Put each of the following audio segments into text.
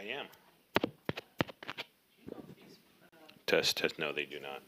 I am. Test, test. No, they do not.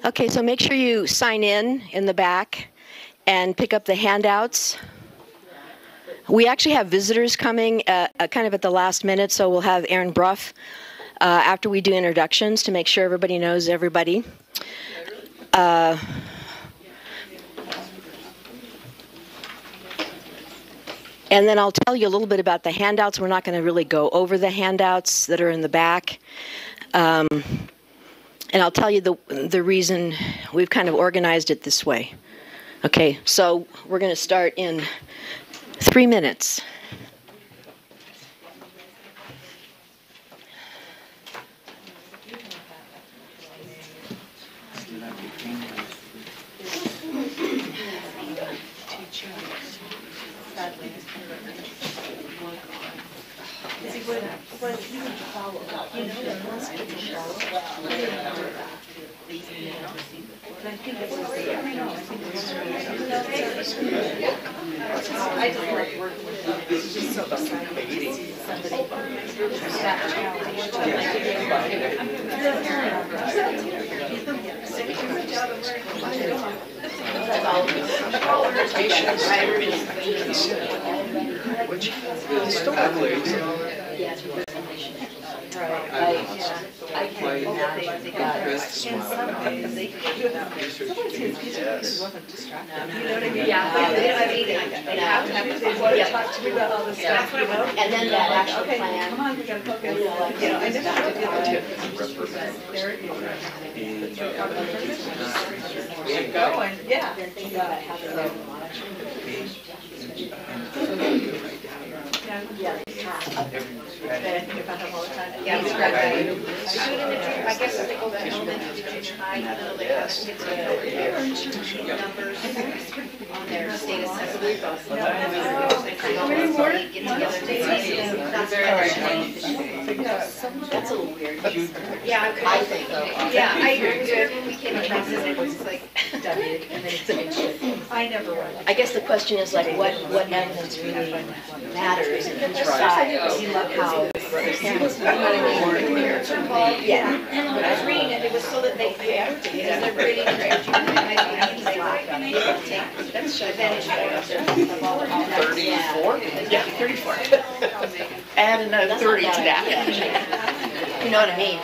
Okay, so make sure you sign in the back and pick up the handouts. We actually have visitors coming kind of at the last minute, so we'll have Aaron Bruff after we do introductions to make sure everybody knows everybody. And then I'll tell you a little bit about the handouts. We're not going to really go over the handouts that are in the back. And I'll tell you the reason we've kind of organized it this way. Okay, so we're going to start in 3 minutes. And then that actual plan. Come on, we gotta focus. I never had to keep going. Yeah. Yeah. I think about him all the time. Yeah, he's graduated. I guess if they go back home and do junior high, you know, they have to get the numbers on their state assessment. That's a little weird. Yeah, I think. Yeah, I agree. When we came across this, it was like, and then it's I never won. I guess the question is like, what evidence really matters and who decides how. Yeah. When I was reading it, it was so that they pay out because they're grading their that's advantage of all the 34? Yeah, 34. Add another 30 to that. You know what I mean?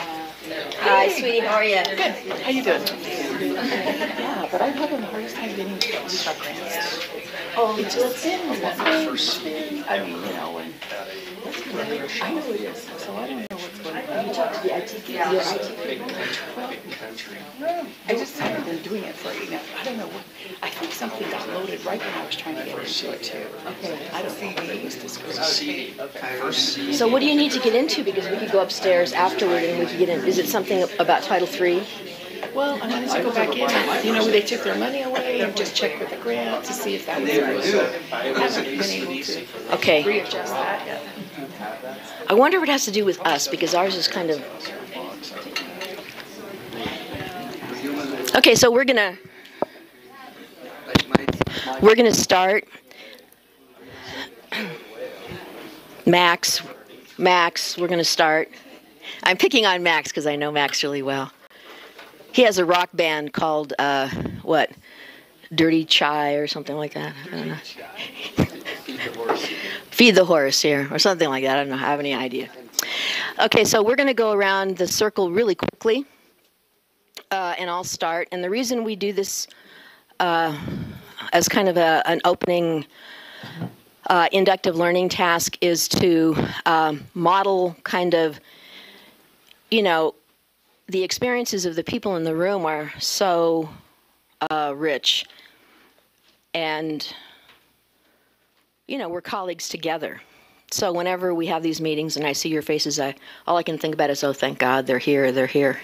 Hi, sweetie. How are you? Good. How you doing? Yeah, but I'm having the hardest time getting these grants. Oh, It's been the first spin. I mean, you know, when I know it is, so I don't know what's going on. You talked to the IT people? Yeah, big country. I just haven't been doing it for, you know, I don't know. I think something got loaded right when I was trying to get into it too. Okay. I don't think it was discouraged. So what do you need to get into? Because we could go upstairs afterward and we could get in. Is it something about Title III? Well, I wanted to go back in and, you know, they took their money away and just check with the grant to see if that was good. So I haven't been able to readjust that yet. I wonder if it has to do with us, because ours is kind of... Okay, so we're gonna start. Max, we're gonna start. I'm picking on Max because I know Max really well. He has a rock band called, what? Dirty Chai or something like that. I don't know. Feed the horse here, or something like that. I don't know. I have any idea. Okay, so we're going to go around the circle really quickly, and I'll start. And the reason we do this as kind of an opening inductive learning task is to model kind of, you know, the experiences of the people in the room are so rich, and you know, we're colleagues together. So whenever we have these meetings and I see your faces, all I can think about is, oh, thank God they're here.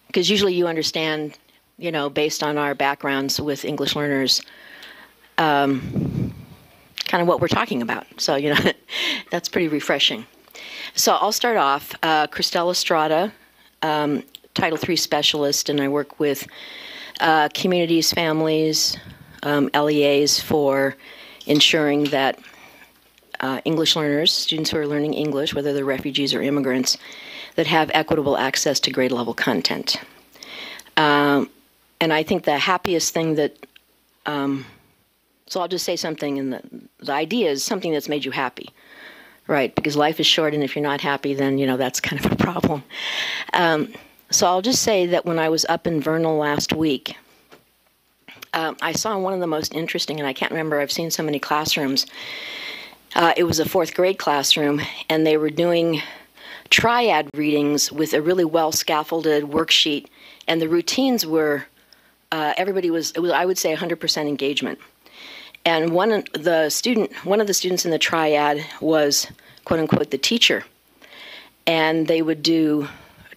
Because usually you understand, you know, based on our backgrounds with English learners, kind of what we're talking about. So, you know, that's pretty refreshing. So I'll start off. Christelle Estrada, Title III specialist, and I work with communities, families, LEAs for ensuring that English learners, students who are learning English, whether they're refugees or immigrants, that have equitable access to grade level content. And I think the happiest thing that, so I'll just say something, and the idea is something that's made you happy, right? Because life is short, and if you're not happy, then, that's kind of a problem. So I'll just say that when I was up in Vernal last week, I saw one of the most interesting, and I can't remember, I've seen so many classrooms. It was a fourth grade classroom, and they were doing triad readings with a really well scaffolded worksheet, and the routines were, everybody was, I would say 100% engagement. And one of the students in the triad was, quote unquote, the teacher. And they would do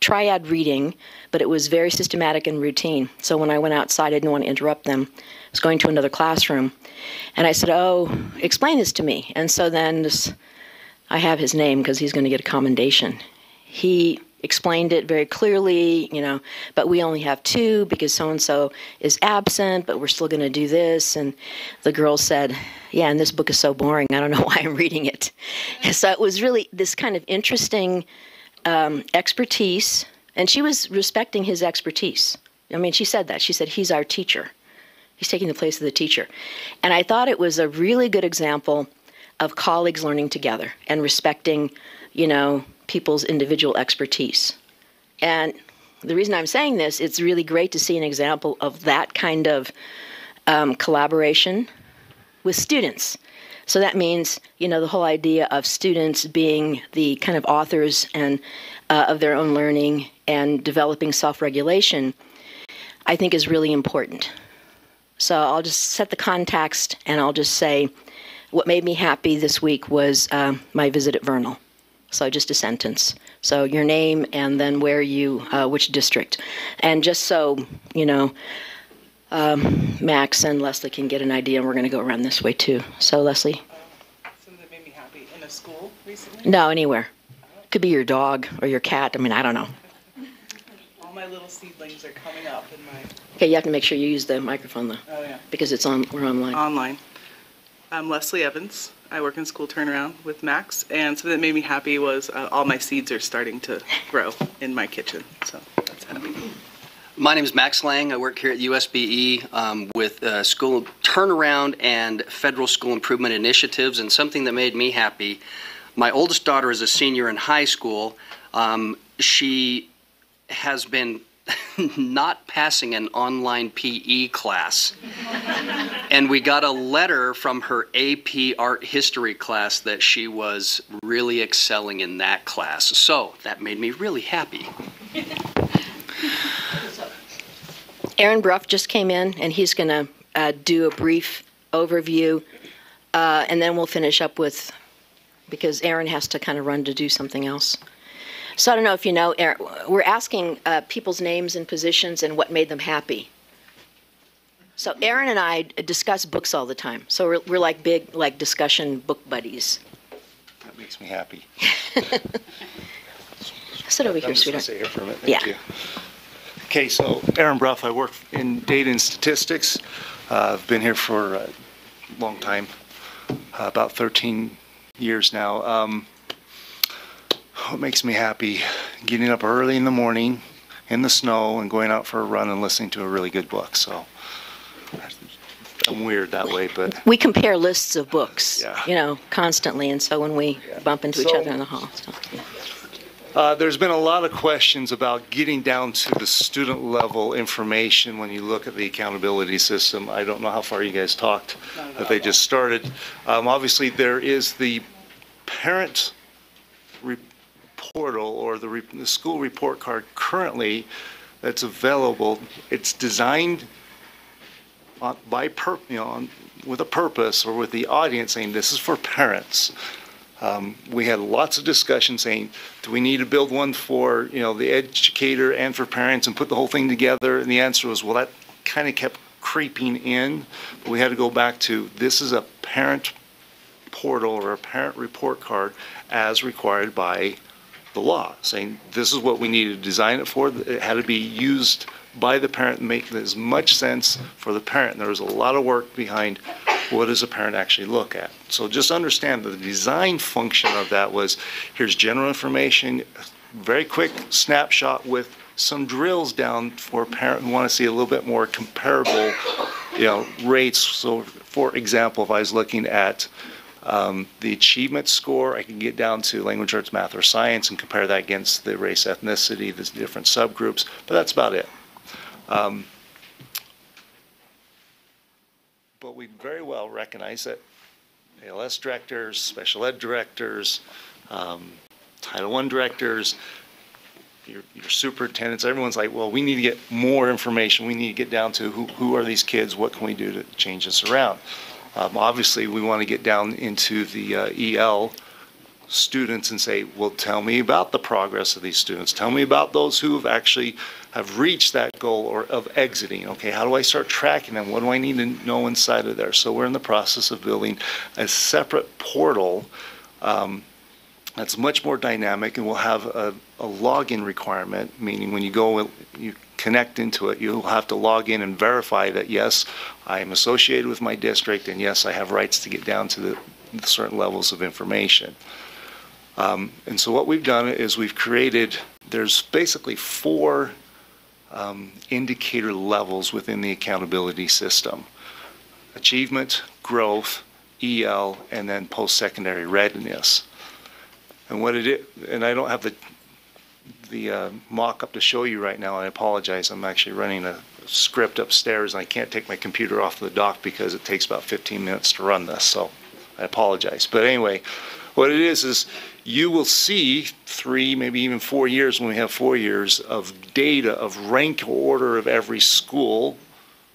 triad reading, but it was very systematic and routine. So when I went outside, I didn't want to interrupt them. I was going to another classroom. And I said, oh, explain this to me. And so then I have his name because he's going to get a commendation. He explained it very clearly, but we only have 2 because so-and-so is absent, but we're still going to do this. And the girl said, yeah, and this book is so boring, I don't know why I'm reading it. And so it was really this kind of interesting expertise, and she was respecting his expertise. I mean, she said that. She said, he's our teacher. He's taking the place of the teacher. And I thought it was a really good example of colleagues learning together and respecting, people's individual expertise. And the reason I'm saying this, it's really great to see an example of that kind of collaboration with students. So that means, the whole idea of students being the kind of authors and of their own learning and developing self-regulation, I think is really important. So I'll just set the context, and I'll just say what made me happy this week was my visit at Vernal. So just a sentence. So your name and then where you, which district. And just so, Max and Leslie can get an idea, and we're going to go around this way too. So Leslie? Something that made me happy. In a school recently? No, anywhere. Could be your dog or your cat. I mean, I don't know. All my little seedlings are coming up in my... Okay, you have to make sure you use the microphone though. Oh, yeah. Because we're online. Online. I'm Leslie Evans. I work in school turnaround with Max, and something that made me happy was all my seeds are starting to grow in my kitchen, so that's happy. My name is Max Lang. I work here at USBE with school turnaround and federal school improvement initiatives, and something that made me happy, my oldest daughter is a senior in high school. She has been not passing an online PE class. And we got a letter from her AP art history class that she was really excelling in that class. So that made me really happy. Aaron Bruff just came in, and he's going to do a brief overview, and then we'll finish up with, because Aaron has to kind of run to do something else. So I don't know if you know, Aaron, we're asking people's names and positions and what made them happy. So Aaron and I discuss books all the time. So we're like big discussion book buddies. That makes me happy. Sit over here, I'm just sweetheart. gonna stay here for a minute. Thank Yeah. you. Okay, so Aaron Bruff, I work in data and statistics. I've been here for a long time, about 13 years now. What makes me happy? Getting up early in the morning in the snow and going out for a run and listening to a really good book. So I'm weird that way, but We compare lists of books, Yeah. constantly, and so when we bump into each So- other in the hall. So, yeah. there's been a lot of questions about getting down to the student level information when you look at the accountability system. I don't know how far you guys talked, but they just started. Obviously, there is the parent portal or the school report card currently that's available. It's designed with a purpose or with the audience saying this is for parents. We had lots of discussion saying, do we need to build one for the educator and for parents and put the whole thing together? And the answer was, well, that kind of kept creeping in. But we had to go back to this is a parent portal or a parent report card as required by the law, saying this is what we need to design it for. It had to be used by the parent and make as much sense for the parent. And there was a lot of work behind what does a parent actually look at? So just understand that the design function of that was, here's general information, very quick snapshot with some drills down for a parent who want to see a little bit more comparable, rates. So for example, if I was looking at the achievement score, I can get down to language arts, math, or science and compare that against the race, ethnicity, the different subgroups, but that's about it. But we very well recognize that ALS directors, special ed directors, Title I directors, your superintendents, everyone's like, well, we need to get more information. We need to get down to who are these kids, what can we do to change this around? Obviously, we want to get down into the EL students and say, well, tell me about the progress of these students. Tell me about those who have reached that goal or of exiting. Okay, how do I start tracking them? What do I need to know inside of there? So we're in the process of building a separate portal that's much more dynamic, and we'll have a login requirement, meaning when you connect into it, you'll have to log in and verify that, yes, I am associated with my district, and yes, I have rights to get down to the certain levels of information. And so what we've done is there's basically 4 indicator levels within the accountability system: achievement, growth, EL, and then post-secondary readiness. And what it is, and I don't have the mock-up to show you right now, I apologize. I'm actually running a script upstairs, and I can't take my computer off the dock because it takes about 15 minutes to run this, so I apologize. But anyway, what it is you will see 3, maybe even 4 years, when we have 4 years of data of rank order of every school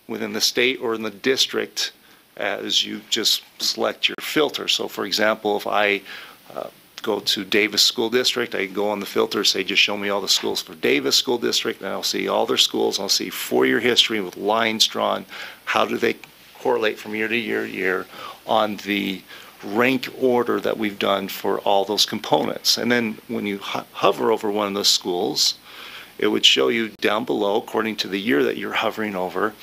within the state or in the district as you just select your filter. So for example, if I go to Davis School District, I go on the filter, say just show me all the schools for Davis School District, and I'll see all their schools. I'll see 4-year history with lines drawn. How do they correlate from year to year to year on the rank order that we've done for all those components? And then when you hover over one of those schools, it would show you down below, according to the year that you're hovering over,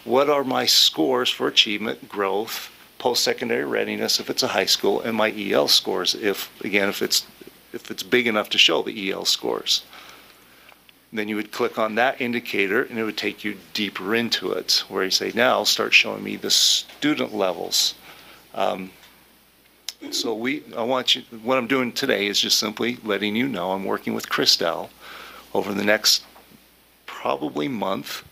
what are my scores for achievement, growth, post-secondary readiness if it's a high school, and my EL scores if it's big enough to show the EL scores. Then you would click on that indicator and it would take you deeper into it, where you say, now start showing me the student levels. So what I'm doing today is just simply letting you know I'm working with Christelle over the next probably month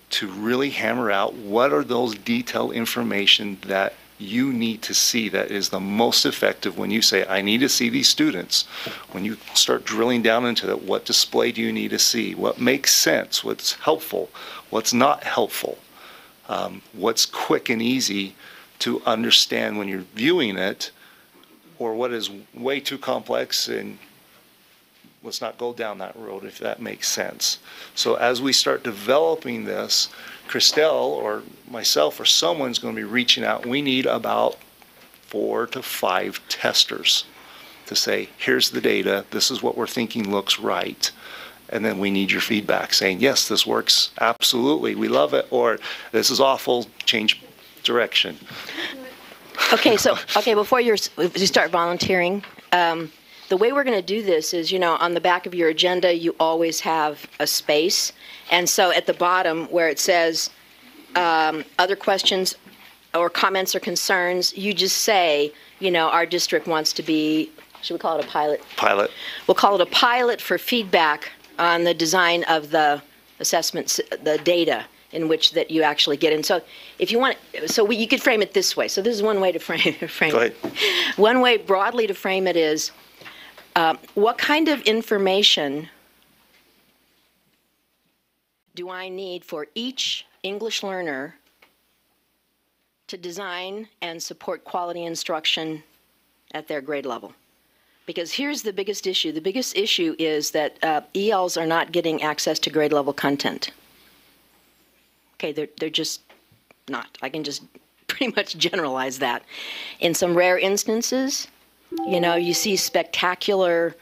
to really hammer out what are those detailed information that you need to see that is the most effective when you say, I need to see these students. When you start drilling down into that, what display do you need to see? What makes sense? What's helpful? What's not helpful? What's quick and easy to understand when you're viewing it, or what is way too complex, and let's not go down that road, if that makes sense. So as we start developing this, Christelle or myself or someone's going to be reaching out. We need about 4 to 5 testers to say, here's the data, this is what we're thinking looks right. And then we need your feedback saying, yes, this works, absolutely, we love it, or this is awful, change direction. Okay, before you start volunteering, the way we're going to do this is, on the back of your agenda, you always have a space. And so at the bottom where it says other questions or comments or concerns, you just say, our district wants to be, should we call it a pilot? Pilot. We'll call it a pilot for feedback on the design of the assessments, the data in which that you actually get in. So if you want, you could frame it this way. So this is one way to frame Go ahead. it. One way broadly to frame it is, what kind of information do I need for each English learner to design and support quality instruction at their grade level? Because here's the biggest issue. The biggest issue is that ELs are not getting access to grade level content. Okay, they're just not. I can just pretty much generalize that. In some rare instances, you see spectacular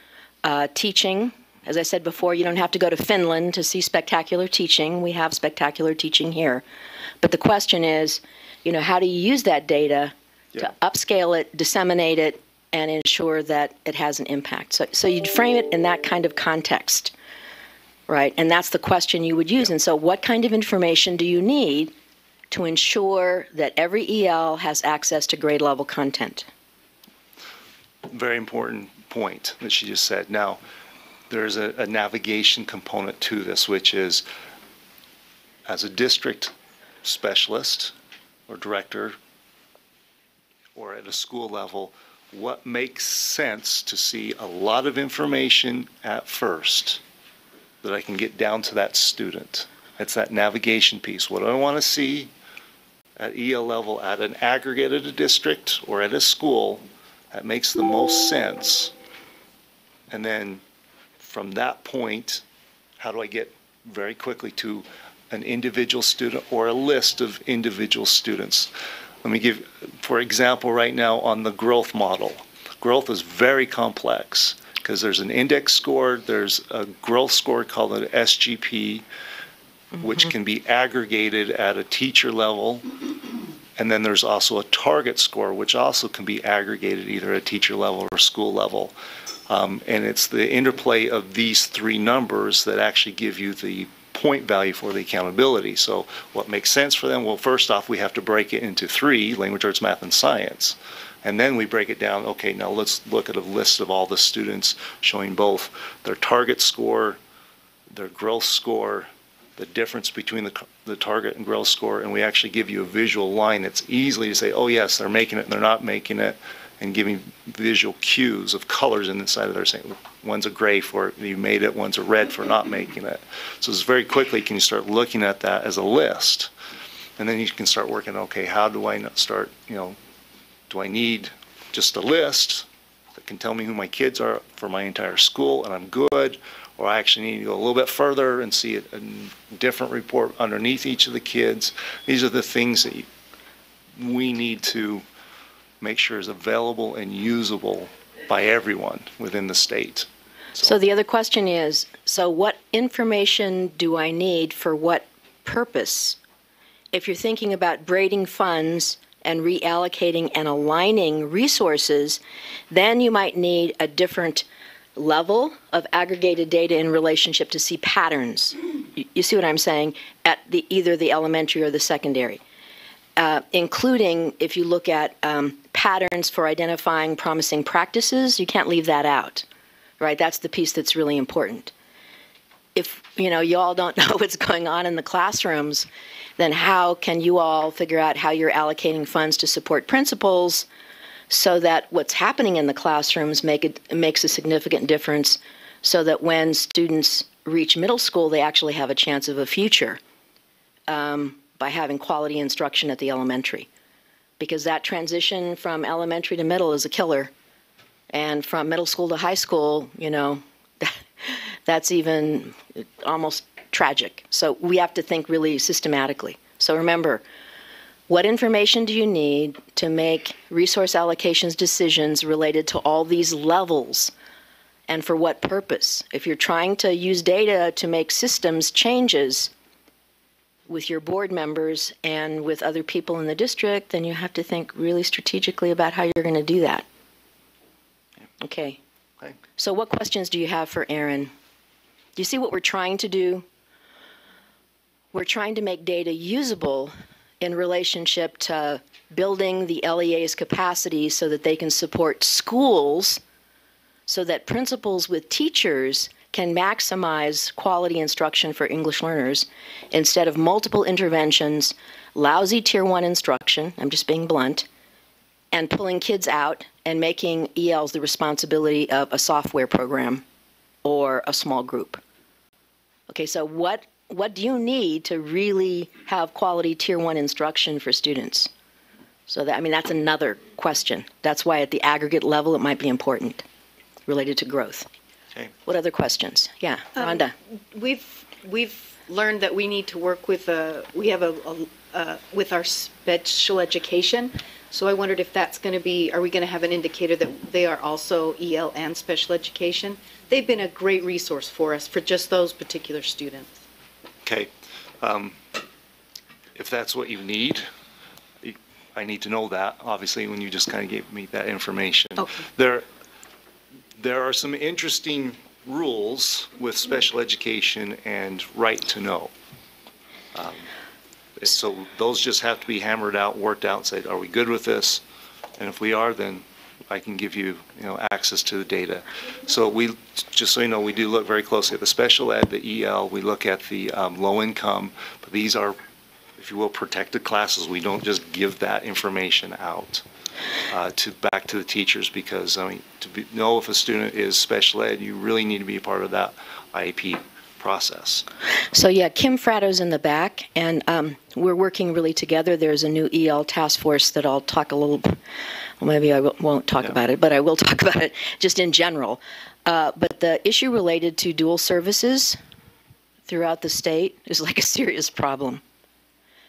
teaching. As I said before, you don't have to go to Finland to see spectacular teaching. We have spectacular teaching here. But the question is, how do you use that data Yeah. to upscale it, disseminate it, and ensure that it has an impact? So you'd frame it in that kind of context, right? And that's the question you would use. And so what kind of information do you need to ensure that every EL has access to grade level content? Very important point that she just said. Now, there's a navigation component to this, which is, as a district specialist or director or at a school level, what makes sense to see a lot of information at first that I can get down to that student. It's that navigation piece. What do I want to see at EL level, at an aggregate at a district or at a school that makes the most sense? And then from that point, how do I get very quickly to an individual student or a list of individual students? Let me give, for example, right now on the growth model. Growth is very complex because there's an index score, there's a growth score called an SGP, which can be aggregated at a teacher level. And then there's also a target score, which also can be aggregated either at teacher level or school level. And it's the interplay of these three numbers that actually give you the point value for the accountability. So what makes sense for them? Well, first off, we have to break it into three: language arts, math, and science. And then we break it down. Okay, now let's look at a list of all the students showing both their target score, their growth score, the difference between the target and growth score, and we actually give you a visual line that's easily to say, oh yes, they're making it and they're not making it, and giving visual cues of colors inside of there saying, one's a gray for you made it, one's a red for not making it. So it's very quickly can you start looking at that as a list, and then you can start working, okay, how do I start, do I need just a list that can tell me who my kids are for my entire school and I'm good? Or I actually need to go a little bit further and see a different report underneath each of the kids. These are the things that we need to make sure is available and usable by everyone within the state. So the other question is, so what information do I need for what purpose? If you're thinking about braiding funds and reallocating and aligning resources, then you might need a different level of aggregated data in relationship to see patterns. You see what I'm saying? At either the elementary or the secondary. Including, if you look at patterns for identifying promising practices, you can't leave that out, right? That's the piece that's really important. If, you all don't know what's going on in the classrooms, then how can you all figure out how you're allocating funds to support principals so that what's happening in the classrooms makes a significant difference, so that when students reach middle school, they actually have a chance of a future by having quality instruction at the elementary. Because that transition from elementary to middle is a killer. And from middle school to high school, that's even almost tragic. So we have to think really systematically. So remember, what information do you need to make resource allocations decisions related to all these levels, and for what purpose? If you're trying to use data to make systems changes with your board members and with other people in the district, then you have to think really strategically about how you're going to do that. Okay. So what questions do you have for Aaron? Do you see what we're trying to do? We're trying to make data usable in relationship to building the LEA's capacity so that they can support schools, so that principals with teachers can maximize quality instruction for English learners instead of multiple interventions, lousy Tier 1 instruction, I'm just being blunt, and pulling kids out and making ELs the responsibility of a software program or a small group. Okay, so what do you need to really have quality Tier 1 instruction for students? So that's another question. That's why at the aggregate level it might be important, related to growth. Okay. What other questions? Yeah, Rhonda. We've learned that we need to work with with our special education. So I wondered if that's going to be, are we going to have an indicator that they are also EL and special education? They've been a great resource for us for just those particular students. Okay. If that's what you need, I need to know that, obviously, when you just kind of gave me that information. Okay. There are some interesting rules with special education and right to know. So those just have to be hammered out, worked out, and said, are we good with this? And if we are, then I can give you, access to the data. So we, just so you know, we do look very closely at the special ed, the EL, we look at the low income, but these are, if you will, protected classes. We don't just give that information out back to the teachers, because, know if a student is special ed, you really need to be a part of that IEP process. So yeah, Kim Fratto's in the back, and we're working really together. There's a new EL task force that I'll talk a little, well, maybe I won't talk about it, but I will talk about it just in general. But the issue related to dual services throughout the state is like a serious problem.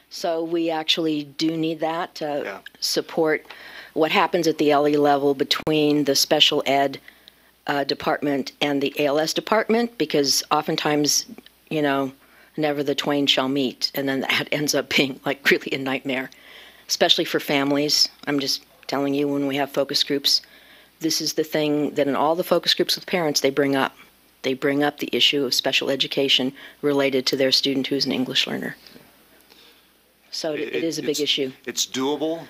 So we actually do need that to support what happens at the LE level between the special ed department and the ALS department, because oftentimes, never the twain shall meet, and then that ends up being like really a nightmare, especially for families. I'm just telling you, when we have focus groups, this is the thing that in all the focus groups with parents they bring up. They bring up the issue of special education related to their student who's an English learner. So it is a big issue. It's doable.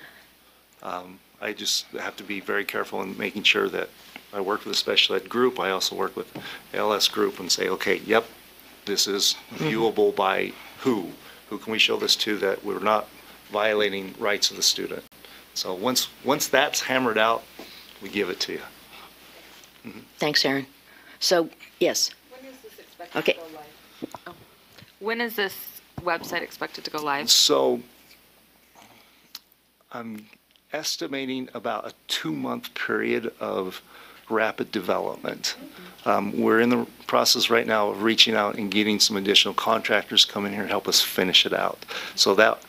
I just have to be very careful in making sure that I work with a special ed group. I also work with ALS group and say, okay, yep, this is viewable by who? Who can we show this to, that we're not violating rights of the student? So once that's hammered out, we give it to you. Thanks, Aaron. So, yes. When is this expected Okay. to go live? When is this website expected to go live? So I'm estimating about a 2-month period of rapid development. We're in the process right now of reaching out and getting some additional contractors come in here and help us finish it out. So that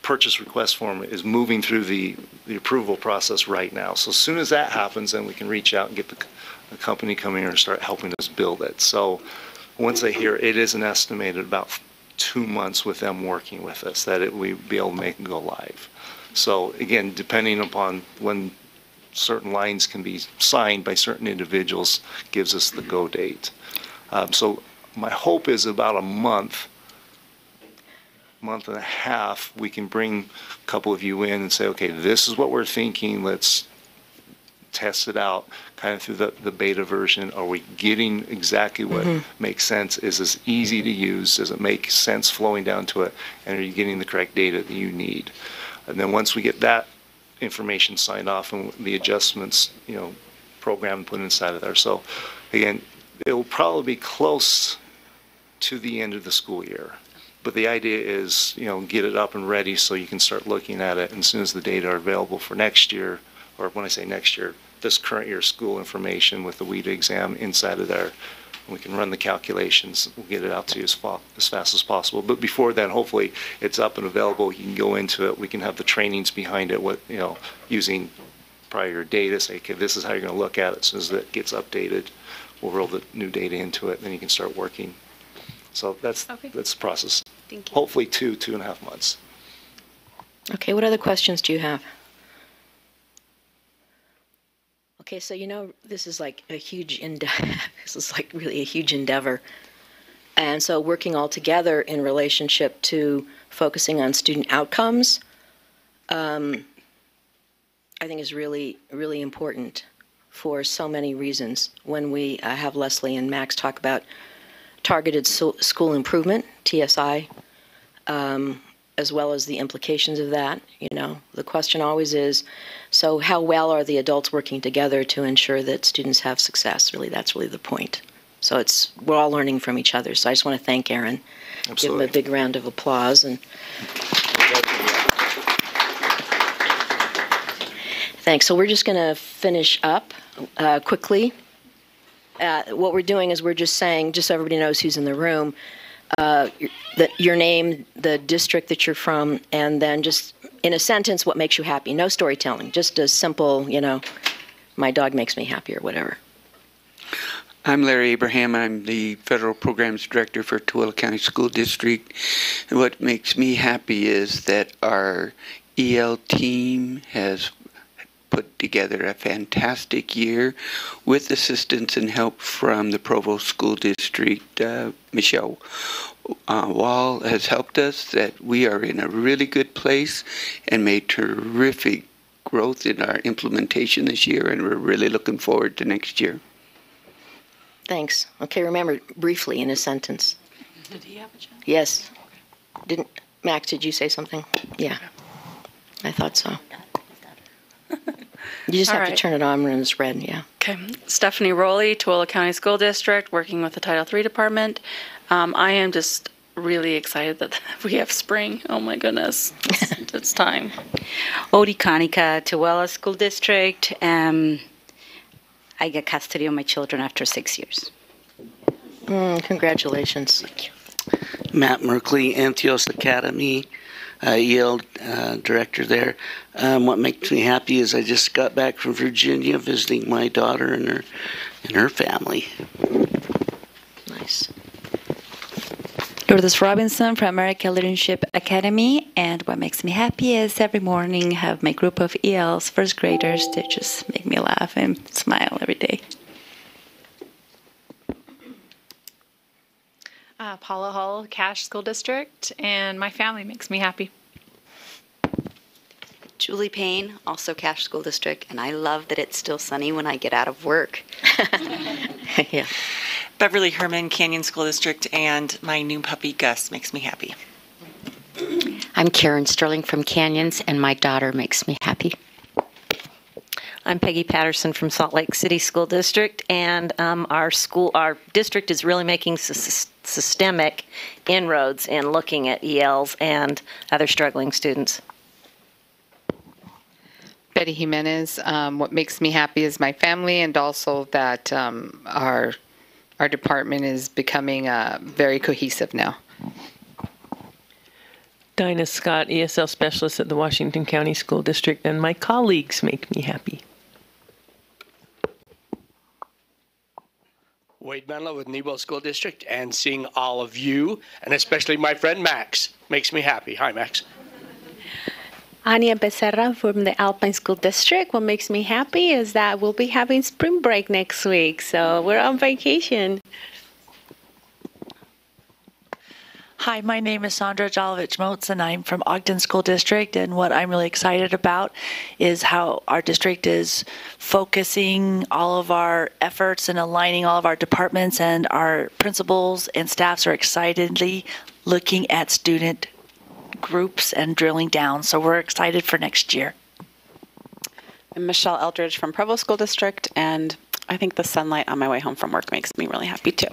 purchase request form is moving through the approval process right now. So as soon as that happens, then we can reach out and get the company coming here and start helping us build it. So once they hear it is an estimated about 2 months with them working with us that we be able to make and go live. So again, depending upon when certain lines can be signed by certain individuals, gives us the go date. So my hope is about a month and a half, we can bring a couple of you in and say, okay, this is what we're thinking, let's test it out kind of through the beta version. Are we getting exactly what makes sense? Is this easy to use? Does it make sense flowing down to it? And are you getting the correct data that you need? And then once we get that information signed off and the adjustments, programmed, put inside of there. So again, it'll probably be close to the end of the school year. But the idea is, get it up and ready so you can start looking at it. And as soon as the data are available for next year, or when I say next year, this current year school information with the WIDA exam inside of there, we can run the calculations. We'll get it out to you as fast as possible. But before then, hopefully, it's up and available. You can go into it. We can have the trainings behind it, using prior data. Say, okay, this is how you're going to look at it. As soon as it gets updated, we'll roll the new data into it, and then you can start working. So that's the process. Thank you. Hopefully 2.5 months. Okay, what other questions do you have? Okay, so this is like a huge this is like really a huge endeavor. And so working all together in relationship to focusing on student outcomes, I think is really, really important for so many reasons. When we have Leslie and Max talk about targeted school improvement, TSI, as well as the implications of that, the question always is, so how well are the adults working together to ensure that students have success? Really, that's really the point. So we're all learning from each other. So I just want to thank Aaron. Absolutely. Give him a big round of applause. And thanks. So we're just going to finish up quickly. What we're doing is we're just saying, just so everybody knows who's in the room, your name, the district that you're from, and then just in a sentence what makes you happy. No storytelling, just a simple, my dog makes me happy or whatever. I'm Larry Abraham. I'm the Federal Programs Director for Tooele County School District. And what makes me happy is that our EL team has put together a fantastic year with assistance and help from the Provo School District. Michelle Wall has helped us, that we are in a really good place and made terrific growth in our implementation this year, and we're really looking forward to next year. Thanks. Okay, remember briefly in a sentence. Did he have a chance? Yes. Didn't Max, did you say something? Yeah. I thought so. You just All have to right. turn it on when it's red, yeah. Okay. Stephanie Rowley, Tooele County School District, working with the Title III Department. I am just really excited that we have spring. Oh my goodness. It's time. Odi Kanika, Tooele School District. I get custody of my children after 6 years. Congratulations. Matt Merkley, Antios Academy, EL director there. What makes me happy is I just got back from Virginia visiting my daughter and her family. Nice. Lourdes Robinson from American Leadership Academy, and what makes me happy is every morning have my group of ELs, first graders, that just make me laugh and smile every day. Paula Hall, Cache School District, and my family makes me happy. Julie Payne, also Cache School District, and I love that it's still sunny when I get out of work. Yeah. Beverly Herman, Canyon School District, and my new puppy Gus makes me happy. I'm Karen Sterling from Canyons, and my daughter makes me happy. I'm Peggy Patterson from Salt Lake City School District, and our district is really making systemic inroads in looking at ELs and other struggling students. Betty Jimenez, what makes me happy is my family, and also that our department is becoming very cohesive now. Dinah Scott, ESL Specialist at the Washington County School District, and my colleagues make me happy. Wade Menlo with Nebo School District, and seeing all of you, and especially my friend Max, makes me happy. Hi, Max. Ania Becerra from the Alpine School District. What makes me happy is that we'll be having spring break next week, so we're on vacation. Hi, my name is Sandra Jalovich-Motes, and I'm from Ogden School District, and what I'm really excited about is how our district is focusing all of our efforts and aligning all of our departments, and our principals and staffs are excitedly looking at student groups and drilling down, so we're excited for next year. I'm Michelle Eldridge from Provo School District, and I think the sunlight on my way home from work makes me really happy too.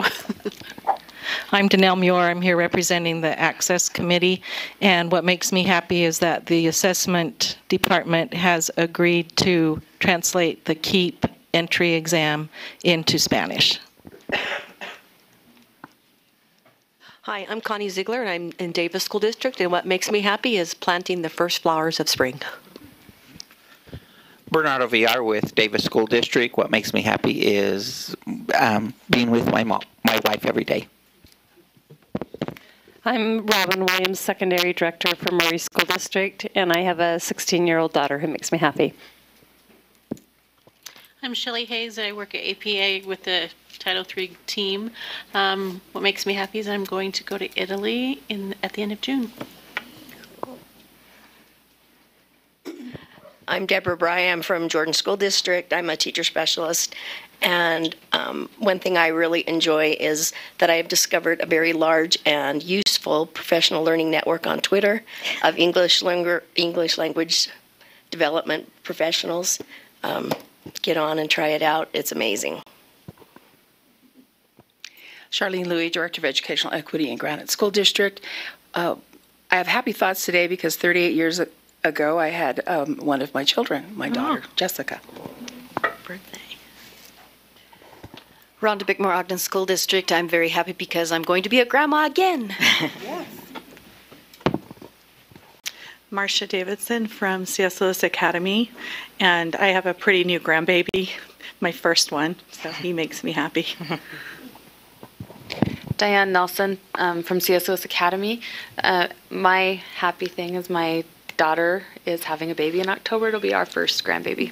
I'm Danelle Muir. I'm here representing the Access Committee, and what makes me happy is that the assessment department has agreed to translate the KEEP entry exam into Spanish. Hi, I'm Connie Ziegler, and I'm in Davis School District, and what makes me happy is planting the first flowers of spring. Bernardo VR with Davis School District. What makes me happy is being with my wife every day. I'm Robin Williams, Secondary Director for Murray School District, and I have a 16-year-old daughter who makes me happy. I'm Shelley Hayes. I work at APA with the Title III team. What makes me happy is I'm going to go to Italy at the end of June. I'm Deborah Bry. I'm from Jordan School District. I'm a teacher specialist. And one thing I really enjoy is that I have discovered a very large and useful professional learning network on Twitter of English language development professionals. Get on and try it out. It's amazing. Charlene Louie, Director of Educational Equity in Granite School District. I have happy thoughts today because 38 years ago I had one of my children, my daughter, Jessica. Birthday. Rhonda Bickmore, Ogden School District. I'm very happy because I'm going to be a grandma again. Marcia Davidson from C.S. Lewis Academy, and I have a pretty new grandbaby, my first one, so he makes me happy. Diane Nelson from C.S. Lewis Academy. My happy thing is my daughter is having a baby in October. It'll be our first grandbaby.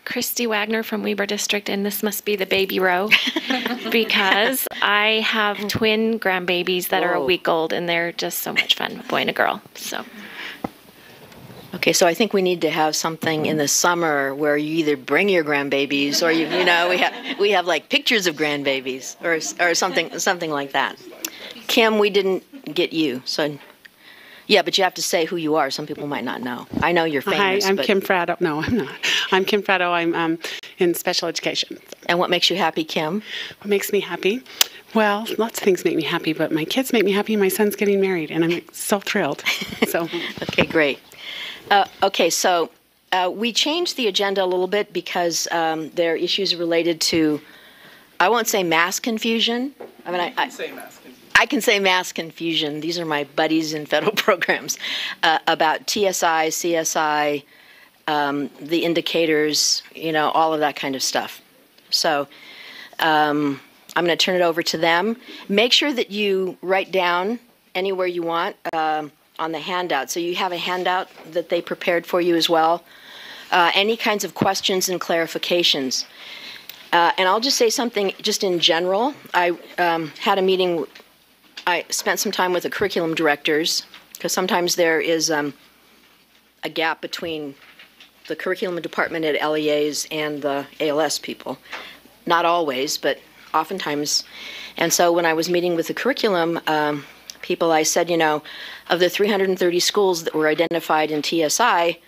Christy Wagner from Weber District, and this must be the baby row because I have twin grandbabies that are a week old, and they're just so much fun, boy and a girl. So. Okay, so I think we need to have something in the summer where you either bring your grandbabies or you know we have like pictures of grandbabies or something like that. Kim, we didn't get you, so yeah, but you have to say who you are. Some people might not know. I know you're famous. Hi, I'm Kim Fratto. No, I'm not. I'm Kim Fratto. I'm in special education. And what makes you happy, Kim? What makes me happy? Well, lots of things make me happy, but my kids make me happy. My son's getting married, and I'm so thrilled. So. Okay, great. Okay, so we changed the agenda a little bit because there are issues related to, I won't say mass confusion. I mean, I can say mass confusion. These are my buddies in federal programs about TSI, CSI, the indicators, you know, all of that kind of stuff. So I'm going to turn it over to them. Make sure that you write down anywhere you want on the handout. So you have a handout that they prepared for you as well. Any kinds of questions and clarifications. And I'll just say something just in general. I had a meeting. I spent some time with the curriculum directors because sometimes there is a gap between the curriculum department at LEAs and the ALS people. Not always, but oftentimes. And so when I was meeting with the curriculum people, I said, you know, of the 330 schools that were identified in TSI,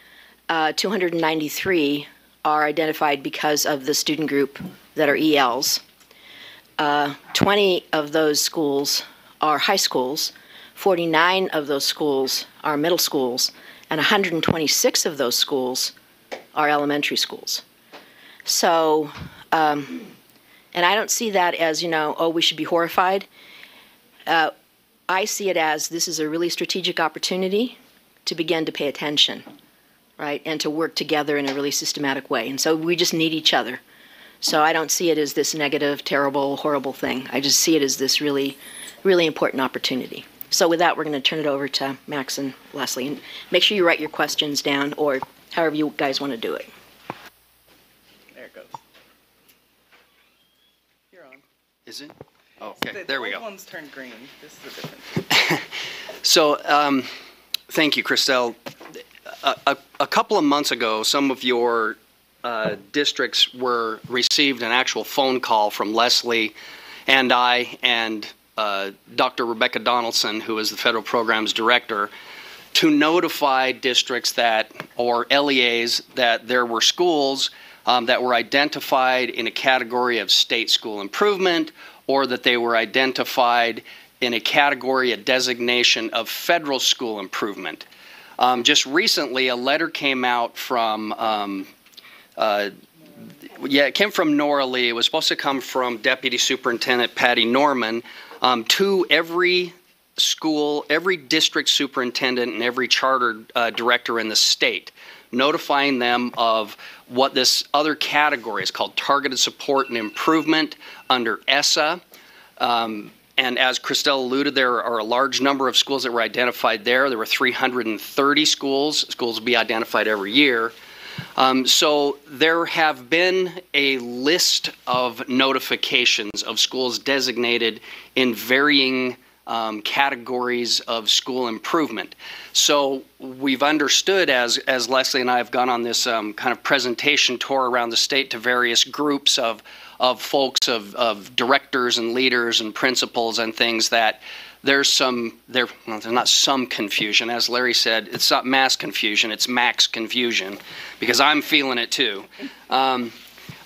293 are identified because of the student group that are ELs. 20 of those schools are high schools, 49 of those schools are middle schools, and 126 of those schools are elementary schools. So, and I don't see that as, you know, oh, we should be horrified. I see it as this is a really strategic opportunity to begin to pay attention, right, and to work together in a really systematic way. And so we just need each other. So I don't see it as this negative, terrible, horrible thing. I just see it as this really, really important opportunity. So with that, we're going to turn it over to Max and Leslie. And make sure you write your questions down or however you guys want to do it. There it goes. You're on. Is it? Oh, okay, there we go. The old ones turned green. This is a different. So, thank you, Christelle. A couple of months ago, some of your districts received an actual phone call from Leslie and I and Dr. Rebecca Donaldson, who is the federal programs director, to notify districts or LEAs that there were schools that were identified in a category of state school improvement, or that they were identified in a category, a designation of federal school improvement. Just recently, a letter came out from, it came from Nora Lee. It was supposed to come from Deputy Superintendent Patty Norman to every school, every district superintendent, and every charter director in the state, notifying them of what this other category is called, Targeted Support and Improvement under ESSA. And as Christelle alluded, there are a large number of schools that were identified there. There were 330 schools. Schools will be identified every year. So there have been a list of notifications of schools designated in varying categories of school improvement. So we've understood, as Leslie and I have gone on this kind of presentation tour around the state to various groups of folks, of directors and leaders and principals and things, that there's not some confusion. As Larry said, it's not mass confusion, it's max confusion, because I'm feeling it too,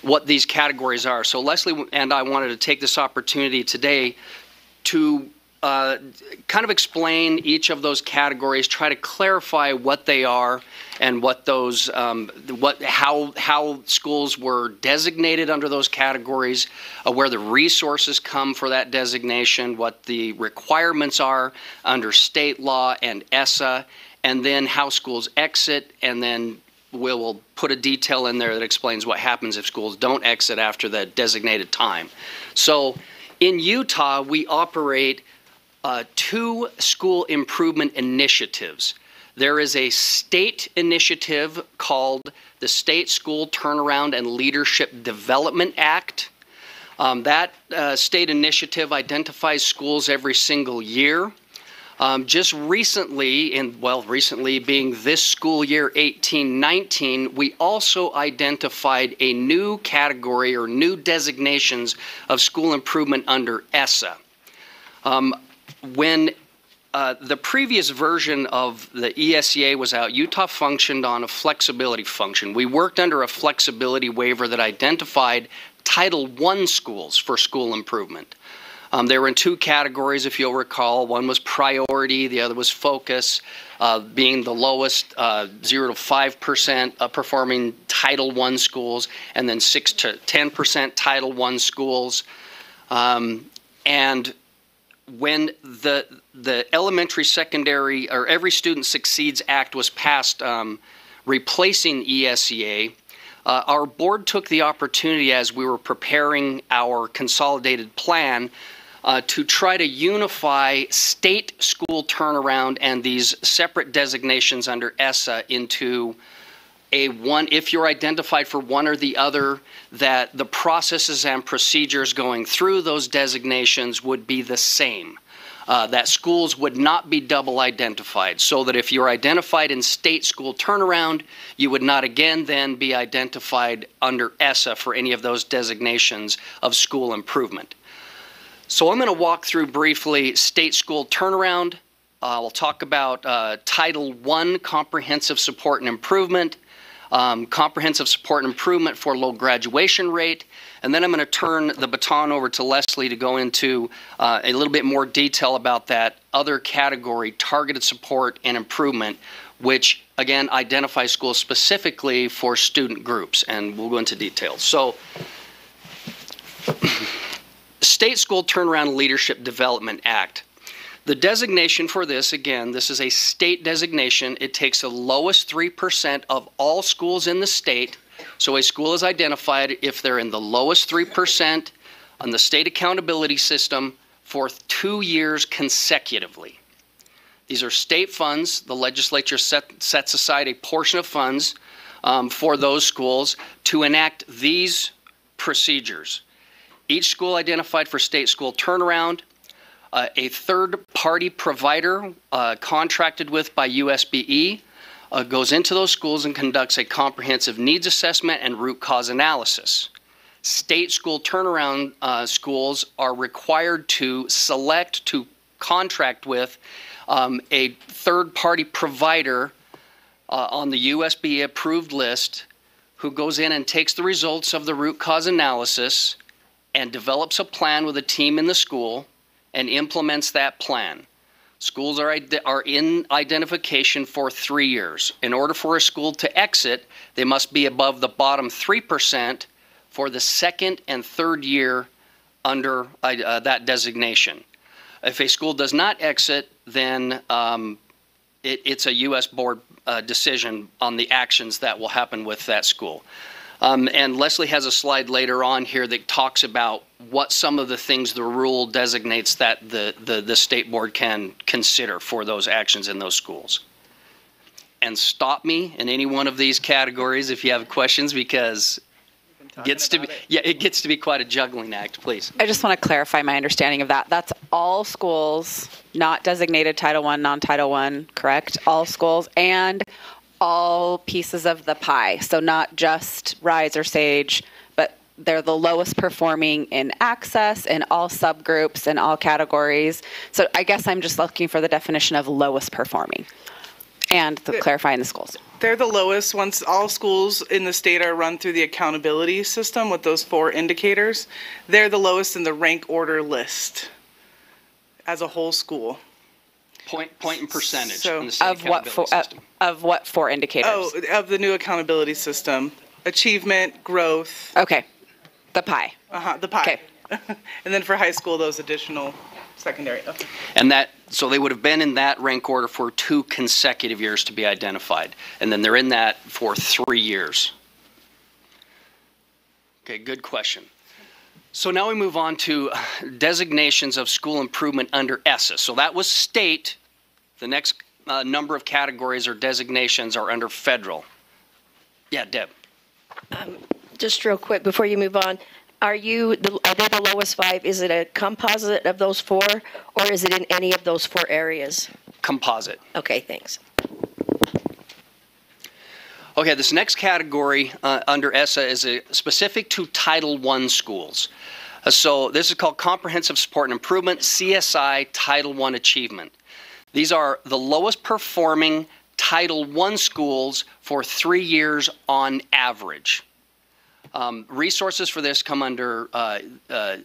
what these categories are. So Leslie and I wanted to take this opportunity today to kind of explain each of those categories, try to clarify what they are and what those, how schools were designated under those categories, where the resources come for that designation, what the requirements are under state law and ESSA, and then how schools exit, and then we'll put a detail in there that explains what happens if schools don't exit after the designated time. So in Utah, we operate two school improvement initiatives. There is a state initiative called the State School Turnaround and Leadership Development Act. That state initiative identifies schools every single year. Just recently, recently being this school year 18-19, we also identified a new category or new designations of school improvement under ESSA. When the previous version of the ESEA was out, Utah functioned on a flexibility function. We worked under a flexibility waiver that identified Title I schools for school improvement. They were in two categories, if you'll recall. One was priority, the other was focus, being the lowest 0 to 5% performing Title I schools, and then 6 to 10% Title I schools. And when the Elementary, Secondary, or Every Student Succeeds Act was passed replacing ESEA, our board took the opportunity as we were preparing our consolidated plan to try to unify state school turnaround and these separate designations under ESSA into a one, if you're identified for one or the other, that the processes and procedures going through those designations would be the same. That schools would not be double identified, so that if you're identified in state school turnaround, you would not again then be identified under ESSA for any of those designations of school improvement. So I'm going to walk through briefly state school turnaround. We'll talk about Title I comprehensive support and improvement, comprehensive support and improvement for low graduation rate, and then I'm going to turn the baton over to Leslie to go into a little bit more detail about that other category, targeted support and improvement, which again identifies schools specifically for student groups, and we'll go into details. So, State School Turnaround Leadership Development Act. The designation for this, again, this is a state designation. It takes the lowest 3% of all schools in the state. So a school is identified if they're in the lowest 3% on the state accountability system for 2 years consecutively. These are state funds. The legislature sets aside a portion of funds for those schools to enact these procedures. Each school identified for state school turnaround, a third-party provider contracted with by USBE goes into those schools and conducts a comprehensive needs assessment and root cause analysis. State school turnaround schools are required to select, to contract with a third-party provider on the USBE approved list who goes in and takes the results of the root cause analysis and develops a plan with a team in the school and implements that plan. Schools are in identification for 3 years. In order for a school to exit, they must be above the bottom 3% for the second and third year under that designation. If a school does not exit, then it's a U.S. board decision on the actions that will happen with that school. And Leslie has a slide later on here that talks about what some of the things the rule designates that the state board can consider for those actions in those schools. And stop me in any one of these categories if you have questions, because it gets to be quite a juggling act, please. I just want to clarify my understanding of that. That's all schools not designated Title I, non-Title I, correct? All schools and all pieces of the pie. So not just Rise or Sage, but they're the lowest performing in access in all subgroups and all categories. So I guess I'm just looking for the definition of lowest performing and clarifying the schools. They're the lowest once all schools in the state are run through the accountability system with those 4 indicators. They're the lowest in the rank order list as a whole school. Point and percentage So, in the state accountability system. Of what 4 indicators? Oh, of the new accountability system. Achievement, growth. Okay. The pie. The pie. Okay. And then for high school, those additional secondary. Okay. And so they would have been in that rank order for 2 consecutive years to be identified. And then they're in that for 3 years. Okay, good question. So now we move on to designations of school improvement under ESSA. So that was state. The next number of categories or designations are under federal. Yeah, Deb. Just real quick before you move on, are they the lowest 5? Is it a composite of those 4, or is it in any of those 4 areas? Composite. Okay, thanks. Okay, this next category under ESSA is specific to Title I schools. So this is called Comprehensive Support and Improvement, CSI Title I Achievement. These are the lowest performing Title I schools for 3 years on average. Resources for this come under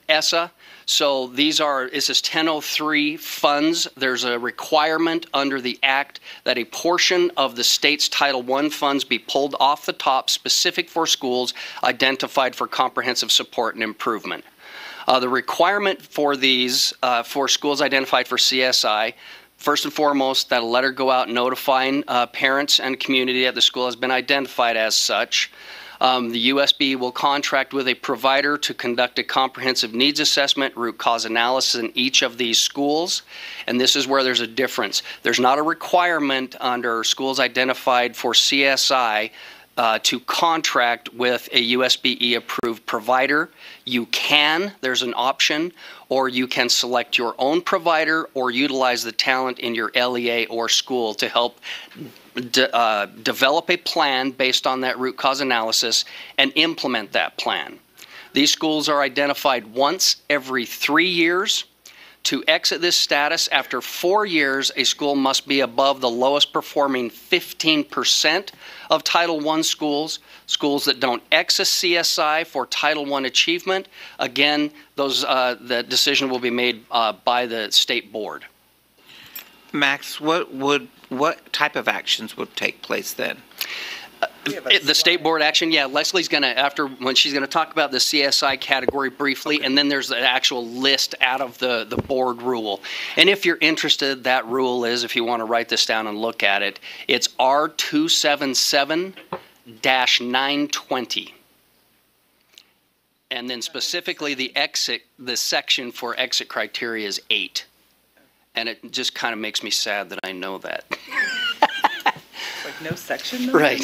ESSA. So this is 1003 funds. There's a requirement under the Act that a portion of the state's Title I funds be pulled off the top specific for schools identified for comprehensive support and improvement. The requirement for these, for schools identified for CSI, first and foremost, that a letter go out notifying parents and community that the school has been identified as such. The USB will contract with a provider to conduct a comprehensive needs assessment, root cause analysis in each of these schools. And this is where there's a difference. There's not a requirement under schools identified for CSI to contract with a USBE approved provider. You can, there's an option, or you can select your own provider or utilize the talent in your LEA or school to help develop a plan based on that root cause analysis and implement that plan. These schools are identified once every 3 years. To exit this status, after 4 years, a school must be above the lowest performing 15% of Title I schools. Schools that don't exit CSI for Title I achievement, again, the decision will be made by the state board. Max, what type of actions would take place then? The state board action, yeah, Leslie's going to, when she's going to talk about the CSI category briefly, okay. And then there's the actual list out of the board rule. And if you're interested, that rule is, if you want to write this down and look at it, it's R277-920. And then specifically the section for exit criteria is 8. And it just kind of makes me sad that I know that. Like no section? Right.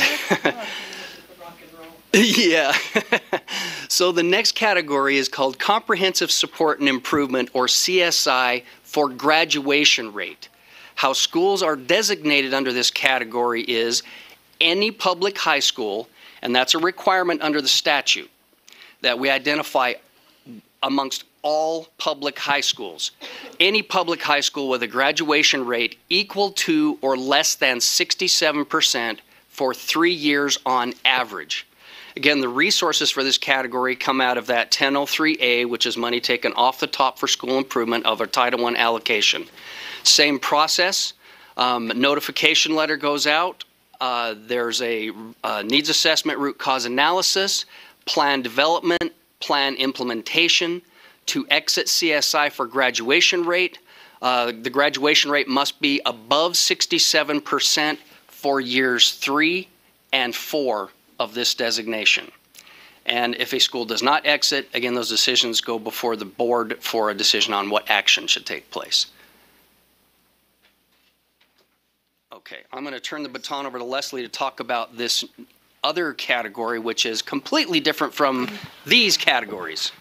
Yeah. So the next category is called Comprehensive Support and Improvement, or CSI, for graduation rate. How schools are designated under this category is any public high school, and that's a requirement under the statute, that we identify amongst all public high schools. Any public high school with a graduation rate equal to or less than 67% for 3 years on average. Again, the resources for this category come out of that 1003A, which is money taken off the top for school improvement of a Title I allocation. Same process. Notification letter goes out. There's a needs assessment, root cause analysis, plan development, plan implementation. To exit CSI for graduation rate, the graduation rate must be above 67% for years 3 and 4 of this designation. And if a school does not exit, again, those decisions go before the board for a decision on what action should take place. Okay, I'm going to turn the baton over to Leslie to talk about this other category, which is completely different from these categories.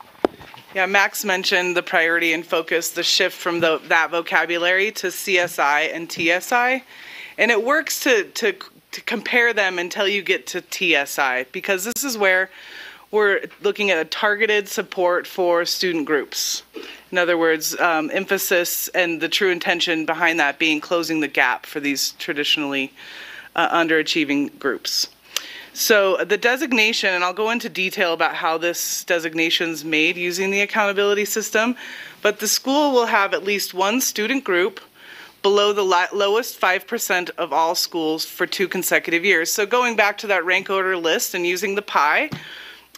Yeah, Max mentioned the priority and focus, the shift from that vocabulary to CSI and TSI. And it works to compare them until you get to TSI, because this is where we're looking at a targeted support for student groups. In other words, emphasis and the true intention behind that being closing the gap for these traditionally underachieving groups. So the designation, and I'll go into detail about how this designation is made using the accountability system, but the school will have at least one student group below the lowest 5% of all schools for 2 consecutive years. So going back to that rank order list and using the pie,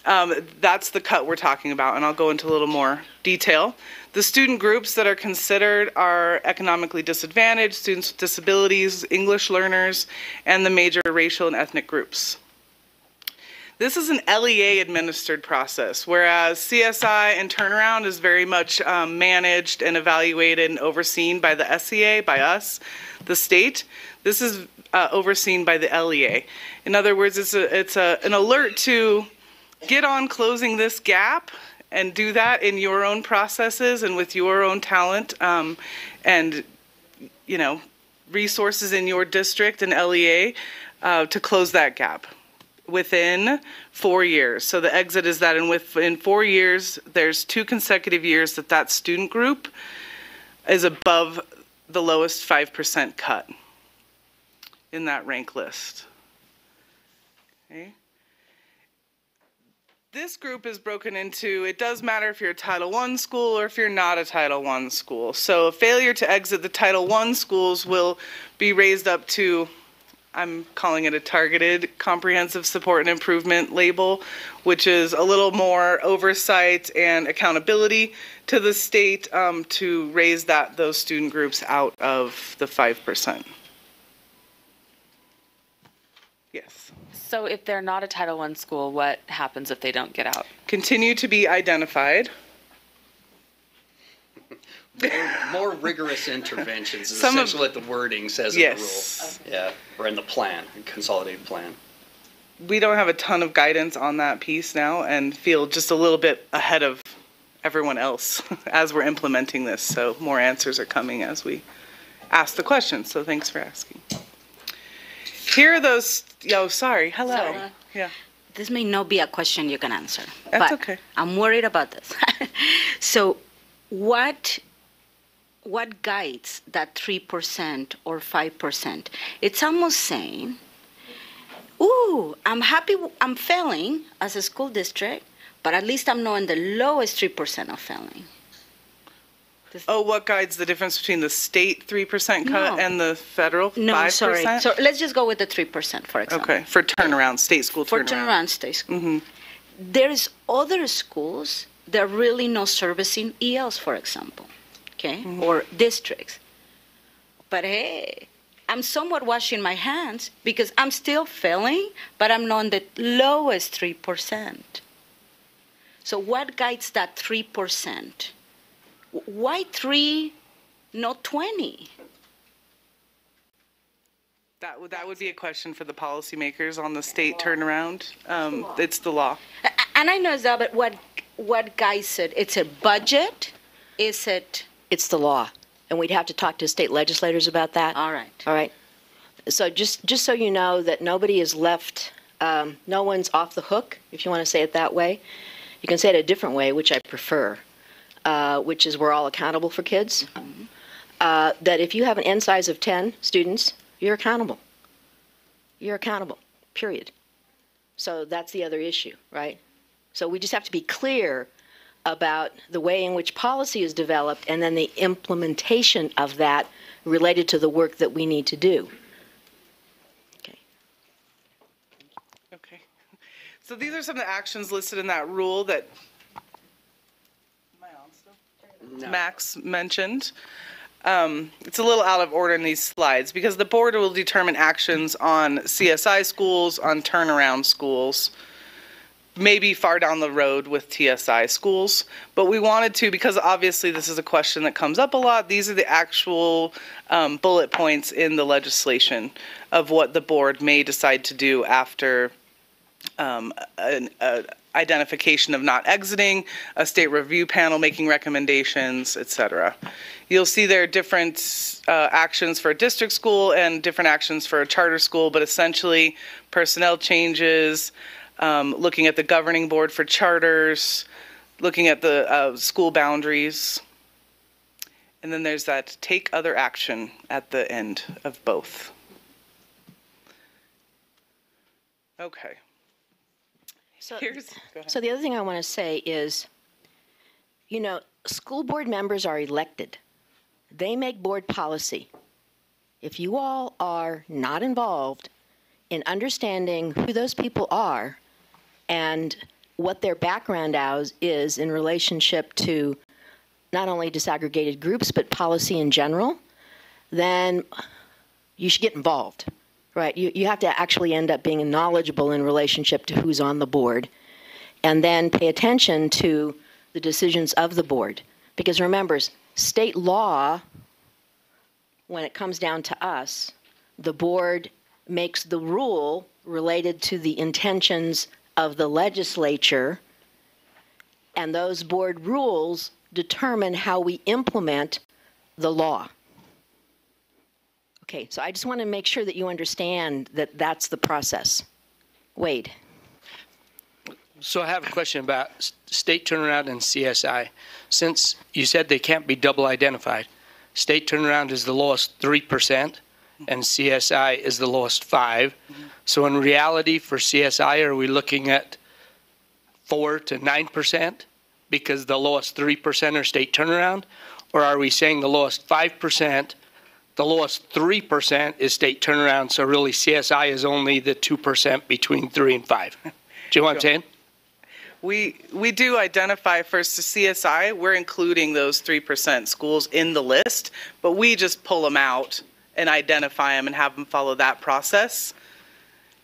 that's the cut we're talking about, and I'll go into a little more detail. The student groups that are considered are economically disadvantaged, students with disabilities, English learners, and the major racial and ethnic groups. This is an LEA administered process, whereas CSI and turnaround is very much managed and evaluated and overseen by the SEA, by us, the state. This is overseen by the LEA. In other words, it's an alert to get on closing this gap and do that in your own processes and with your own talent and, you know, resources in your district and LEA to close that gap within 4 years. So the exit is that within 4 years, there's 2 consecutive years that student group is above the lowest 5% cut in that rank list. Okay. This group is broken into, it does matter if you're a Title I school or if you're not a Title I school. So a failure to exit the Title I schools will be raised up to, I'm calling it a targeted comprehensive support and improvement label, which is a little more oversight and accountability to the state to raise those student groups out of the 5%. Yes. So if they're not a Title I school, what happens if they don't get out? Continue to be identified. More rigorous interventions is essentially what the wording says in the rule. Yeah, or in the plan, consolidated plan. We don't have a ton of guidance on that piece now and feel just a little bit ahead of everyone else as we're implementing this. So more answers are coming as we ask the questions. So thanks for asking. Here are those, sorry, hello. Sorry. Yeah. This may not be a question you can answer. That's but okay. I'm worried about this. So what guides that 3% or 5%? It's almost saying, ooh, I'm happy I'm failing as a school district, but at least I'm not in the lowest 3% of failing. Oh, what guides the difference between the state 3% cut and the federal 5%? No, sorry. So let's just go with the 3%, for example. Okay, for turnaround, state school turnaround. For turnaround state school. There's other schools that are really not servicing ELs, for example, okay, or districts. But hey, I'm somewhat washing my hands because I'm still failing, but I'm not in the lowest 3%. So what guides that 3%? Why 3, not 20? That would be a question for the policymakers on the state turnaround. It's the law. And I know that, but what guides it? It's a budget? Is it? It's the law, and we'd have to talk to state legislators about that. All right. All right. So just so you know that nobody is left, no one's off the hook, if you want to say it that way. You can say it a different way, which I prefer. Which is we're all accountable for kids, that if you have an N size of 10 students, you're accountable. You're accountable, period. So that's the other issue, right? So we just have to be clear about the way in which policy is developed and then the implementation of that related to the work that we need to do. Okay. So these are some of the actions listed in that rule that Max mentioned. It's a little out of order in these slides because the board will determine actions on CSI schools, on turnaround schools, maybe far down the road with TSI schools. But we wanted to, because obviously this is a question that comes up a lot, these are the actual bullet points in the legislation of what the board may decide to do after an identification of not exiting, a state review panel making recommendations, etc. You'll see there are different actions for a district school and different actions for a charter school, but essentially personnel changes, looking at the governing board for charters, looking at the school boundaries, and then there's that take other action at the end of both. Okay. So the other thing I want to say is, you know, school board members are elected. They make board policy. If you all are not involved in understanding who those people are and what their background is in relationship to not only disaggregated groups but policy in general, then you should get involved, Right. You have to actually end up being knowledgeable in relationship to who's on the board, and then pay attention to the decisions of the board. Because remember, state law, when it comes down to us, the board makes the rule related to the intentions of the legislature, and those board rules determine how we implement the law. Okay, so I just want to make sure that you understand that that's the process. Wade. So I have a question about state turnaround and CSI. Since you said they can't be double identified, state turnaround is the lowest 3% and CSI is the lowest 5%. So in reality for CSI, are we looking at 4 to 9% because the lowest 3% are state turnaround? Or are we saying the lowest 5%, the lowest 3% is state turnaround, so really CSI is only the 2% between 3 and 5? Do you know what I'm saying? We do identify first the CSI. We're including those 3% schools in the list, but we just pull them out and identify them and have them follow that process.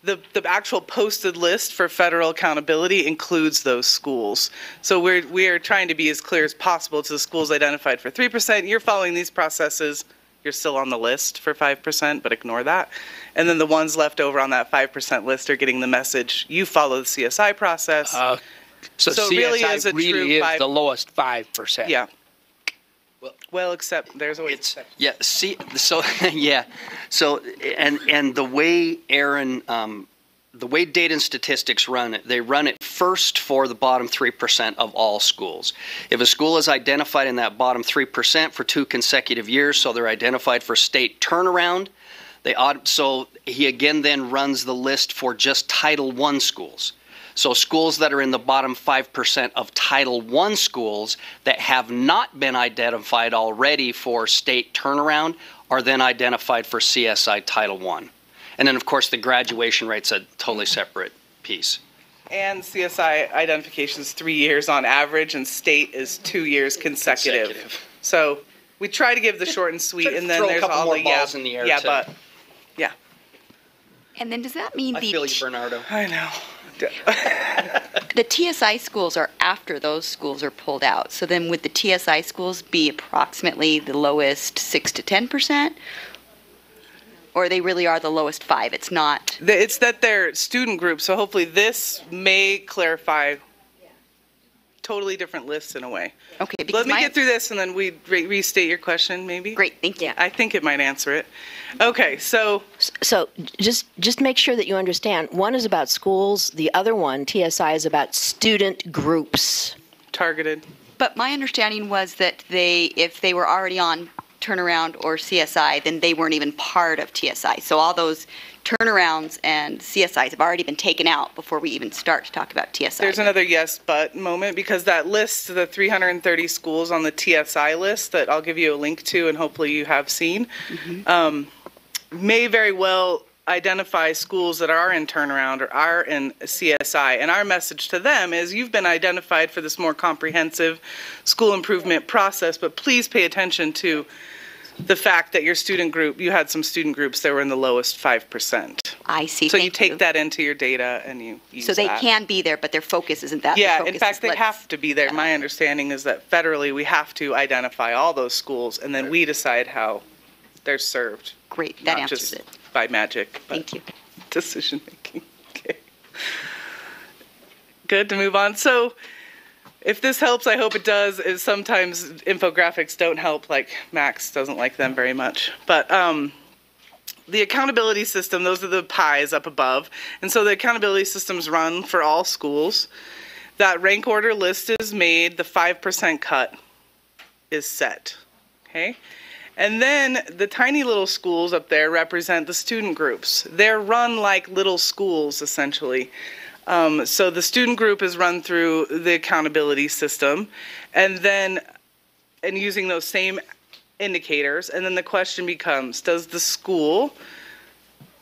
The actual posted list for federal accountability includes those schools. So we are trying to be as clear as possible to the schools identified for 3%. You're following these processes. You're still on the list for 5%, but ignore that. And then the ones left over on that 5% list are getting the message, you follow the CSI process. So CSI really is a true is the lowest 5%. Yeah. Well, except there's always Yeah. See. So yeah. So and the way Aaron, the way data and statistics run it, they run it first for the bottom 3% of all schools. If a school is identified in that bottom 3% for 2 consecutive years, so they're identified for state turnaround, so he again then runs the list for just Title I schools. So schools that are in the bottom 5% of Title I schools that have not been identified already for state turnaround are then identified for CSI Title I. And then, of course, the graduation rate's a totally separate piece. And CSI identification is 3 years on average, and state is 2 years consecutive. So we try to give the short and sweet, and then throw a there's couple all more the balls in the air, yeah, too. but yeah. And then does that mean I feel you, Bernardo. I know. The TSI schools are after those schools are pulled out? So then would the TSI schools be approximately the lowest 6 to 10%? Or they really are the lowest 5? It's not. It's that they're student groups, so hopefully this may clarify totally different lists in a way. Okay. Let me get through this and then we restate your question, maybe. Great, thank you. I think it might answer it. Okay, so just make sure that you understand. One is about schools. The other one, TSI, is about student groups. Targeted. But my understanding was that if they were already on turnaround or CSI, then they weren't even part of TSI. So all those turnarounds and CSIs have already been taken out before we even start to talk about TSI. There's another yes but moment, because that list, the 330 schools on the TSI list that I'll give you a link to and hopefully you have seen, may very well identify schools that are in turnaround or are in CSI. And our message to them is you've been identified for this more comprehensive school improvement process, but please pay attention to the fact that your student group, you had some student groups that were in the lowest 5%. I see. So you take that into your data and you use So they that. can be there, but their focus isn't that. Yeah, Their in focus fact, is they have to be there. My understanding is that federally we have to identify all those schools and then we decide how they're served. Great, that Not answers just it. by magic. Thank you. Decision making. Okay. Good to move on. So if this helps, I hope it does, is sometimes infographics don't help, like Max doesn't like them very much. But the accountability system, those are the pies up above. And so the accountability systems run for all schools. That rank order list is made, the 5% cut is set, okay? And then the tiny little schools up there represent the student groups. They're run like little schools, essentially. So the student group is run through the accountability system, and using those same indicators. And then the question becomes, does the school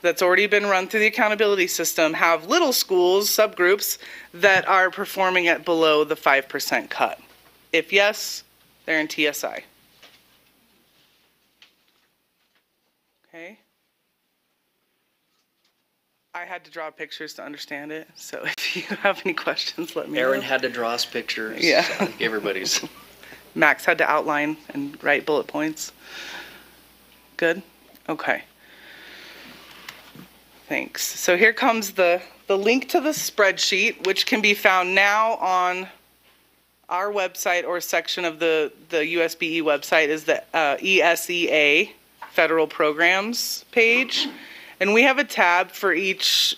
that's already been run through the accountability system have little schools, subgroups, that are performing at below the 5% cut? If yes, they're in TSI. Okay. I had to draw pictures to understand it, so if you have any questions, let me know. Aaron had to draw us pictures. Yeah. I think everybody's. Max had to outline and write bullet points. Good? Okay. Thanks. So here comes the link to the spreadsheet, which can be found now on our website or section of the USBE website is the ESEA Federal Programs page. And we have a tab for each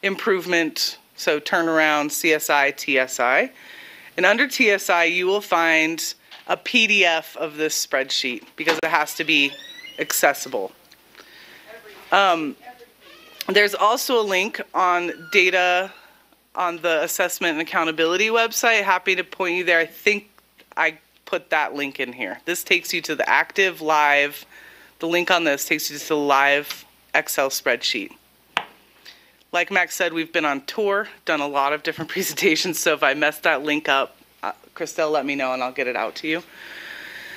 improvement, so turnaround, CSI, TSI. And under TSI, you will find a PDF of this spreadsheet because it has to be accessible. There's also a link on data on the assessment and accountability website. Happy to point you there. I think I put that link in here. This takes you to the active live. The link on this takes you to the live Excel spreadsheet. Like Max said, we've been on tour, done a lot of different presentations, so if I messed that link up, Christelle, let me know and I'll get it out to you.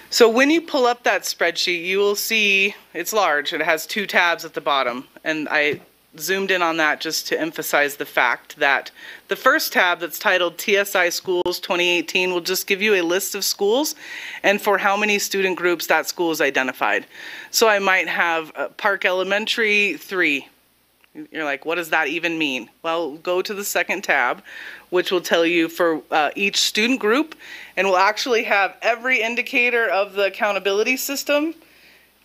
So when you pull up that spreadsheet, you will see it's large. It has 2 tabs at the bottom, and I zoomed in on that just to emphasize the fact that the first tab that's titled TSI Schools 2018 will just give you a list of schools and for how many student groups that school is identified. So I might have Park Elementary 3. You're like, what does that even mean? Well, go to the second tab, which will tell you for each student group, and will actually have every indicator of the accountability system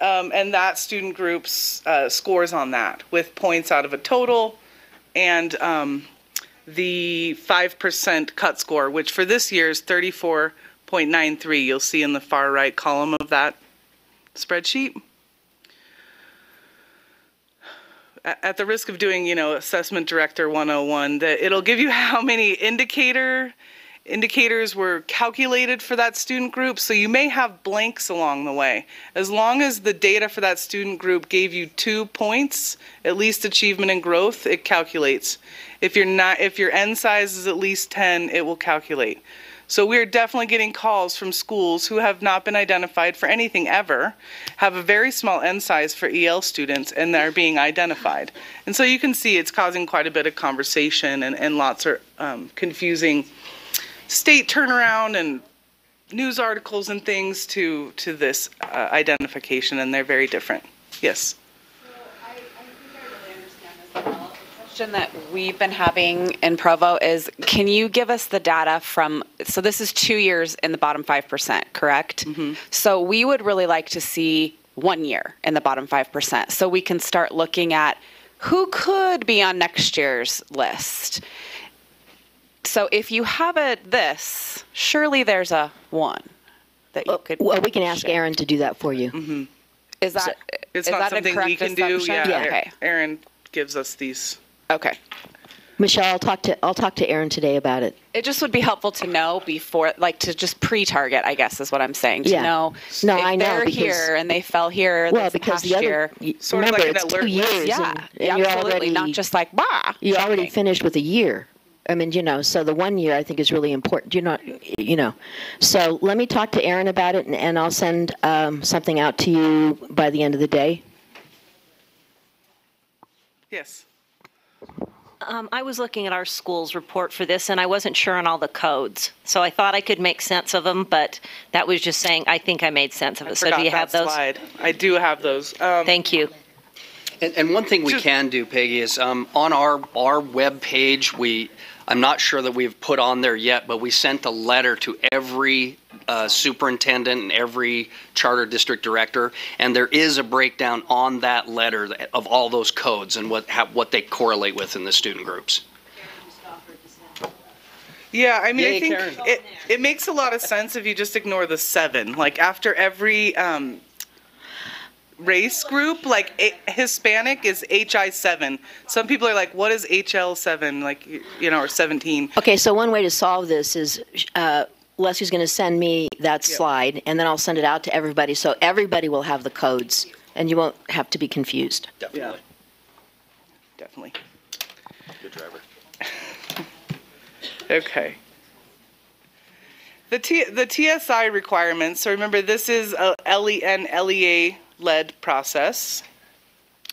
and that student group's scores on that with points out of a total and the 5% cut score, which for this year is 34.93. You'll see in the far right column of that spreadsheet. At the risk of doing, Assessment Director 101, that it'll give you how many indicators were calculated for that student group. So you may have blanks along the way. As long as the data for that student group gave you 2 points, at least achievement and growth, it calculates. If your N size is at least 10, it will calculate. So we're definitely getting calls from schools who have not been identified for anything ever, have a very small N size for EL students, and they're being identified. And so you can see it's causing quite a bit of conversation and lots of confusing state turnaround and news articles and things to this identification, and they're very different. Yes? Question that we've been having in Provo is, can you give us the data from, so this is 2 years in the bottom 5%, correct? Mm-hmm. So we would really like to see 1 year in the bottom 5%, so we can start looking at who could be on next year's list. So if you have this, surely there's a 1 that you could. Well, we can ask Aaron to do that for you. Mm-hmm. Is that it's is not that something a correct we can do? assumption? Yeah. Okay. Aaron gives us these. Okay. Michelle, I'll talk to Aaron today about it. It just would be helpful to know before, like to just pre-target, I guess is what I'm saying. To know if I know, they're because, here and they fell here this past year. Sort of remember, like an it's alert 2 years. Yeah, and you're absolutely. already, Not just like, bah. You already finished with a year. I mean, so the 1 year I think is really important. So let me talk to Aaron about it, and I'll send something out to you by the end of the day. Yes. I was looking at our school's report for this, and I wasn't sure on all the codes. So I thought I could make sense of them, but that was just saying I think I made sense of it. So do you have those? Slide. I do have those. Thank you. And one thing we can do, Peggy, is on our web page, I'm not sure that we've put on there yet, but we sent a letter to every superintendent and every charter district director, and there is a breakdown on that letter of all those codes and what they correlate with in the student groups. Yeah, I mean, Yay, I think it makes a lot of sense if you just ignore the 7. Like after every race group, like Hispanic is HI7. Some people are like, what is HL7? Like, or 17. Okay, so one way to solve this is Leslie's going to send me that slide, and then I'll send it out to everybody, so everybody will have the codes, and you won't have to be confused. Definitely. Yeah. Definitely. Good driver. Okay. The TSI requirements, so remember this is an LEA-led process.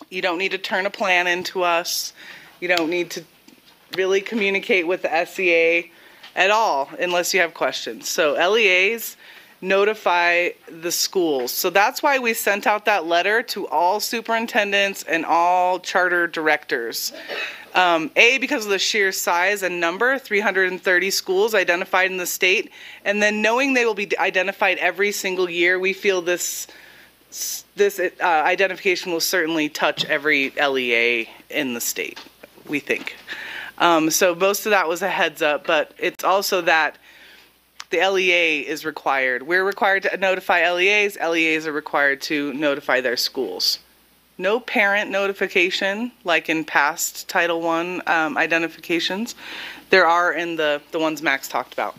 You don't need to turn a plan into us. You don't need to really communicate with the SEA at all unless you have questions. So LEAs notify the schools. So that's why we sent out that letter to all superintendents and all charter directors. Because of the sheer size and number, 330 schools identified in the state, and then knowing they will be identified every single year, we feel this identification will certainly touch every LEA in the state, we think. So most of that was a heads up, but it's also that the LEA is required. We're required to notify LEAs. LEAs are required to notify their schools. No parent notification, like in past Title I identifications. There are in the ones Max talked about.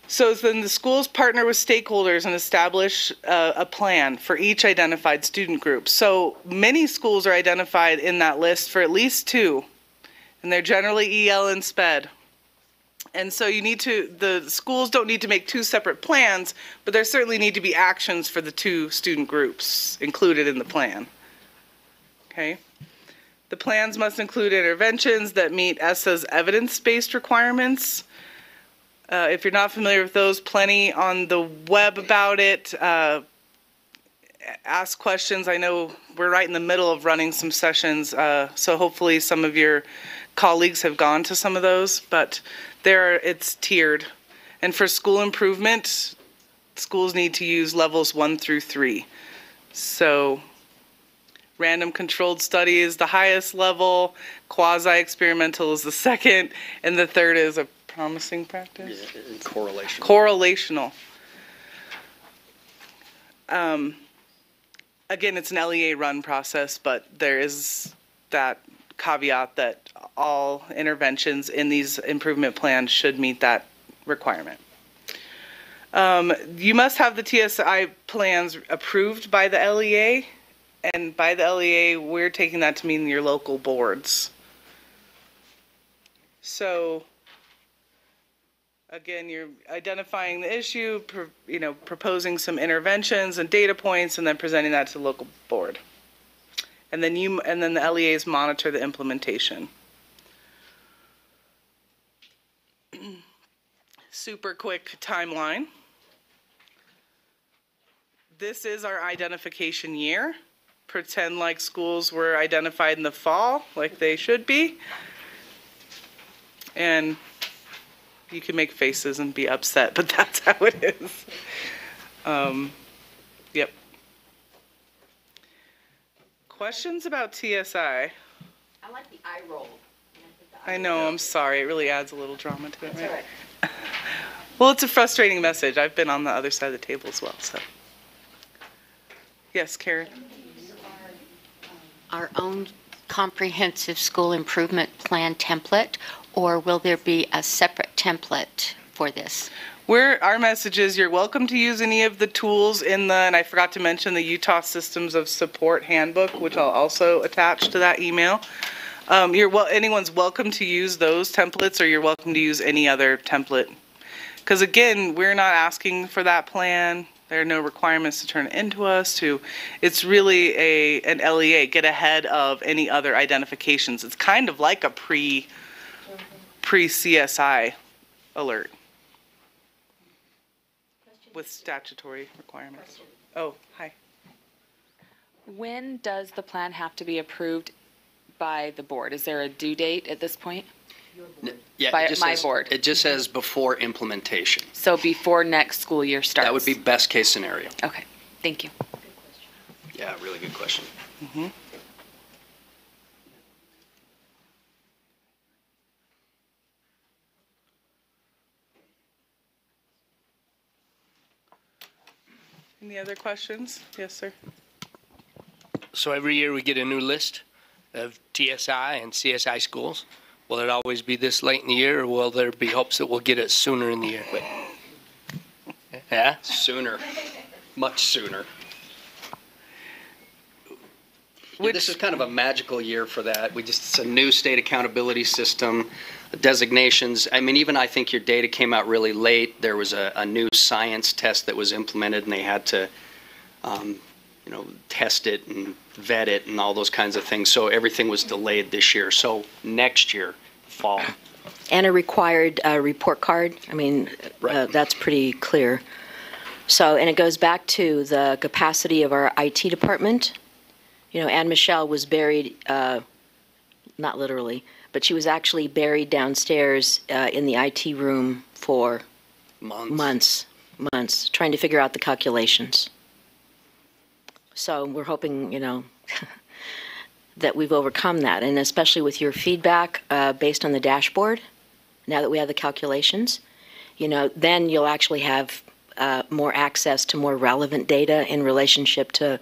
So then the schools partner with stakeholders and establish a plan for each identified student group. So many schools are identified in that list for at least 2, and they're generally EL and SPED. And so the schools don't need to make 2 separate plans, but there certainly need to be actions for the 2 student groups included in the plan. Okay? The plans must include interventions that meet ESSA's evidence-based requirements. If you're not familiar with those, plenty on the web about it. Ask questions. I know we're right in the middle of running some sessions, so hopefully some of your colleagues have gone to some of those, but it's tiered. And for school improvement, schools need to use levels 1 through 3. So random controlled study is the highest level, quasi-experimental is the second, and the third is a promising practice? Yeah, correlational. Correlational. Again, it's an LEA run process, but there is that caveat that all interventions in these improvement plans should meet that requirement. You must have the TSI plans approved by the LEA, and by the LEA, we're taking that to mean your local boards. So, again, you're identifying the issue, proposing some interventions and data points, and then presenting that to the local board. And then the LEAs monitor the implementation. Super quick timeline. This is our identification year. Pretend like schools were identified in the fall, like they should be. And you can make faces and be upset, but that's how it is. Yep. Questions about TSI? I like the eye roll. I know, I'm sorry. It really adds a little drama to it, right? Right. Well, it's a frustrating message. I've been on the other side of the table as well, so. Yes, Karen? Our own comprehensive school improvement plan template, or will there be a separate template for this? Our message is you're welcome to use any of the tools and I forgot to mention the Utah Systems of Support Handbook, which I'll also attach to that email. Anyone's welcome to use those templates, or you're welcome to use any other template. Because again, we're not asking for that plan. There are no requirements to turn it into us. It's really an LEA, get ahead of any other identifications. It's kind of like a pre-CSI alert with statutory requirements. Oh, hi. When does the plan have to be approved by the board? Is there a due date at this point? Yeah, by my board. It just says before implementation. So before next school year starts? That would be best case scenario. Okay, thank you. Yeah, really good question. Mm-hmm. Any other questions? Yes, sir. So every year we get a new list of TSI and CSI schools. Will it always be this late in the year, or will there be hopes that we'll get it sooner in the year? Yeah? Sooner. Much sooner. Yeah, this is kind of a magical year for that. It's a new state accountability system, designations. I mean, even I think your data came out really late. There was a new science test that was implemented, and they had to, test it and vet it and all those kinds of things. So everything was delayed this year. So next year, fall. And a required report card. I mean, that's pretty clear. So, and it goes back to the capacity of our IT department. Anne Michelle was buried, not literally, but she was actually buried downstairs in the IT room for months, trying to figure out the calculations. So we're hoping, that we've overcome that, and especially with your feedback based on the dashboard, now that we have the calculations, then you'll actually have more access to more relevant data in relationship to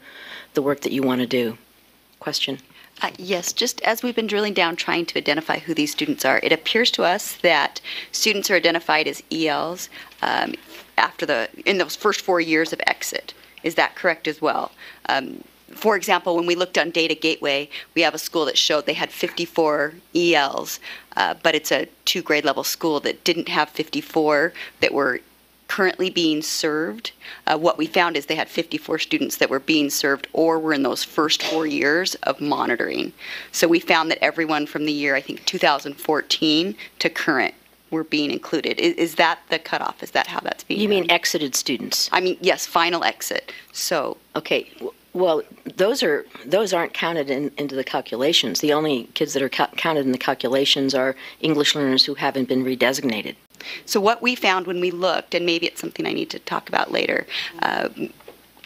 the work that you want to do. Question? Yes, just as we've been drilling down trying to identify who these students are, it appears to us that students are identified as ELs in those first 4 years of exit. Is that correct as well? For example, when we looked on Data Gateway, we have a school that showed they had 54 ELs, but it's a 2 grade level school that didn't have 54 that were currently being served. What we found is they had 54 students that were being served or were in those first 4 years of monitoring. So we found that everyone from the year, I think, 2014 to current were being included. Is that the cutoff? Is that how that's being You mean exited students? I mean, yes, final exit. So. Okay. Well, those aren't counted into the calculations. The only kids that are counted in the calculations are English learners who haven't been redesignated. So what we found when we looked, and maybe it's something I need to talk about later,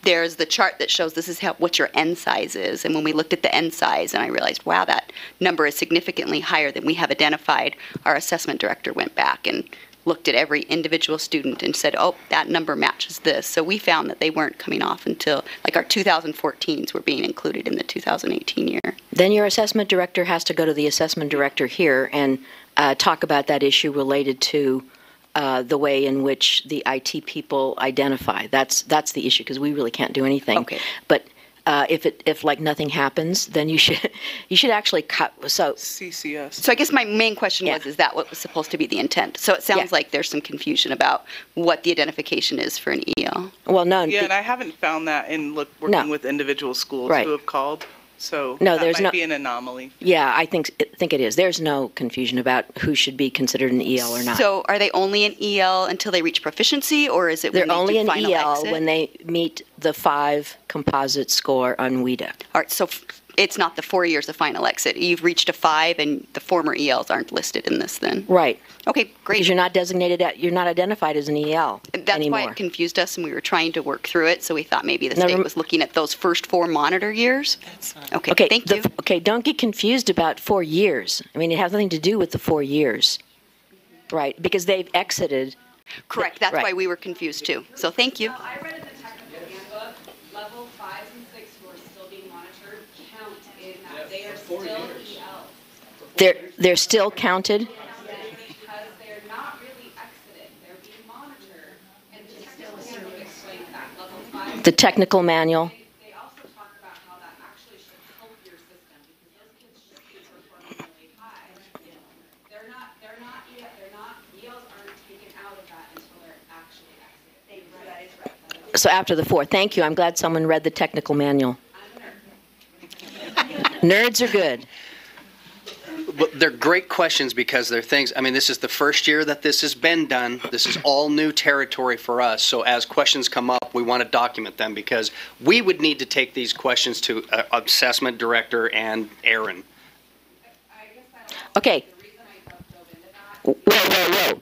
there's the chart that shows this is what your N size is. And when we looked at the N size, and I realized, wow, that number is significantly higher than we have identified, our assessment director went back and looked at every individual student and said, oh, that number matches this. So we found that they weren't coming off until, like, our 2014s were being included in the 2018 year. Then your assessment director has to go to the assessment director here and talk about that issue related to the way in which the IT people identify. That's the issue, because we really can't do anything. Okay. But if like nothing happens, then you should actually cut. So CCS. So I guess my main question was, is that what was supposed to be the intent? So it sounds like there's some confusion about what the identification is for an EL. Well, no. Yeah, and I haven't found that in working with individual schools who have called. So no, that there's might no, be an anomaly. Yeah, I think it is. There's no confusion about who should be considered an EL or not. So are they only an EL until they reach proficiency, or is it They're when they only do an final EL exit? when they meet the 5 composite score on WIDA. All right, so it's not the 4 years of final exit. You've reached a 5, and the former ELs aren't listed in this then. Right. Okay, great. Because you're not designated, you're not identified as an EL That's anymore. why it confused us, and we were trying to work through it. So we thought maybe the state was looking at those first 4 monitor years. Okay, thank you. Okay, don't get confused about 4 years. I mean, it has nothing to do with the 4 years, right? Because they've exited. Correct. That's why we were confused too. So thank you. I read in the technical handbook, level 5s and 6 who are still being monitored count in that they are still ELs. They're still counted. Because they're not really exited, they're being monitored, and the technical handbook explains that level 5. The technical manual. They also talk about how that actually should help your system because those kids should be performing really high. They're not ELs aren't taken out of that until they're actually exited. That is right. So after the 4. Thank you. I'm glad someone read the technical manual. Nerds are good. But they're great questions because they're things, I mean, this is the first year that this has been done. This is all new territory for us. So as questions come up, we want to document them because we would need to take these questions to assessment director and Aaron. Okay. Whoa.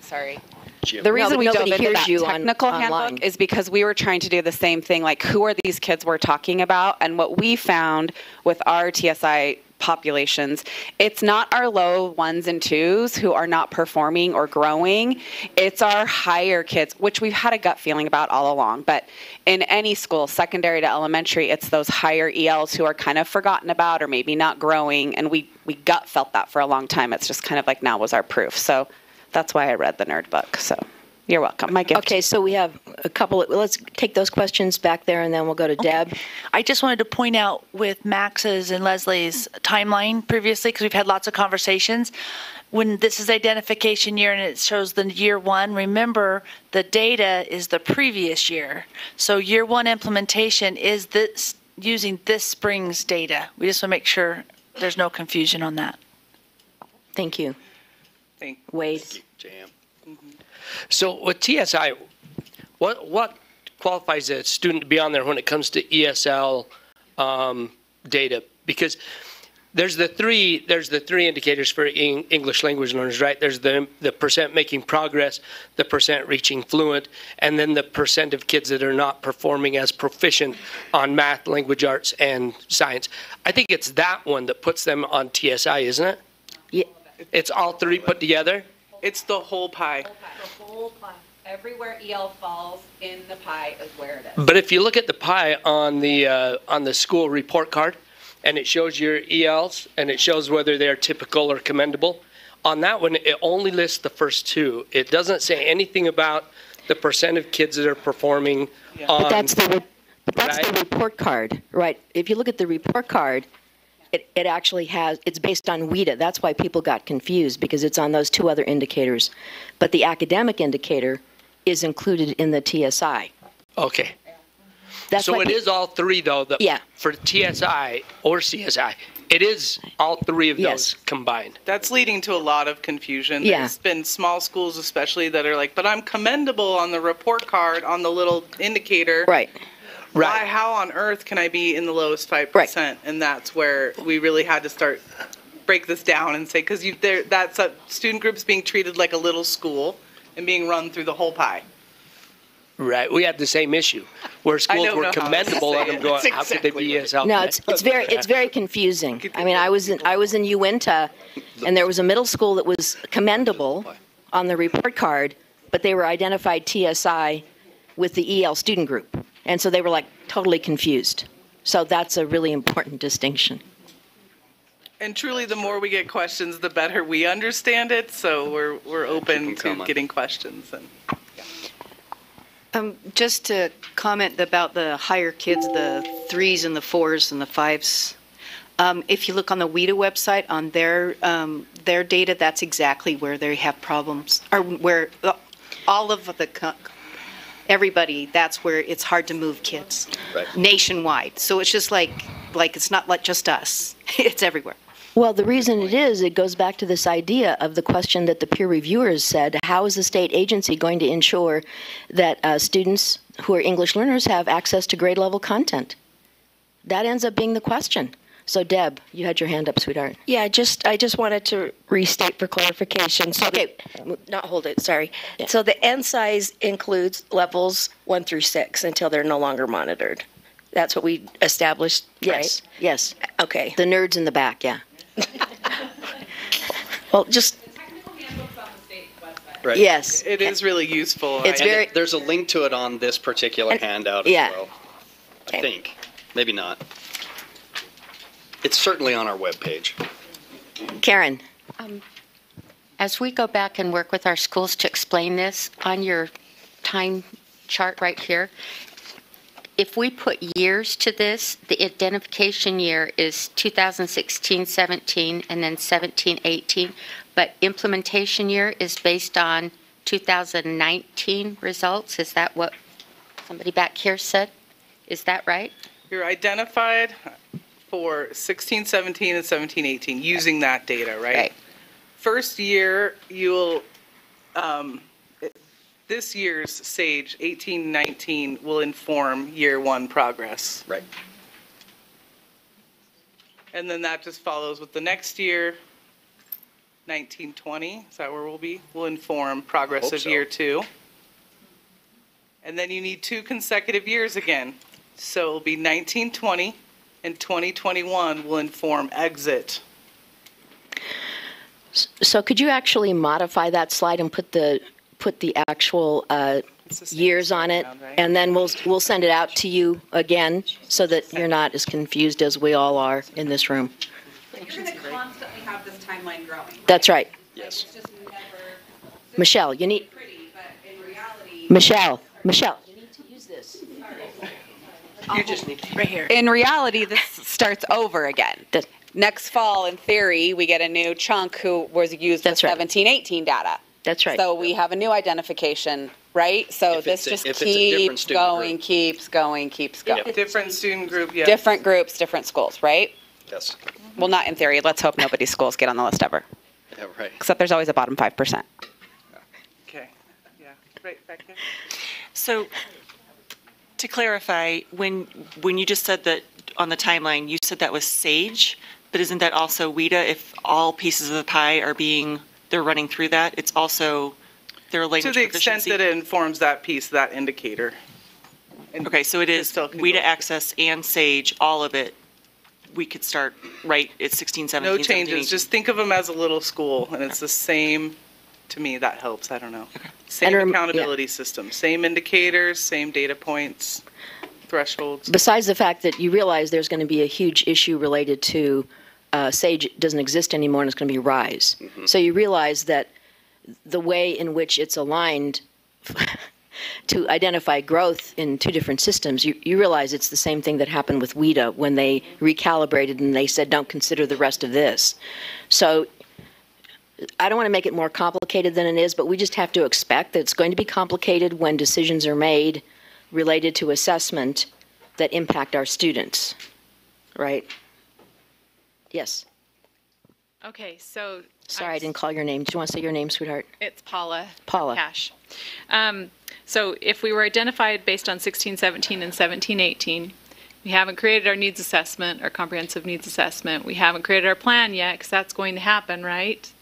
Sorry. Jim. The reason we dove nobody into hears that you technical handbook online. is because we were trying to do the same thing, like who are these kids we're talking about? And what we found with our TSI populations, it's not our low 1s and 2s who are not performing or growing. It's our higher kids, which we've had a gut feeling about all along. But in any school, secondary to elementary, it's those higher ELs who are kind of forgotten about or maybe not growing. And we gut felt that for a long time. It's just kind of like now was our proof. So that's why I read the nerd book. So you're welcome. My gift. Okay, so we have a couple. Let's take those questions back there, and then we'll go to Deb. I just wanted to point out with Max's and Leslie's timeline previously, because we've had lots of conversations, when this is identification year and it shows the year one, remember the data is the previous year. So year one implementation is this using this spring's data. We just want to make sure there's no confusion on that. Thank you. Wade. Jam. So with TSI, what qualifies a student to be on there when it comes to ESL data? Because there's the three indicators for English language learners, right? There's the percent making progress, the percent reaching fluent, and then the percent of kids that are not performing as proficient on math, language arts, and science. I think it's that one that puts them on TSI, isn't it? Yeah. It's all three put together? It's the whole pie. The whole pie. Everywhere EL falls in the pie is where it is. But if you look at the pie on the school report card, and it shows your ELs, and it shows whether they're typical or commendable, on that one, it only lists the first two. It doesn't say anything about the percent of kids that are performing on... But that's the report card, right? If you look at the report card, it actually has, it's based on WIDA. That's why people got confused, because it's on those two other indicators. But the academic indicator is included in the TSI. Okay. That's so it is all three, though, for TSI or CSI. It is all three of those combined. That's leading to a lot of confusion. Yeah. There's been small schools especially that are like, but I'm commendable on the report card on the little indicator. Right. Why, how on earth can I be in the lowest 5%? Right. And that's where we really had to break this down and say, because that's a student groups being treated like a little school and being run through the whole pie. Right, we had the same issue where schools were commendable on them going, how could they be ESL? No, it's very confusing. I mean, I was in Uinta, and there was a middle school that was commendable on the report card, but they were identified TSI with the EL student group, and so they were like totally confused. So that's a really important distinction. And truly, the more we get questions, the better we understand it. So we're open to getting questions. And just to comment about the higher kids, the 3s and the 4s and the 5s. If you look on the WIDA website, on their data, that's exactly where they have problems, or where all of everybody, that's where it's hard to move kids nationwide. So it's just like it's not like just us; it's everywhere. Well, the reason it goes back to this idea of the question that the peer reviewers said: how is the state agency going to ensure that students who are English learners have access to grade level content? That ends up being the question. So, Deb, you had your hand up, sweetheart. Yeah, I just wanted to restate for clarification. So sorry. Yeah. So the N size includes levels 1 through 6 until they're no longer monitored. That's what we established, right? Yes. Okay. The nerds in the back, yeah. Well, just... Right. Yes. It is really useful. There's a link to it on this particular handout as well. I think. Maybe not. It's certainly on our webpage. Karen. As we go back and work with our schools to explain this, on your time chart right here, if we put years to this, the identification year is 2016-17 and then 17-18, but implementation year is based on 2019 results. Is that what somebody back here said? Is that right? You're identified for 16-17 and 17-18 using that data, right? First year, you'll this year's SAGE 18-19 will inform year one progress. Right. And then that just follows with the next year, 19-20. Is that where we'll be? Will inform progress of year two. And then you need 2 consecutive years again. So it'll be 19-20 and 2021 will inform exit. So could you actually modify that slide and put the actual years on it, and then we'll send it out to you again so that you're not as confused as we all are in this room. You're going to constantly have this timeline growing. That's right. Yes. It's just never. Michelle, you need. Pretty, but in reality. Michelle. You need to use this. You just need right here. In reality, this starts over again. next fall, in theory, we get a new chunk who was used with 17-18 data. That's right. So we have a new identification, right? So this just keeps going, keeps going, keeps going. Different student group, yes. Different groups, different schools, right? Yes. Well, not in theory. Let's hope nobody's schools get on the list ever. Yeah, right. Except there's always a bottom 5%. Okay, yeah, right back there. So, to clarify, when you just said that on the timeline, you said that was SAGE, but isn't that also WIDA? If all pieces of the pie they're running through that, it's also their language To the extent proficiency? that it informs that piece, that indicator. Okay, so it is WIDA Access and SAGE, all of it. We could start right at 16, 17, No changes, just think of them as a little school, and it's the same, to me, that helps, I don't know. Same accountability system, same indicators, same data points, thresholds. Besides the fact that you realize there's going to be a huge issue related to SAGE doesn't exist anymore and it's going to be RISE. So you realize that the way in which it's aligned to identify growth in two different systems, you realize it's the same thing that happened with WIDA when they recalibrated and they said don't consider the rest of this. So I don't want to make it more complicated than it is, but we just have to expect that it's going to be complicated when decisions are made related to assessment that impact our students, right? Yes. Okay, so Sorry, I didn't call your name. Do you want to say your name, sweetheart? it's Paula. Paula. Cash. So if we were identified based on 16, 17, and 17, 18, we haven't created our needs assessment, our comprehensive needs assessment. We haven't created our plan yet because that's going to happen, right?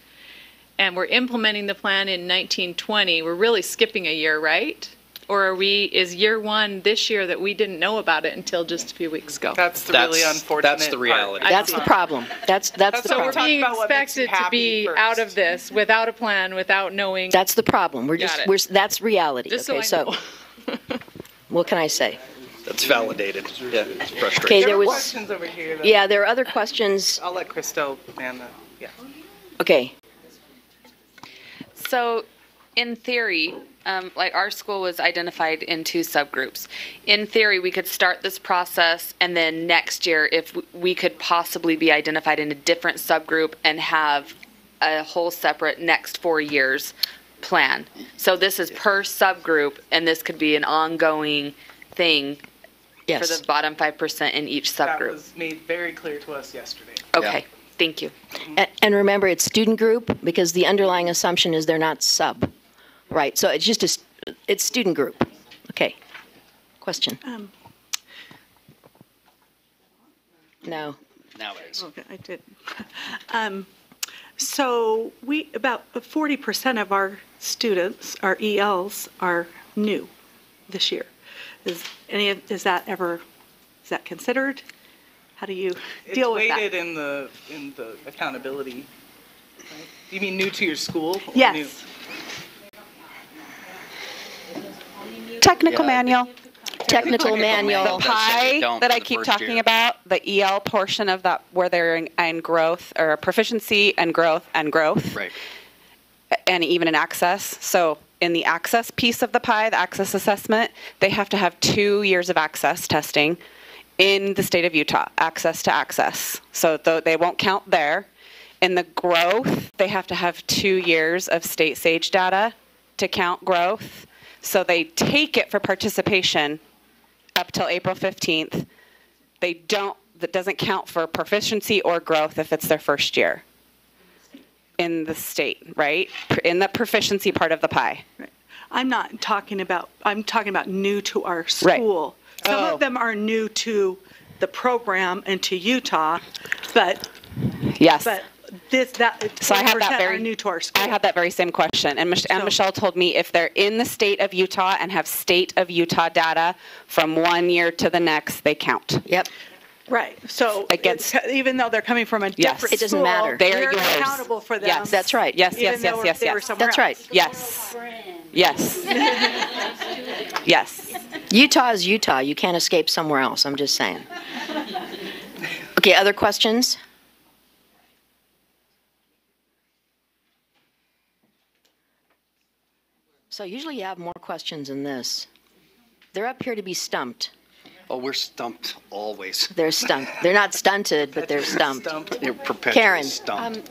And we're implementing the plan in 1920. We're really skipping a year, right? Or is year one this year that we didn't know about it until just a few weeks ago? That's the really unfortunate That's the reality. That's the problem. That's the So we're problem. being expected to be out of this without a plan, without knowing. That's the problem. Got it. That's reality. Just okay, so what can I say? That's validated. Yeah, it's frustrating. Okay, there was questions over here. Though. Yeah, there are other questions. I'll let Christelle man that. Yeah. Okay. So, in theory, like our school was identified in 2 subgroups. In theory, we could start this process, and then next year, if we could possibly be identified in a different subgroup and have a whole separate next 4 years plan. So this is per subgroup, and this could be an ongoing thing for the bottom 5% in each subgroup. That was made very clear to us yesterday. Okay, thank you. And remember, it's student group because the underlying assumption is they're not sub, right? So it's just it's student group. Okay. Question. No. Now it is. Okay, I did. So about 40% of our students, our ELs, are new this year. Is that considered? How do you deal with that? It's weighted in the accountability. Right? You mean new to your school? Or Yes. Technical manual. Technical manual. The pie that I keep talking about, the EL portion of that, where they're in growth or proficiency and growth, right, and even in access. So in the access piece of the pie, the access assessment, they have to have 2 years of access testing in the state of Utah, access to access. So they won't count there. In the growth, they have to have 2 years of state SAGE data to count growth. So they take it for participation up till April 15th. That doesn't count for proficiency or growth if it's their first year in the state, right? In the proficiency part of the pie. Right. I'm talking about new to our school. Right. Some of them are new to the program and to Utah, but yes. But so I had that are new to our school. I had that very same question, and Michelle told me if they're in the state of Utah and have state of Utah data from 1 year to the next, they count. Yep. Right. So even though they're coming from a different it doesn't school, matter. They're accountable for them. Yes, that's right. Yes, even though yes. they were somewhere That's else. right. Yes. Yes. Yes. Utah is Utah. You can't escape somewhere else. I'm just saying. Okay, other questions? So usually you have more questions than this. They're up here to be stumped. Oh, we're stumped always. They're stumped. They're not stunted, but they're stumped. You're perpetually Karen. stumped.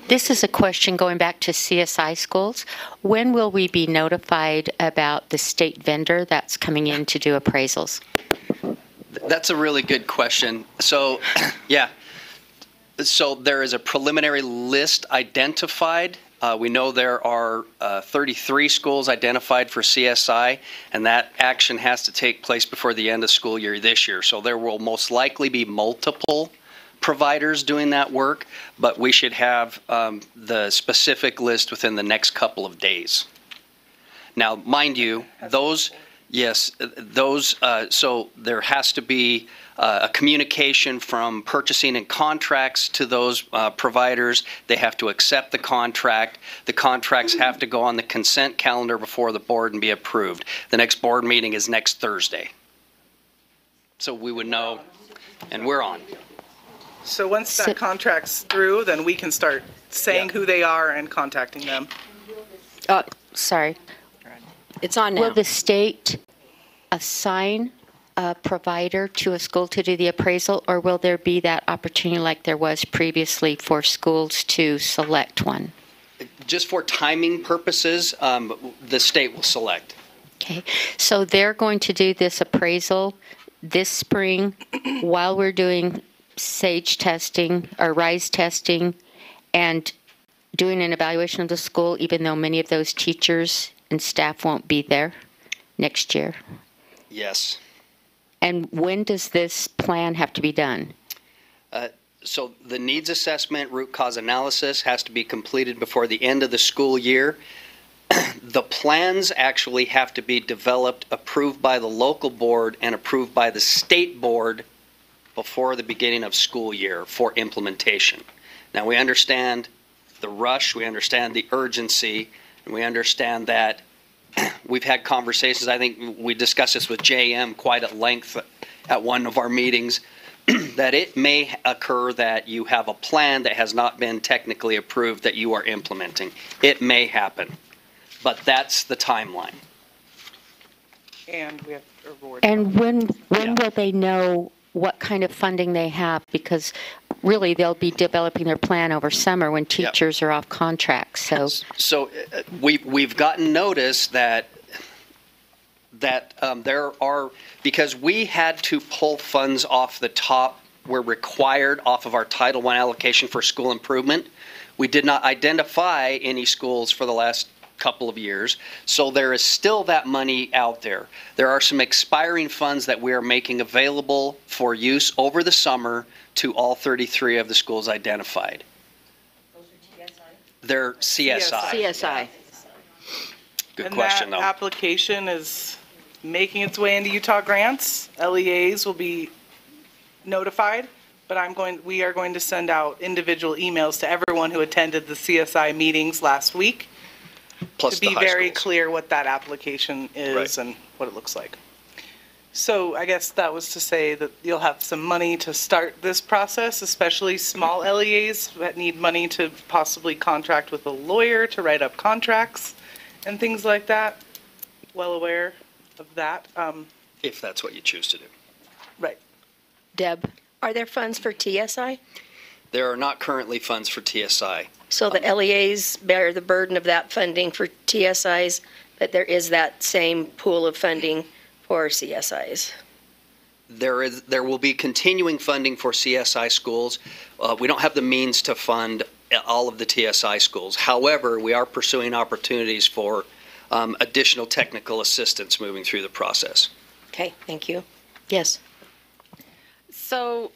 This is a question going back to CSI schools. When will we be notified about the state vendor that's coming in to do appraisals? That's a really good question. So, yeah. So there is a preliminary list identified. We know there are 33 schools identified for CSI, and that action has to take place before the end of school year this year. So there will most likely be multiple providers doing that work, but we should have the specific list within the next couple of days. Now, mind you, those, yes, those, so there has to be a communication from purchasing and contracts to those providers. They have to accept the contract. The contracts have to go on the consent calendar before the board and be approved. The next board meeting is next Thursday. So we would know, and we're on. So once that contract's through, then we can start saying who they are and contacting them. Sorry. It's on now. Will the state assign a provider to a school to do the appraisal, or will there be that opportunity like there was previously for schools to select one? Just for timing purposes, the state will select. Okay. So they're going to do this appraisal this spring while we're doing SAGE testing or RISE testing and doing an evaluation of the school, even though many of those teachers and staff won't be there next year. Yes. And when does this plan have to be done? So the needs assessment, root cause analysis has to be completed before the end of the school year. The plans actually have to be developed, approved by the local board, and approved by the state board before the beginning of school year for implementation. Now, we understand the rush, we understand the urgency, and we understand that we've had conversations. I think we discussed this with JM quite at length at one of our meetings, that it may occur that you have a plan that has not been technically approved that you are implementing. It may happen, but that's the timeline. And we have to reward. And when will they know what kind of funding they have? Because really they'll be developing their plan over summer when teachers are off contract. So we've gotten notice that there are, because we had to pull funds off the top, we're required off of our Title I allocation for school improvement. We did not identify any schools for the last couple of years, so there is still that money out there. There are some expiring funds that we are making available for use over the summer to all 33 of the schools identified. Those are TSI? They're CSI. CSI. Good question, though. And that application is making its way into Utah grants. LEAs will be notified, but we are going to send out individual emails to everyone who attended the CSI meetings last week. Plus to be the very schools. clear what that application is Right. and what it looks like. So I guess that was to say that you'll have some money to start this process, especially small LEAs that need money to possibly contract with a lawyer to write up contracts and things like that. Well aware of that. If that's what you choose to do. Right. Deb, are there funds for TSI? There are not currently funds for TSI. So the LEAs bear the burden of that funding for TSIs, but there is that same pool of funding for CSIs. There will be continuing funding for CSI schools. We don't have the means to fund all of the TSI schools. However, we are pursuing opportunities for additional technical assistance moving through the process. Okay, thank you. Yes. So,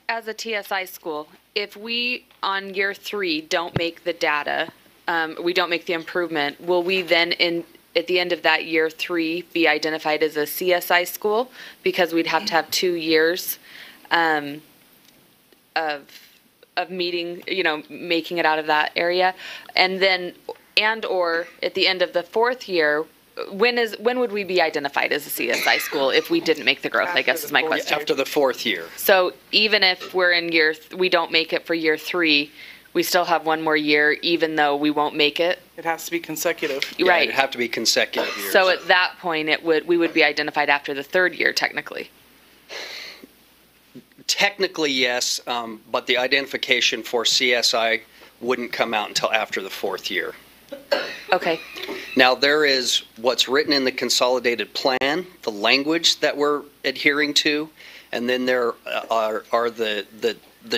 as a TSI school, if we, on year 3, don't make the data, we don't make the improvement, will we then, at the end of that year 3, be identified as a CSI school? Because we'd have to have 2 years of meeting, making it out of that area. And then, or at the end of the 4th year, when would we be identified as a CSI school if we didn't make the growth, I guess is my question. After the 4th year. So even if we're in we don't make it for year 3, we still have 1 more year, even though we won't make it? It has to be consecutive. Yeah, Right. it'd have to be consecutive years. So at that point, we would be identified after the 3rd year, technically. Technically, yes, but the identification for CSI wouldn't come out until after the 4th year. Okay. Now, there is what's written in the consolidated plan, the language that we're adhering to, and then there are the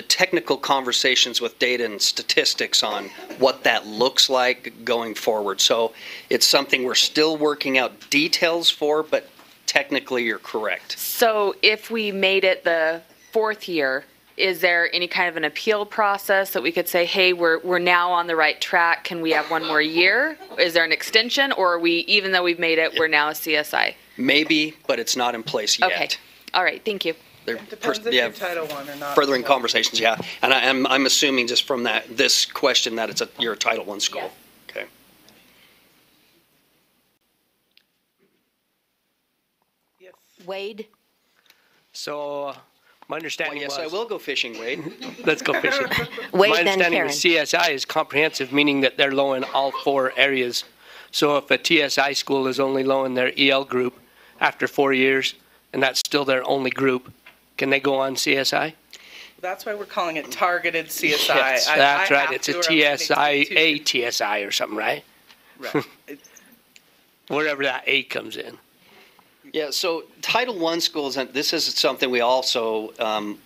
technical conversations with data and statistics on what that looks like going forward. So it's something we're still working out details for, but technically you're correct. So if we made it the 4th year, is there any kind of an appeal process that we could say, hey, we're now on the right track, can we have one more year? Is there an extension, or are we, even though we've made it, we're now a CSI? Maybe, but it's not in place yet. Okay. All right, thank you. Depends if you're Title I or not. Furthering conversations, yeah. And I'm assuming just from this question that you're a Title I school. Okay. Yes. Wade? So my understanding Yes, was... I will go fishing, Wade. Let's go fishing. Wade, my then understanding Karen. is CSI is comprehensive, meaning that they're low in all 4 areas. So if a TSI school is only low in their EL group after 4 years, and that's still their only group, can they go on CSI? That's why we're calling it targeted CSI. Yes, I that's right. have It's to, a or I'm TSI, gonna a TSI or something, right? Right. Wherever that A comes in. Yeah, so Title I schools, and this is something we also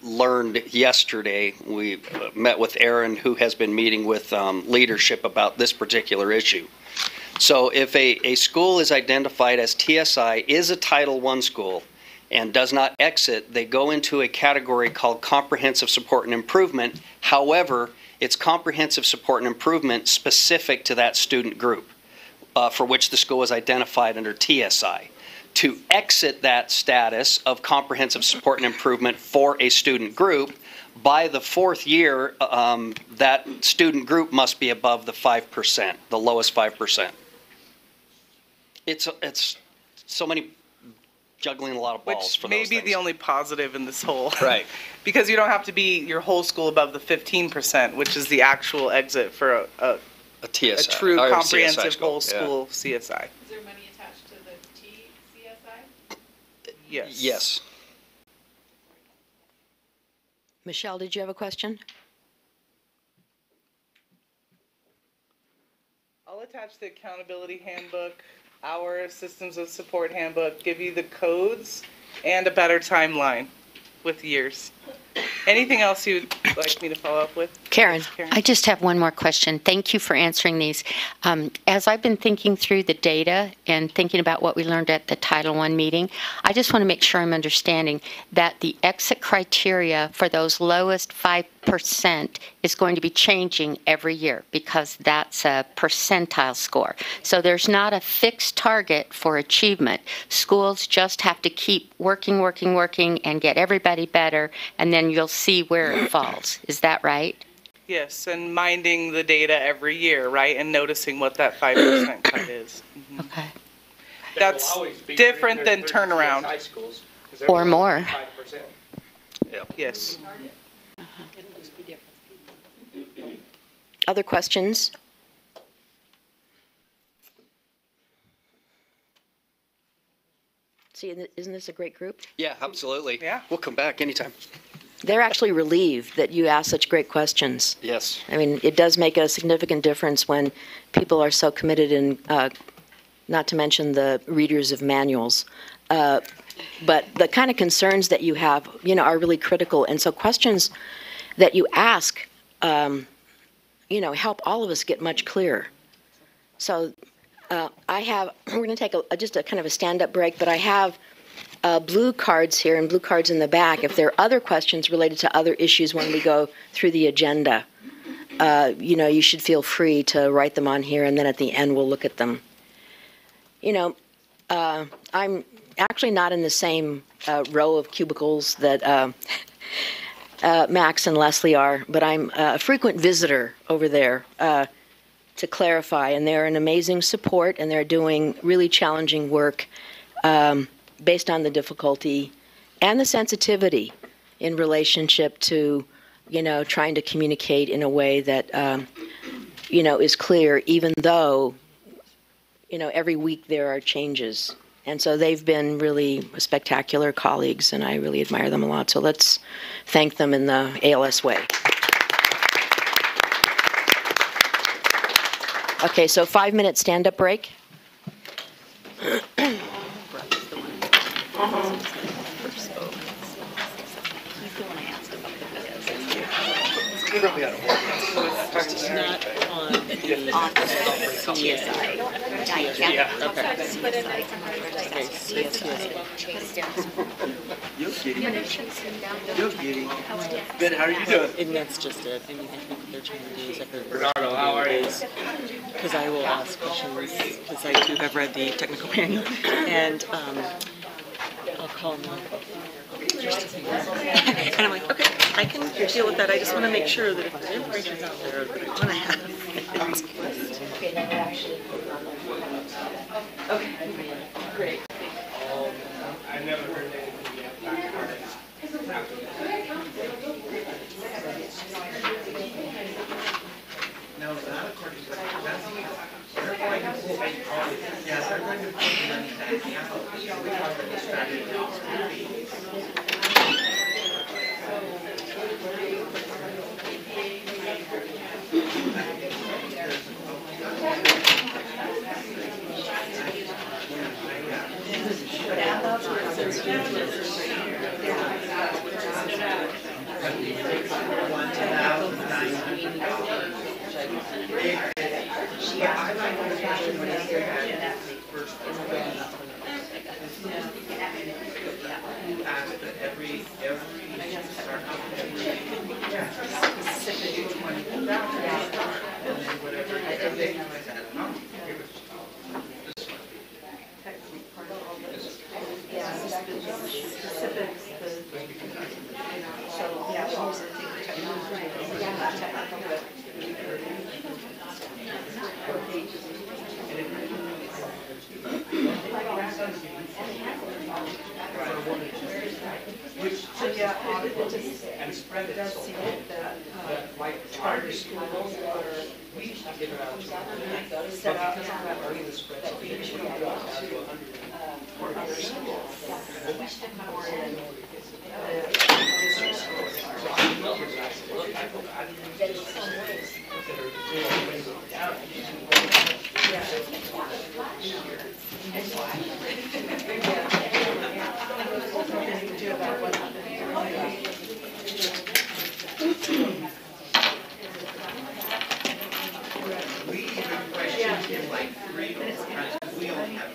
learned yesterday. We met with Aaron, who has been meeting with leadership about this particular issue. So if a school is identified as TSI, is a Title I school, and does not exit, they go into a category called Comprehensive Support and Improvement. However, it's Comprehensive Support and Improvement specific to that student group for which the school is identified under TSI. To exit that status of Comprehensive Support and Improvement for a student group, by the 4th year, that student group must be above the 5%, the lowest 5%. It's so many juggling a lot of balls for those may be things. the only positive in this whole. Right. Because you don't have to be your whole school above the 15%, which is the actual exit for a TSI, a true or a CSI comprehensive school, whole yeah. school CSI. Is there money attached to the TCSI? Yes. Yes. Michelle, did you have a question? I'll attach the accountability handbook, our systems of support handbook, give you the codes and a better timeline with years. Anything else you'd like me to follow up with? Karen. I just have one more question. Thank you for answering these. As I've been thinking through the data and thinking about what we learned at the Title I meeting, I just want to make sure I'm understanding that the exit criteria for those lowest 5% is going to be changing every year because that's a percentile score. So there's not a fixed target for achievement. Schools just have to keep working and get everybody better, and then you'll see where it falls. Is that right? Yes, and minding the data every year, right, and noticing what that 5% cut is. Mm-hmm. Okay. That's different than turnaround. Or more. Yes. Other questions? See, isn't this a great group? Yeah, absolutely. Yeah. We'll come back anytime. They're actually relieved that you ask such great questions. Yes. I mean, it does make a significant difference when people are so committed in, not to mention the readers of manuals. But the kind of concerns that you have, are really critical. And so questions that you ask, help all of us get much clearer. So we're going to take just a kind of a stand-up break, but I have blue cards here and blue cards in the back. If there are other questions related to other issues when we go through the agenda, you should feel free to write them on here, and then at the end we'll look at them. I'm actually not in the same row of cubicles that Max and Leslie are, but I'm a frequent visitor over there to clarify, and they're an amazing support, and they're doing really challenging work based on the difficulty and the sensitivity in relationship to, trying to communicate in a way that, is clear, even though, every week there are changes. And so they've been really spectacular colleagues, and I really admire them a lot. So let's thank them in the ALS way. Okay, so 5-minute stand-up break. You're probably out of order. It's not on the CSI. Yeah, okay. You're kidding. You're kidding. Good, how are you doing? And that's just it. I mean, I think what they're trying to do is like Bernardo, how are you? because I will ask questions, because I too have read the technical manual, and I'll call them up. And I'm like, okay, I can deal with that. I just want to make sure that if the information's out there, that I want to have it. Okay, great. I never heard anything yet. No, it's not according to they're going to take yes, they're going to put money back out. We cover the strategy. And spread it so that like charter schools are we should get around set up already the spread so we should go to 100 for other schools. We should have more in we even questioned him like 3 or 4 times. We don't have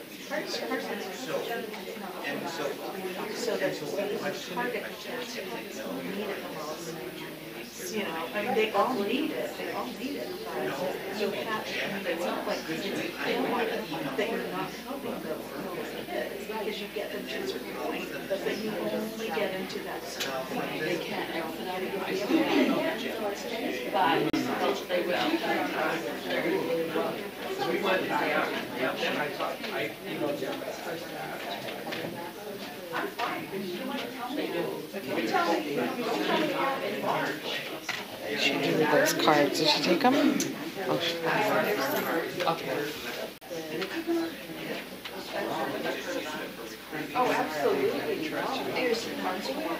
so and so we questioned him. You know, I mean, they all need it. They all need it. You have, I mean, it's not like that you're not helping them. Because you get them to a certain point, but then you only get into that certain point. They can't help it. But they will. We went back and I thought I emailed Jeff. She gave me those cards. Did she take them? Oh, okay. Oh, absolutely. There's tons more.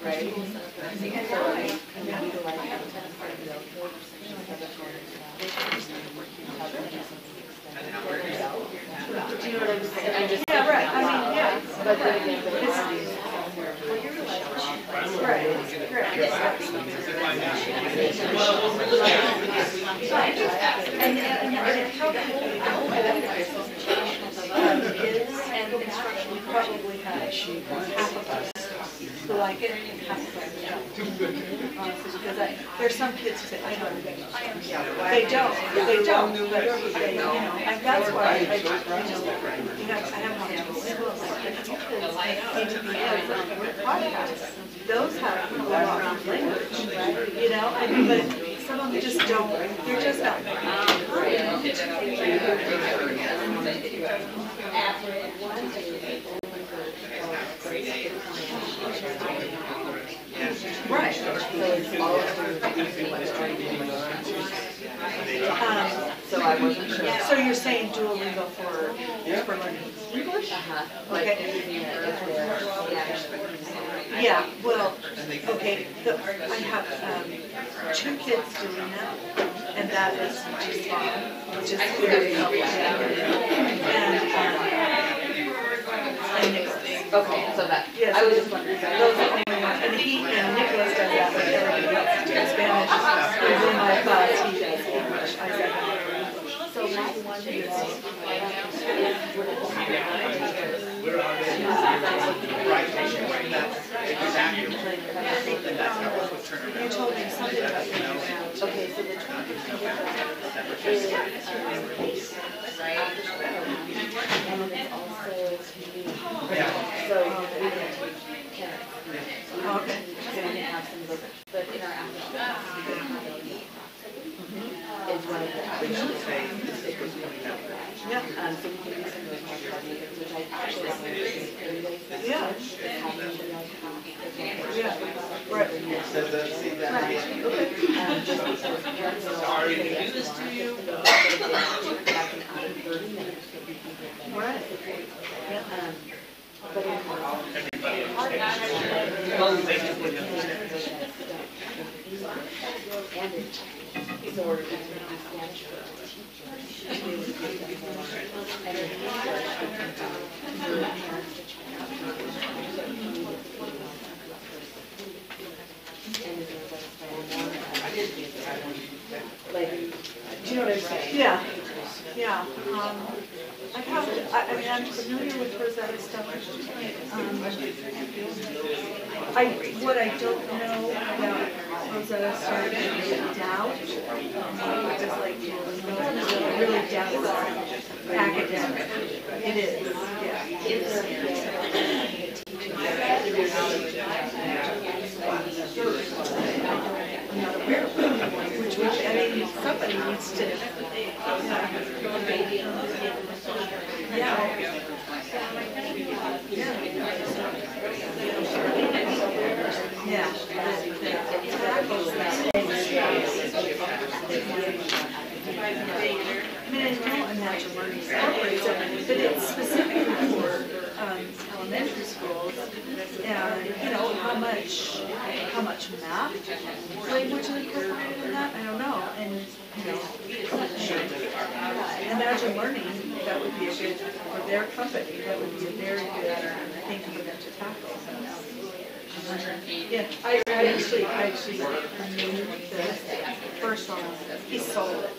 Thank Yeah, right. I mean, yeah. But then again, and it and instruction probably has half of us who like it and half of us don't. Honestly, because there's some kids who say, I don't. They don't. They don't. But they, and that's why I have to need to be podcasts. Those have a lot of language, I mean, but some of them just don't. They're just not. So I wasn't sure. So you're saying Duolingo for learning English? Okay. Yeah, well, okay, I have 2 kids doing that, and that is just fine, which is very helpful. And Nicholas. Okay, so that, yes, I was just wondering. Those are the only ones, and Nicholas does that, but everybody else does Spanish. And in my class, he does English. I said, so my one is, you told me something about your okay, so the is and it's also so okay. Have some of those, but in our application, is one of the yeah. So we can use some of those markers, which I actually yeah. Yeah. Right. Sorry to do this to you. Right. Yeah. But like, do you know what I'm saying? Yeah. Yeah. I mean, I'm familiar with Rosetta stuff. What I don't know about Rosetta started with doubt. Just like really doubt academic. It is. I'm not aware of it. Which I mean, somebody needs to. I mean, I know Imagine Learning incorporates it, but it's specifically for elementary schools, and you know how much math language is incorporated in that. I don't know, and you know, Imagine Learning, that would be a good for their company. That would be a very good thing for them to tackle. Yeah, I actually knew the first one. He sold it,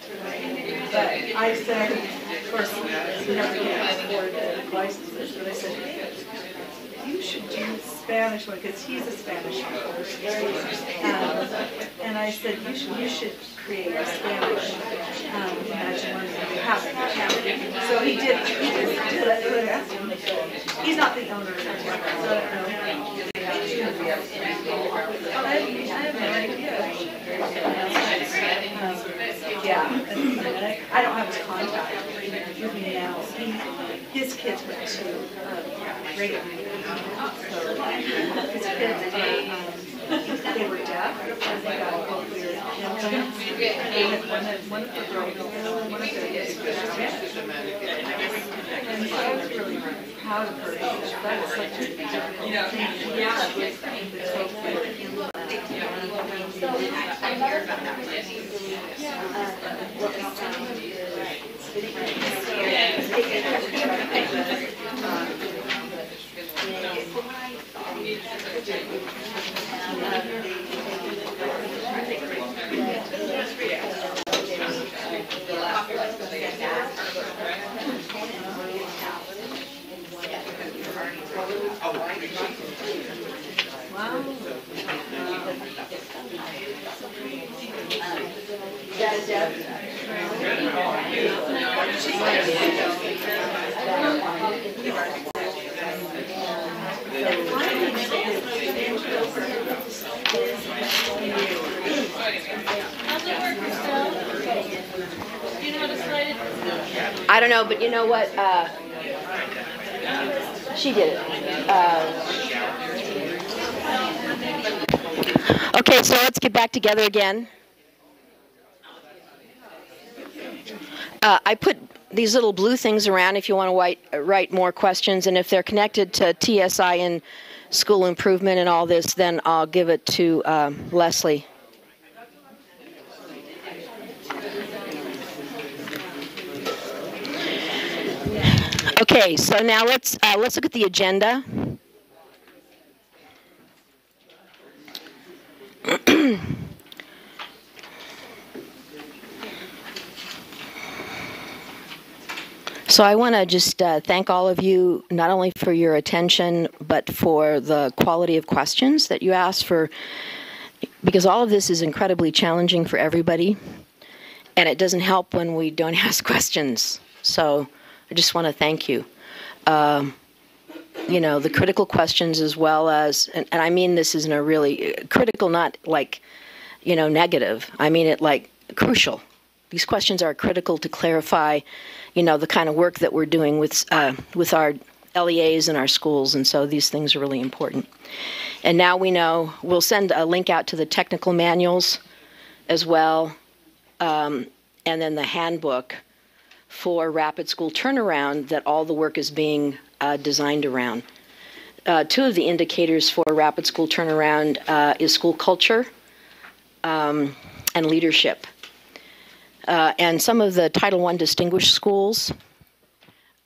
but I said, of course, you never can afford the licenses. But I said, hey, you should do Spanish one because he's a Spanish one. And I said, you should create a Spanish Imagine Learning. So he did. He's not the owner of it, so I don't know. I have no idea. Yeah, I don't have his contact with me now. His kids went to radio. So his kids they were deaf, and they got both ears implants. One of the girls, one of the kids was Spanish. And so I was really proud of her because that is such a difficult thing. I don't know, but you know what? She did it. Okay, so let's get back together again. I put these little blue things around if you want to write more questions, and if they're connected to TSI and school improvement and all this, then I'll give it to Leslie. Okay, so now let's look at the agenda. So I want to just thank all of you, not only for your attention, but for the quality of questions that you asked for, because all of this is incredibly challenging for everybody, and it doesn't help when we don't ask questions. So I just want to thank you. You know, the critical questions as well as, and I mean this is in a really critical, not like, you know, negative. I mean it like crucial. These questions are critical to clarify, you know, the kind of work that we're doing with our LEAs in our schools, and so these things are really important. And now we know, we'll send a link out to the technical manuals as well, and then the handbook for rapid school turnaround that all the work is being designed around. Two of the indicators for rapid school turnaround is school culture and leadership. And some of the Title I distinguished schools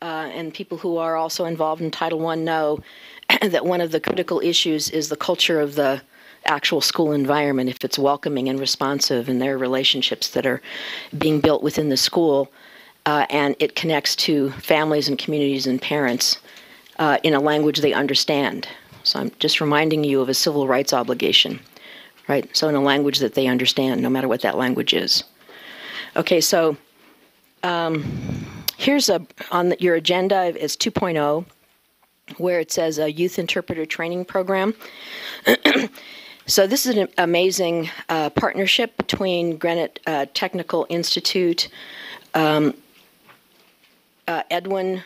and people who are also involved in Title I know that one of the critical issues is the culture of the actual school environment, if it's welcoming and responsive, and their relationships that are being built within the school, and it connects to families and communities and parents in a language they understand. So I'm just reminding you of a civil rights obligation, right? So in a language that they understand, no matter what that language is. Okay, so here's on your agenda is 2.0, where it says a youth interpreter training program. So this is an amazing partnership between Granite Technical Institute, Edwin,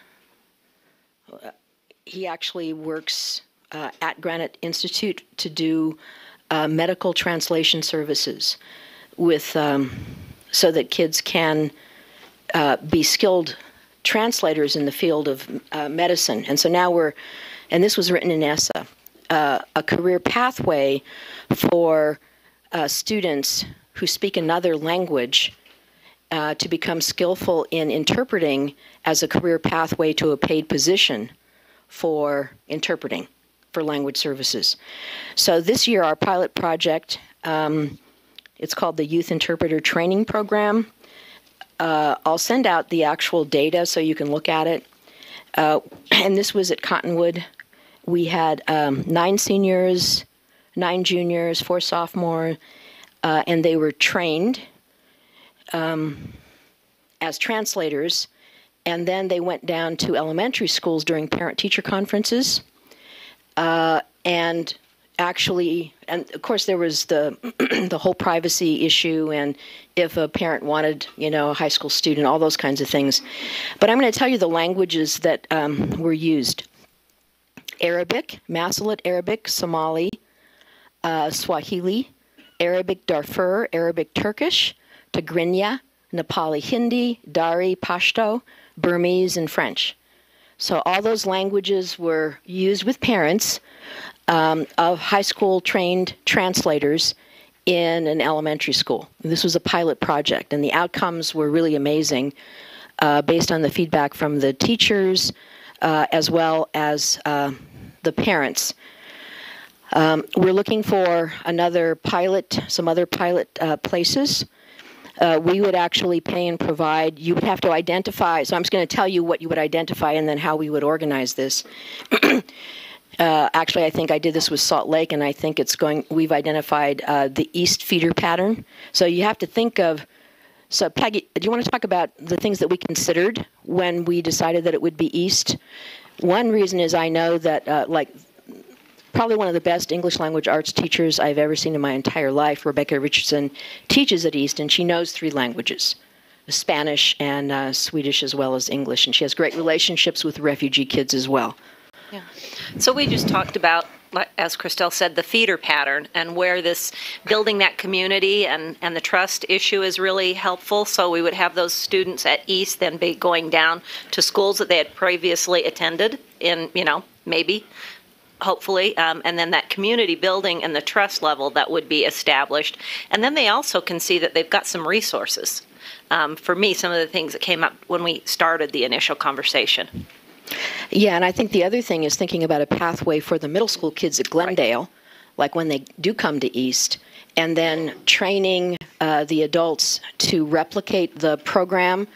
he actually works at Granite Institute to do medical translation services with so that kids can be skilled translators in the field of medicine. And so now and this was written in ESSA, a career pathway for students who speak another language to become skillful in interpreting as a career pathway to a paid position for interpreting for language services. So this year our pilot project, it's called the Youth Interpreter Training Program. I'll send out the actual data so you can look at it. And this was at Cottonwood. We had 9 seniors, 9 juniors, 4 sophomores, and they were trained as translators. And then they went down to elementary schools during parent-teacher conferences. And actually, and of course there was the the whole privacy issue, and if a parent wanted, you know, a high school student, all those kinds of things. But I'm going to tell you the languages that were used. Arabic, Masalit Arabic, Somali, Swahili, Arabic Darfur, Arabic Turkish, Tigrinya, Nepali Hindi, Dari, Pashto, Burmese, and French. So all those languages were used with parents of high school trained translators in an elementary school. This was a pilot project, and the outcomes were really amazing based on the feedback from the teachers as well as the parents. We're looking for another pilot, some other pilot places. We would actually pay and provide. You would have to identify. So I'm just going to tell you what you would identify and then how we would organize this. Actually, I think I did this with Salt Lake, and I think we've identified the east feeder pattern. So you have to think of, so Peggy, do you want to talk about the things that we considered when we decided that it would be east? One reason is I know that, probably one of the best English language arts teachers I've ever seen in my entire life, Rebecca Richardson, teaches at East, and she knows 3 languages, Spanish and Swedish as well as English, and she has great relationships with refugee kids as well. Yeah. So we just talked about as Christelle said, the feeder pattern, and where this building that community and the trust issue is really helpful. So we would have those students at East then be going down to schools that they had previously attended in, maybe, hopefully, and then that community building and the trust level that would be established. And then they also can see that they've got some resources. For me, some of the things that came up when we started the initial conversation. Yeah, and I think the other thing is thinking about a pathway for the middle school kids at Glendale, like when they do come to East, and then training the adults to replicate the program.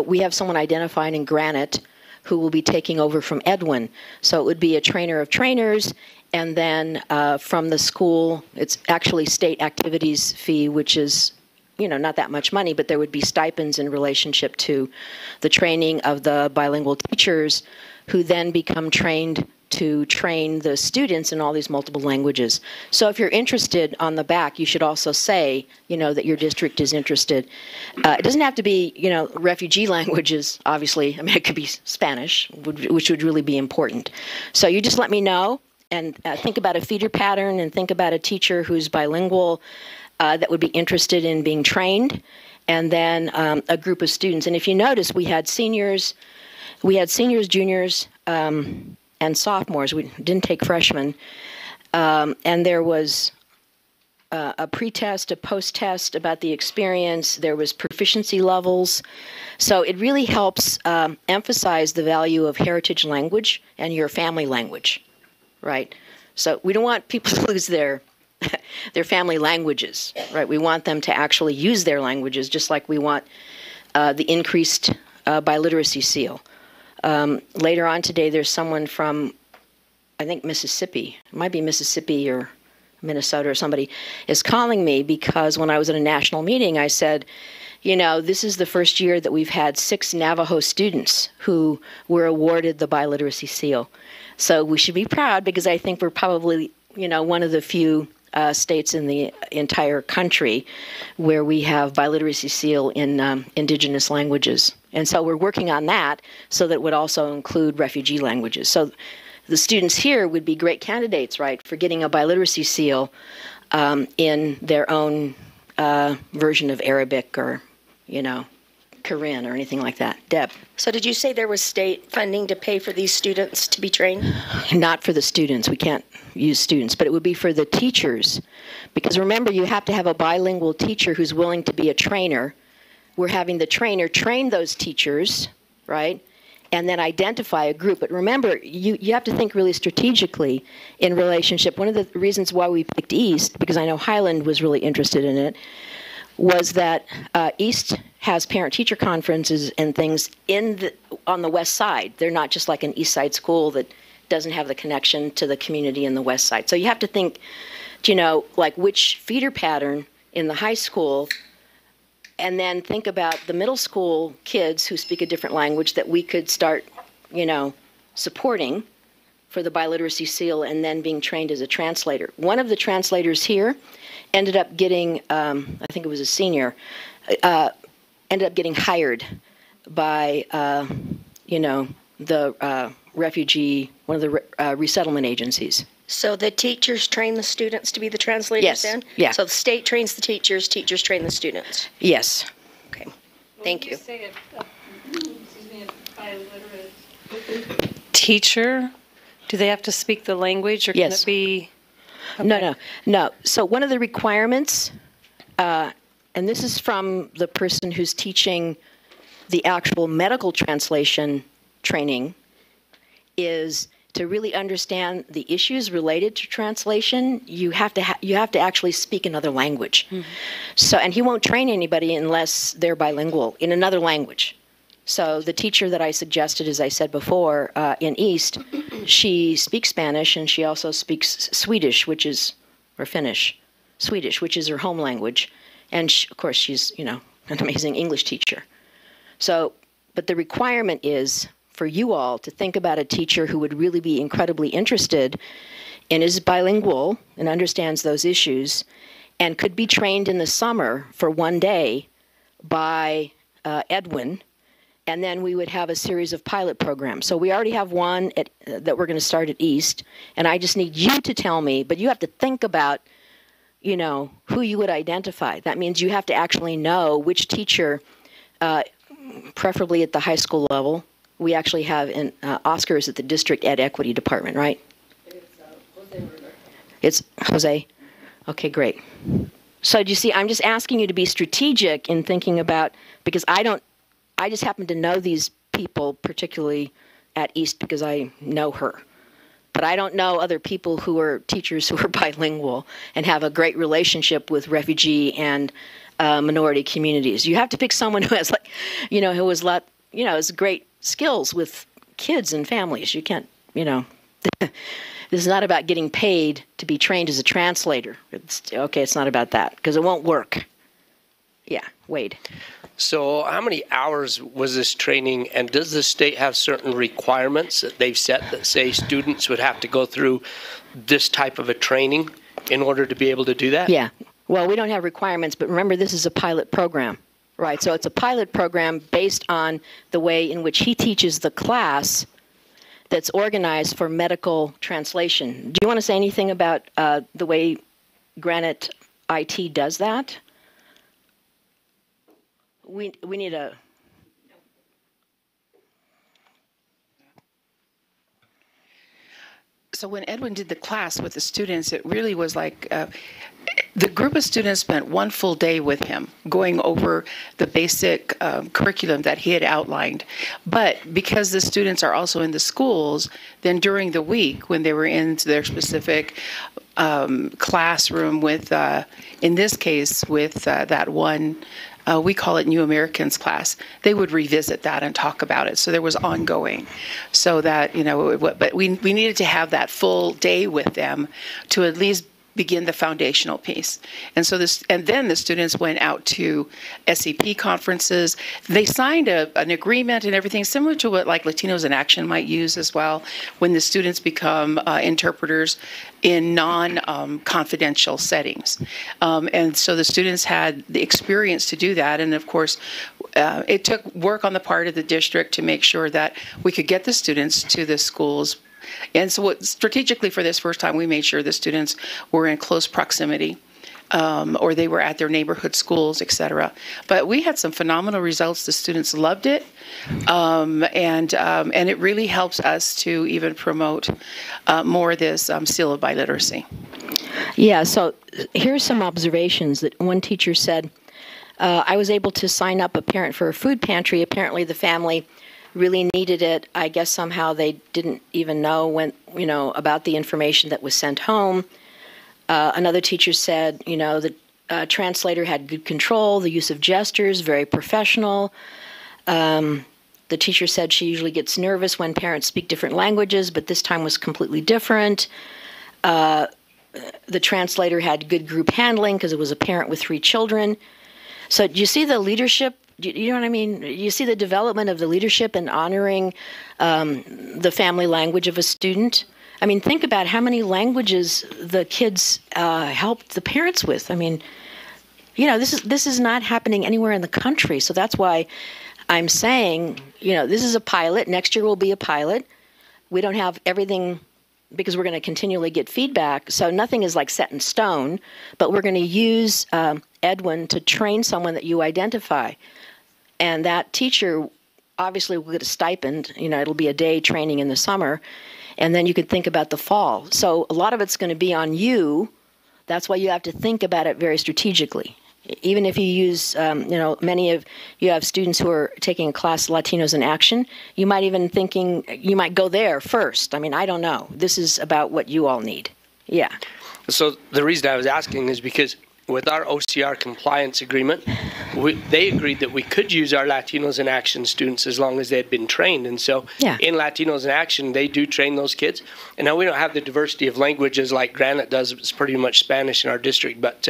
We have someone identified in Granite who will be taking over from Edwin. So it would be a trainer of trainers, and then from the school, it's actually state activities fee, which is not that much money, but there would be stipends in relationship to the training of the bilingual teachers who then become trained to train the students in all these multiple languages. So if you're interested, on the back, you should also say, that your district is interested. It doesn't have to be, refugee languages, obviously. I mean, it could be Spanish, which would really be important. So you just let me know, and think about a feeder pattern, and think about a teacher who's bilingual, that would be interested in being trained, and then a group of students. And if you notice, we had seniors, juniors, and sophomores. We didn't take freshmen. And there was a pre-test, a post-test about the experience. There was proficiency levels. So it really helps emphasize the value of heritage language and your family language, right? So we don't want people to lose their family languages, right? We want them to actually use their languages, just like we want the increased biliteracy seal. Later on today, there's someone from, I think, Mississippi. It might be Mississippi or Minnesota or somebody is calling me because when I was at a national meeting, I said, this is the first year that we've had 6 Navajo students who were awarded the biliteracy seal. So we should be proud because I think we're probably, one of the few states in the entire country where we have biliteracy seal in indigenous languages. And so we're working on that so that it would also include refugee languages. So the students here would be great candidates, right, for getting a biliteracy seal in their own version of Arabic or, Korean or anything like that. Deb. So did you say there was state funding to pay for these students to be trained? Not for the students. We can't use students, but it would be for the teachers. Because remember, you have to have a bilingual teacher who's willing to be a trainer. We're having the trainer train those teachers, right? And then identify a group. But remember, you have to think really strategically in relationship. One of the reasons why we picked East, because I know Highland was really interested in it, was that East has parent-teacher conferences and things on the west side. They're not just like an east side school that doesn't have the connection to the community in the west side. So you have to think, like which feeder pattern in the high school, and then think about the middle school kids who speak a different language that we could start, supporting for the biliteracy seal and then being trained as a translator. One of the translators here ended up getting, I think it was a senior, ended up getting hired by, the refugee, one of the resettlement agencies. So the teachers train the students to be the translators then? Yeah. So the state trains the teachers train the students? Yes. Okay, thank you. Teacher, do they have to speak the language or can it be? Okay. No. So one of the requirements, and this is from the person who's teaching the actual medical translation training, is to really understand the issues related to translation. You have to actually speak another language. Mm-hmm. So, and he won't train anybody unless they're bilingual in another language. So the teacher that I suggested, as I said before, in East, she speaks Spanish and she also speaks Swedish, or Finnish, Swedish, which is her home language. And of course, she's, an amazing English teacher. So, but the requirement is for you all to think about a teacher who would really be incredibly interested and is bilingual and understands those issues and could be trained in the summer for one day by Edwin, and then we would have a series of pilot programs. So we already have one that we're going to start at East, and I just need you to tell me, but you have to think about, who you would identify. That means you have to actually know which teacher, preferably at the high school level. We actually have Oscar is at the district ed equity department, right? It's Jose. Okay, great. So do you see, I'm just asking you to be strategic in thinking about, because I just happen to know these people, particularly at East, because I know her. But I don't know other people who are teachers who are bilingual and have a great relationship with refugee and minority communities. You have to pick someone who has, has great skills with kids and families. You can't, this is not about getting paid to be trained as a translator. It's not about that, because it won't work. Yeah, Wade. So how many hours was this training, and does the state have certain requirements that they've set that say students would have to go through this type of a training in order to be able to do that? Yeah. Well, we don't have requirements, but remember, this is a pilot program, right? So it's a pilot program based on the way in which he teaches the class that's organized for medical translation. Do you want to say anything about the way Granite IT does that? We need a... So when Edwin did the class with the students, it really was like the group of students spent one full day with him going over the basic curriculum that he had outlined. But because the students are also in the schools, then during the week when they were in their specific classroom with, in this case, with that one, we call it New Americans class, they would revisit that and talk about it. So there was ongoing. So that, but we needed to have that full day with them to at least begin the foundational piece. And so then the students went out to SCP conferences. They signed an agreement and everything similar to what like Latinos in Action might use as well, when the students become interpreters in non-confidential settings. And so the students had the experience to do that. And of course, it took work on the part of the district to make sure that we could get the students to the schools. And so strategically for this first time, we made sure the students were in close proximity, or they were at their neighborhood schools, et cetera. But we had some phenomenal results. The students loved it, and it really helps us to even promote more of this seal of biliteracy. Yeah, so here's some observations that one teacher said. I was able to sign up a parent for a food pantry. Apparently the family really needed it. I guess somehow they didn't even know about the information that was sent home. Another teacher said, the translator had good control, the use of gestures, very professional. The teacher said she usually gets nervous when parents speak different languages, but this time was completely different. The translator had good group handling because it was a parent with 3 children. So do you see the leadership? You know what I mean? You see the development of the leadership and honoring the family language of a student. I mean, think about how many languages the kids helped the parents with. I mean, this is not happening anywhere in the country. So that's why I'm saying, this is a pilot. Next year will be a pilot. We don't have everything because we're going to continually get feedback. So nothing is like set in stone, but we're going to use Edwin to train someone that you identify. And that teacher obviously will get a stipend. It'll be a day training in the summer. And then you can think about the fall. So a lot of it's going to be on you. That's why you have to think about it very strategically. Even if you use, you have students who are taking a class, Latinos in Action, you might go there first. I mean, I don't know. This is about what you all need. Yeah. So the reason I was asking is because with our OCR compliance agreement, they agreed that we could use our Latinos in Action students as long as they had been trained. And so in Latinos in Action, they do train those kids. And now we don't have the diversity of languages like Granite does. It's pretty much Spanish in our district. But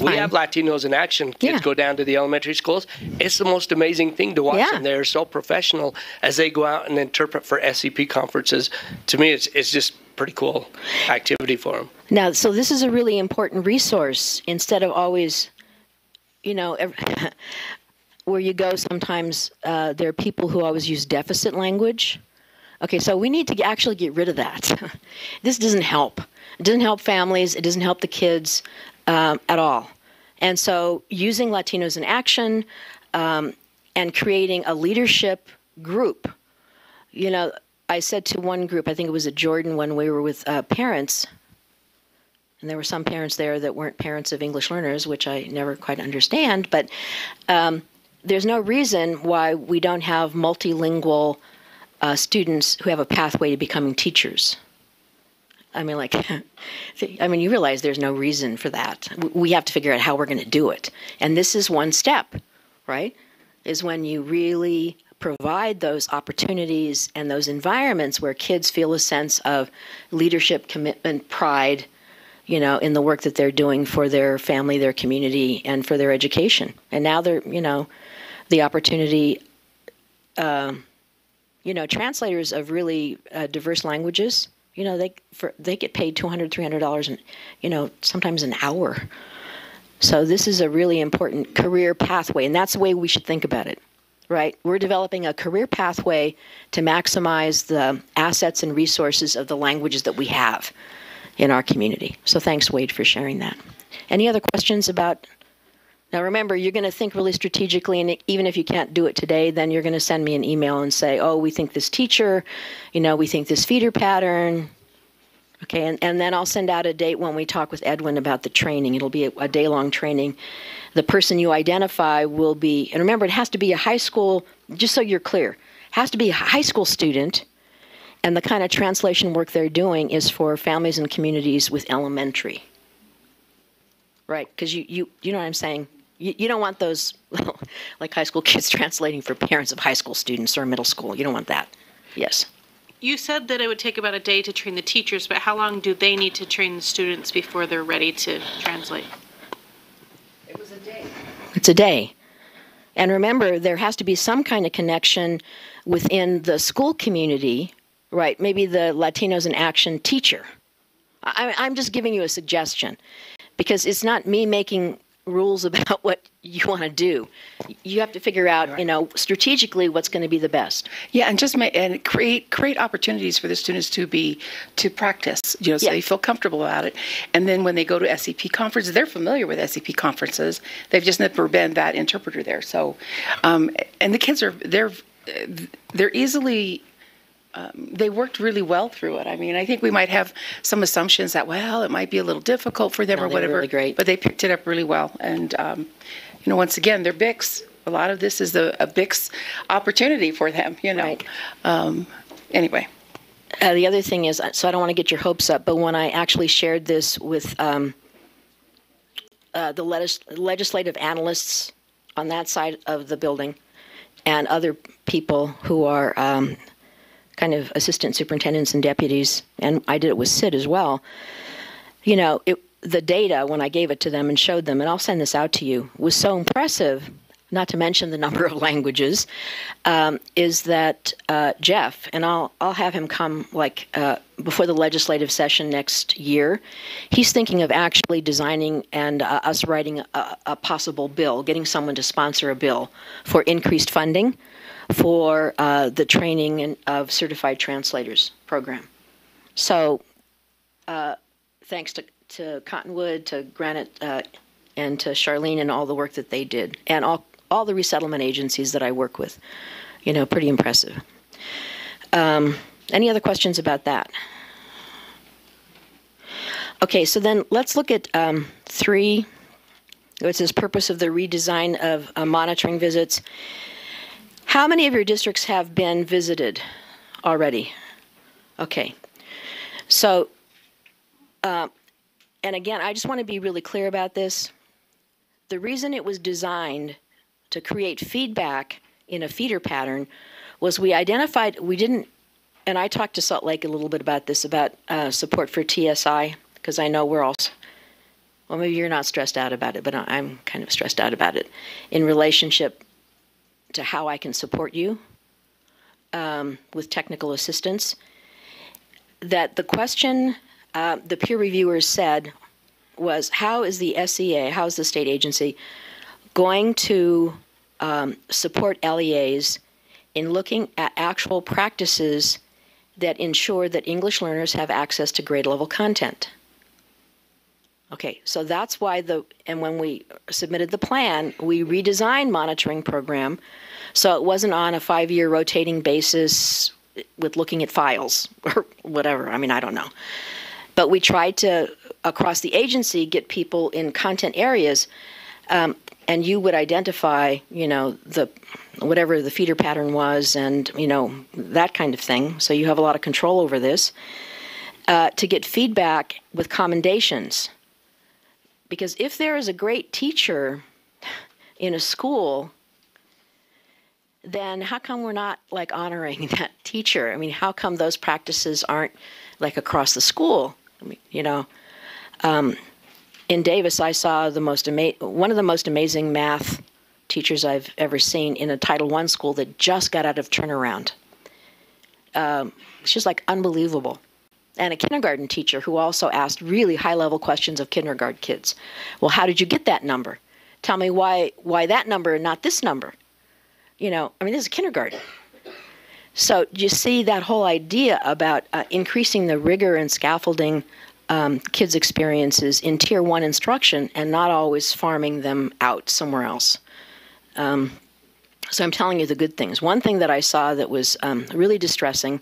we have Latinos in Action. Kids go down to the elementary schools. It's the most amazing thing to watch them. They're so professional as they go out and interpret for SCP conferences. To me, it's just pretty cool activity for them. Now, so this is a really important resource instead of always, we where you go sometimes, there are people who always use deficit language. Okay, so we need to actually get rid of that. This doesn't help. It doesn't help families. It doesn't help the kids at all. And so using Latinos in Action and creating a leadership group. You know, I said to one group, I think it was at Jordan when we were with parents, and there were some parents there that weren't parents of English learners, which I never quite understand, but there's no reason why we don't have multilingual students who have a pathway to becoming teachers. I mean, like, you realize there's no reason for that. We have to figure out how we're going to do it. And this is one step, right? Is when you really provide those opportunities and those environments where kids feel a sense of leadership, commitment, pride, you know, in the work that they're doing for their family, their community, and for their education. And now they're, you know, the opportunity, you know, translators of really diverse languages, you know, they get paid $200, $300, and, you know, sometimes an hour. So this is a really important career pathway, and that's the way we should think about it, right? We're developing a career pathway to maximize the assets and resources of the languages that we have in our community. So thanks, Wade, for sharing that. Any other questions about? Now remember, you're going to think really strategically, and even if you can't do it today, then you're going to send me an email and say, oh, we think this teacher, you know, we think this feeder pattern. Okay, and then I'll send out a date when we talk with Edwin about the training. It'll be a day-long training. The person you identify will be, and remember, it has to be a high school, just so you're clear, it has to be a high school student, and the kind of translation work they're doing is for families and communities with elementary. Right, because you know what I'm saying? You don't want those, like high school kids translating for parents of high school students or middle school. You don't want that. Yes. You said that it would take about a day to train the teachers, but how long do they need to train the students before they're ready to translate? It was a day. It's a day. And remember, there has to be some kind of connection within the school community, right? Maybe the Latinos in Action teacher. I'm just giving you a suggestion, because it's not me making rules about what you want to do. You have to figure out, you know, strategically what's going to be the best. Yeah, and just create opportunities for the students to practice, you know, so they feel comfortable about it. And then when they go to SEP conferences, they're familiar with SEP conferences. They've just never been that interpreter there. So, and the kids they're easily. They worked really well through it. I mean, I think we might have some assumptions that, well, it might be a little difficult for them or whatever. Really great. But they picked it up really well. And, you know, once again, they're BICS. A lot of this is a BICS opportunity for them, you know. Right. Anyway. The other thing is, so I don't want to get your hopes up, but when I actually shared this with the legislative analysts on that side of the building and other people who are kind of assistant superintendents and deputies, and I did it with Sid as well. You know, the data, when I gave it to them and showed them, and I'll send this out to you, was so impressive, not to mention the number of languages, is that Jeff, and I'll have him come like before the legislative session next year, he's thinking of actually designing and us writing a possible bill, getting someone to sponsor a bill for increased funding for the training of certified translators program. So thanks to Cottonwood, to Granite, and to Charlene and all the work that they did, and all the resettlement agencies that I work with. You know, pretty impressive. Any other questions about that? Okay, so then let's look at 3. It says purpose of the redesign of monitoring visits. How many of your districts have been visited already? Okay. So, and again, I just want to be really clear about this. The reason it was designed to create feedback in a feeder pattern was we didn't, and I talked to Salt Lake a little bit about this, about support for TSI, because I know we're all, well, maybe you're not stressed out about it, but I'm kind of stressed out about it in relationship to how I can support you with technical assistance. That the question the peer reviewers said was, how is the SEA, how is the state agency going to support LEAs in looking at actual practices that ensure that English learners have access to grade level content. Okay, so that's why and when we submitted the plan, we redesigned monitoring program so it wasn't on a 5-year rotating basis with looking at files or whatever. I mean, I don't know. But we tried to, across the agency, get people in content areas, and you would identify, whatever the feeder pattern was and, that kind of thing. So you have a lot of control over this, to get feedback with commendations. Because if there is a great teacher in a school, then how come we're not honoring that teacher? I mean, how come those practices aren't across the school? In Davis, I saw one of the most amazing math teachers I've ever seen in a Title I school that just got out of turnaround. It's just unbelievable. And a kindergarten teacher who also asked really high-level questions of kindergarten kids. Well, how did you get that number? Tell me why that number and not this number? This is kindergarten. So you see that whole idea about increasing the rigor and scaffolding kids' experiences in Tier 1 instruction and not always farming them out somewhere else. So I'm telling you the good things. One thing that I saw that was really distressing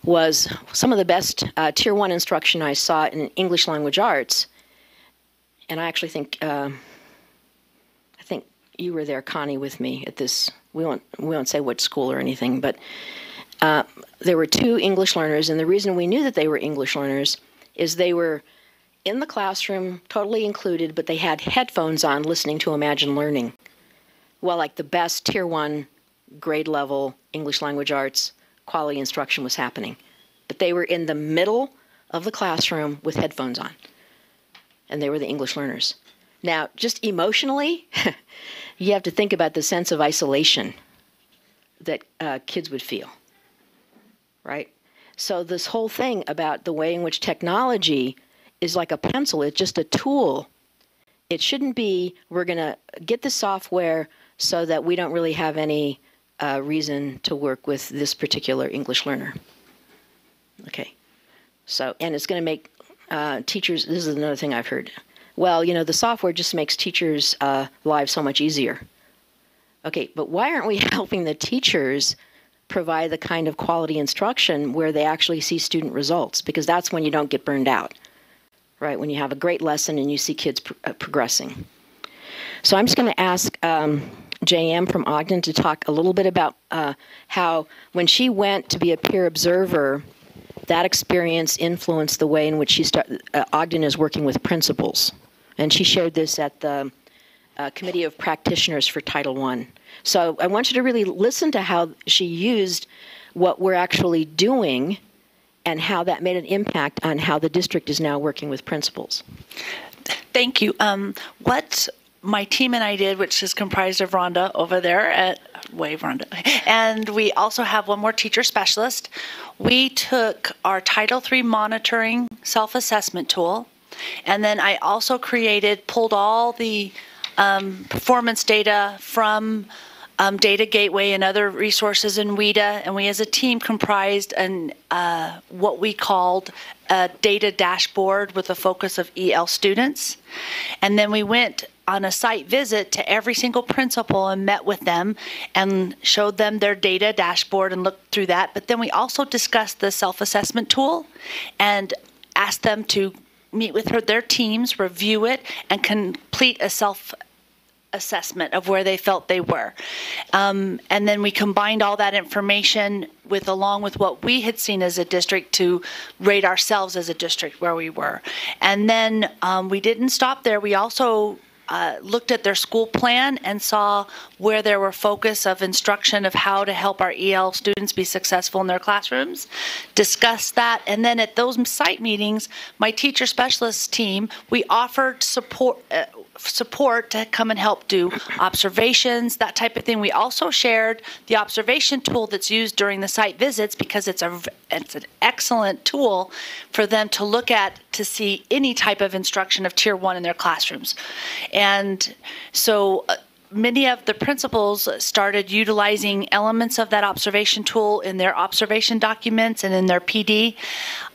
was some of the best Tier 1 instruction I saw in English language arts. And I actually think, I think you were there, Connie, with me at this. We won't say what school or anything, but there were 2 English learners, and the reason we knew that they were English learners is they were in the classroom, totally included, but they had headphones on listening to Imagine Learning. Well, the best Tier 1 grade level English language arts quality instruction was happening. But they were in the middle of the classroom with headphones on. And they were the English learners. Now, just emotionally, you have to think about the sense of isolation that kids would feel, right? So this whole thing about the way in which technology is like a pencil, it's just a tool. It shouldn't be, we're going to get the software so that we don't really have any reason to work with this particular English learner. Okay. So, and it's going to make teachers, this is another thing I've heard. Well, the software just makes teachers' lives so much easier. Okay, but why aren't we helping the teachers provide the kind of quality instruction where they actually see student results? Because that's when you don't get burned out, right? When you have a great lesson and you see kids progressing. So I'm just going to ask JM from Ogden to talk a little bit about how when she went to be a peer observer, that experience influenced the way in which Ogden is working with principals. And she shared this at the Committee of Practitioners for Title I. So I want you to really listen to how she used what we're actually doing and how that made an impact on how the district is now working with principals. Thank you. What my team and I did, which is comprised of Rhonda over there at Rhonda, and we also have one more teacher specialist. We took our Title III monitoring self-assessment tool, and then I also pulled all the performance data from Data Gateway and other resources in WIDA, and we as a team comprised what we called a data dashboard with a focus of EL students. And then we went on a site visit to every single principal and met with them and showed them their data dashboard and looked through that. But then we also discussed the self-assessment tool and asked them to meet with their teams, review it, and complete a self-assessment of where they felt they were. And then we combined all that information along with what we had seen as a district to rate ourselves as a district where we were. And then we didn't stop there. We also looked at their school plan and saw where there were focus of instruction of how to help our EL students be successful in their classrooms, discussed that, and then at those site meetings, my teacher specialist team, we offered support to come and help do observations, that type of thing. We also shared the observation tool that's used during the site visits because it's an excellent tool for them to look at to see any type of instruction of Tier 1 in their classrooms. And so many of the principals started utilizing elements of that observation tool in their observation documents and in their PD,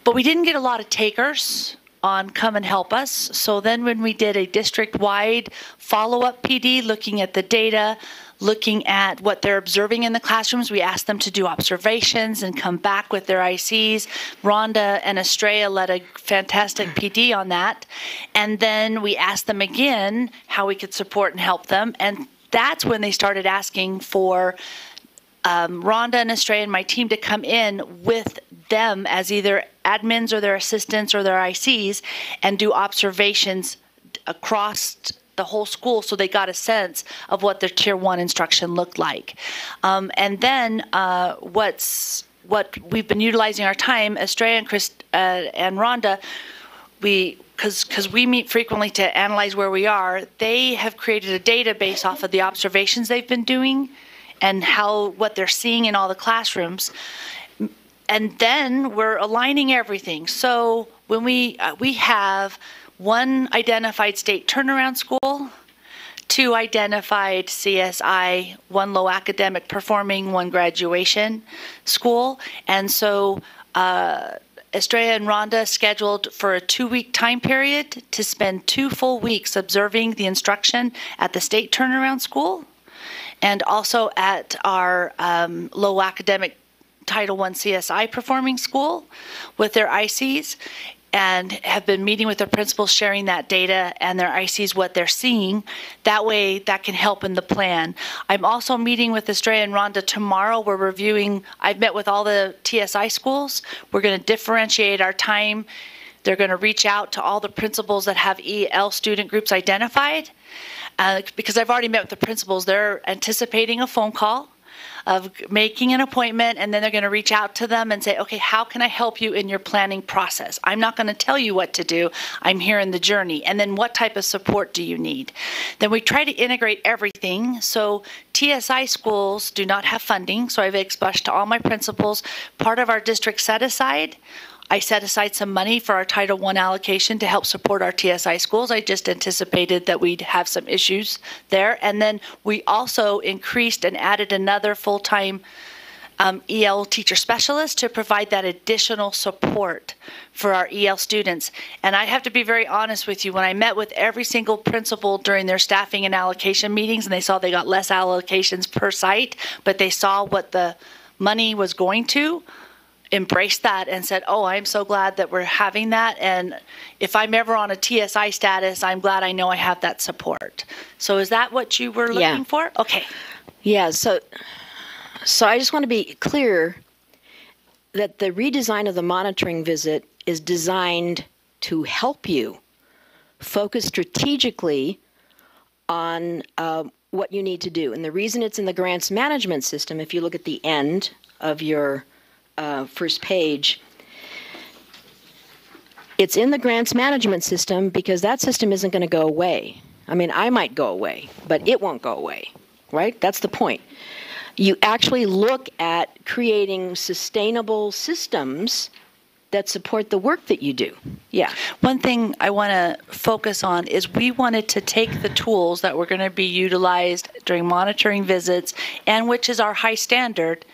but we didn't get a lot of takers on come and help us. So then when we did a district-wide follow-up PD, looking at the data, looking at what they're observing in the classrooms, we asked them to do observations and come back with their ICs. Rhonda and Estrella led a fantastic PD on that. And then we asked them again how we could support and help them. And that's when they started asking for Rhonda and Estrella and my team to come in with them as either admins or their assistants or their ICs and do observations across the whole school, so they got a sense of what their Tier 1 instruction looked like. And then what we've been utilizing our time, Estrella and Rhonda, because we meet frequently to analyze where we are, they have created a database off of the observations they've been doing and what they're seeing in all the classrooms. And then we're aligning everything. So when we have 1 identified state turnaround school, 2 identified CSI, 1 low academic performing, 1 graduation school. And so Estrella and Rhonda scheduled for a 2-week time period to spend 2 full weeks observing the instruction at the state turnaround school and also at our low academic Title I CSI performing school with their ICs, and have been meeting with their principals, sharing that data and their ICs, what they're seeing. That way, that can help in the plan. I'm also meeting with Estrella and Rhonda tomorrow. We're reviewing, I've met with all the TSI schools. We're going to differentiate our time. They're going to reach out to all the principals that have EL student groups identified. Because I've already met with the principals, they're anticipating a phone call of making an appointment, and then they're going to reach out to them and say, okay, how can I help you in your planning process? I'm not going to tell you what to do. I'm here in the journey. And then what type of support do you need? Then we try to integrate everything. So TSI schools do not have funding, so I've expressed to all my principals, part of our district set aside, I set aside some money for our Title I allocation to help support our TSI schools. I just anticipated that we'd have some issues there. And then we also increased and added another full-time EL teacher specialist to provide that additional support for our EL students. And I have to be very honest with you, when I met with every single principal during their staffing and allocation meetings, and they saw they got less allocations per site, but they saw what the money was going to, embraced that and said, oh, I'm so glad that we're having that. And if I'm ever on a TSI status, I'm glad I know I have that support. So is that what you were looking for? Okay. Yeah, so I just want to be clear that the redesign of the monitoring visit is designed to help you focus strategically on what you need to do. And the reason it's in the grants management system, if you look at the end of your first page, it's in the grants management system because that system isn't going to go away. I mean, I might go away, but it won't go away, right? That's the point. You actually look at creating sustainable systems that support the work that you do. Yeah. One thing I want to focus on is we wanted to take the tools that were going to be utilized during monitoring visits, and which is our high standard,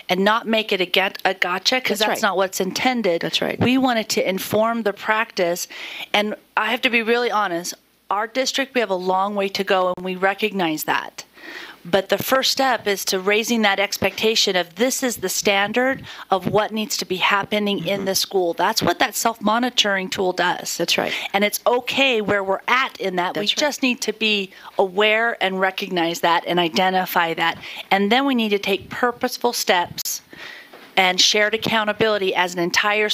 and not make it a gotcha, because that's not what's intended. That's right. We wanted to inform the practice, and I have to be really honest, our district, we have a long way to go, and we recognize that. But the first step is to raising that expectation of this is the standard of what needs to be happening in the school. That's what that self-monitoring tool does. That's right. And it's okay where we're at in that. We just need to be aware and recognize that and identify that. And then we need to take purposeful steps and shared accountability as an entire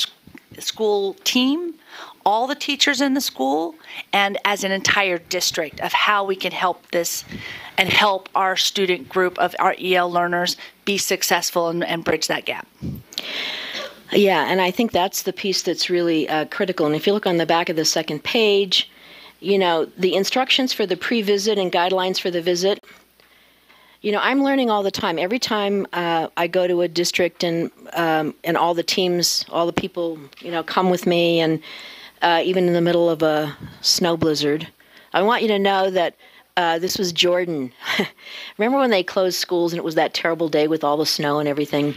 school team, all the teachers in the school, and as an entire district of how we can help this and help our student group of our EL learners be successful and bridge that gap. Yeah, and I think that's the piece that's really critical. And if you look on the back of the second page, you know, the instructions for the pre-visit and guidelines for the visit, you know, I'm learning all the time. Every time I go to a district and all the teams, all the people, you know, come with me, and even in the middle of a snow blizzard, I want you to know that This was Jordan. Remember when they closed schools and it was that terrible day with all the snow and everything?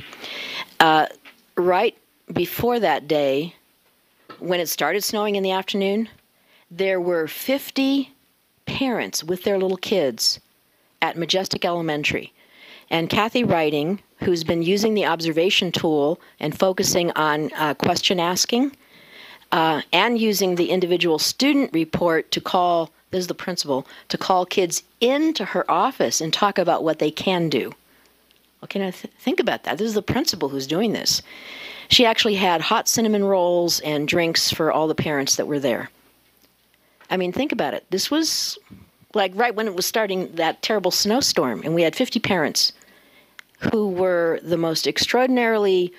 Right before that day, when it started snowing in the afternoon, there were 50 parents with their little kids at Majestic Elementary. And Kathy Writing, who's been using the observation tool and focusing on question asking, and using the individual student report to call, this is the principal, to call kids into her office and talk about what they can do. Okay, now think about that. This is the principal who's doing this. She actually had hot cinnamon rolls and drinks for all the parents that were there. I mean, think about it. This was like right when it was starting that terrible snowstorm, and we had 50 parents who were the most extraordinarily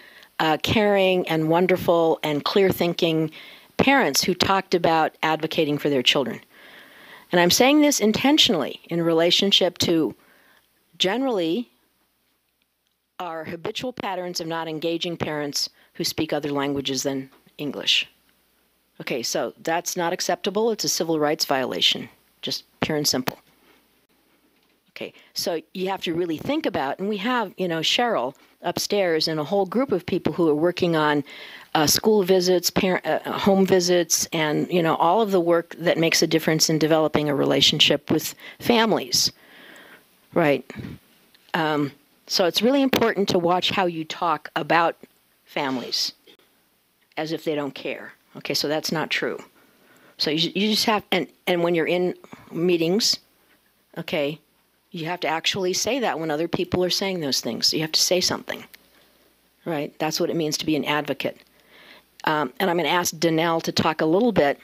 caring and wonderful and clear-thinking parents who talked about advocating for their children. And I'm saying this intentionally in relationship to generally our habitual patterns of not engaging parents who speak other languages than English. Okay, so that's not acceptable. It's a civil rights violation, just pure and simple. Okay, so you have to really think about, and we have, Cheryl upstairs and a whole group of people who are working on school visits, home visits, and, all of the work that makes a difference in developing a relationship with families, right? So it's really important to watch how you talk about families as if they don't care. Okay, so that's not true. So you just have, and when you're in meetings, okay, you have to actually say that when other people are saying those things. You have to say something, right? That's what it means to be an advocate. And I'm going to ask Danelle to talk a little bit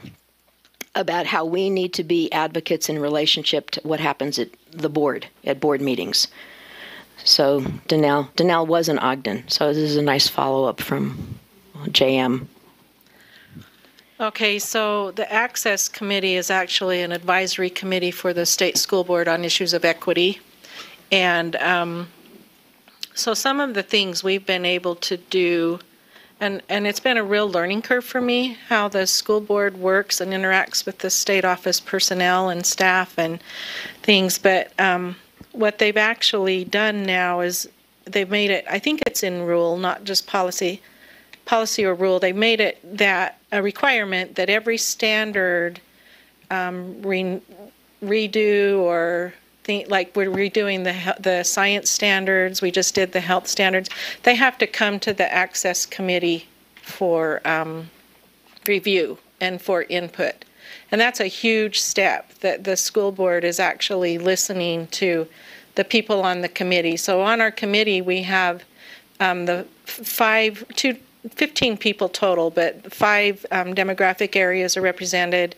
about how we need to be advocates in relationship to what happens at the board, at board meetings. So Danelle was in Ogden, so this is a nice follow-up from JM. Okay, so the Access Committee is actually an advisory committee for the state school board on issues of equity. And so some of the things we've been able to do, and it's been a real learning curve for me, how the school board works and interacts with the state office personnel and staff and things. But what they've actually done now is they've made it, I think it's in rule, not just policy or rule, they made it that a requirement that every standard redo or like we're redoing the science standards, we just did the health standards, they have to come to the Access Committee for review and for input. And that's a huge step that the school board is actually listening to the people on the committee. So on our committee we have 15 people total, but 5 demographic areas are represented,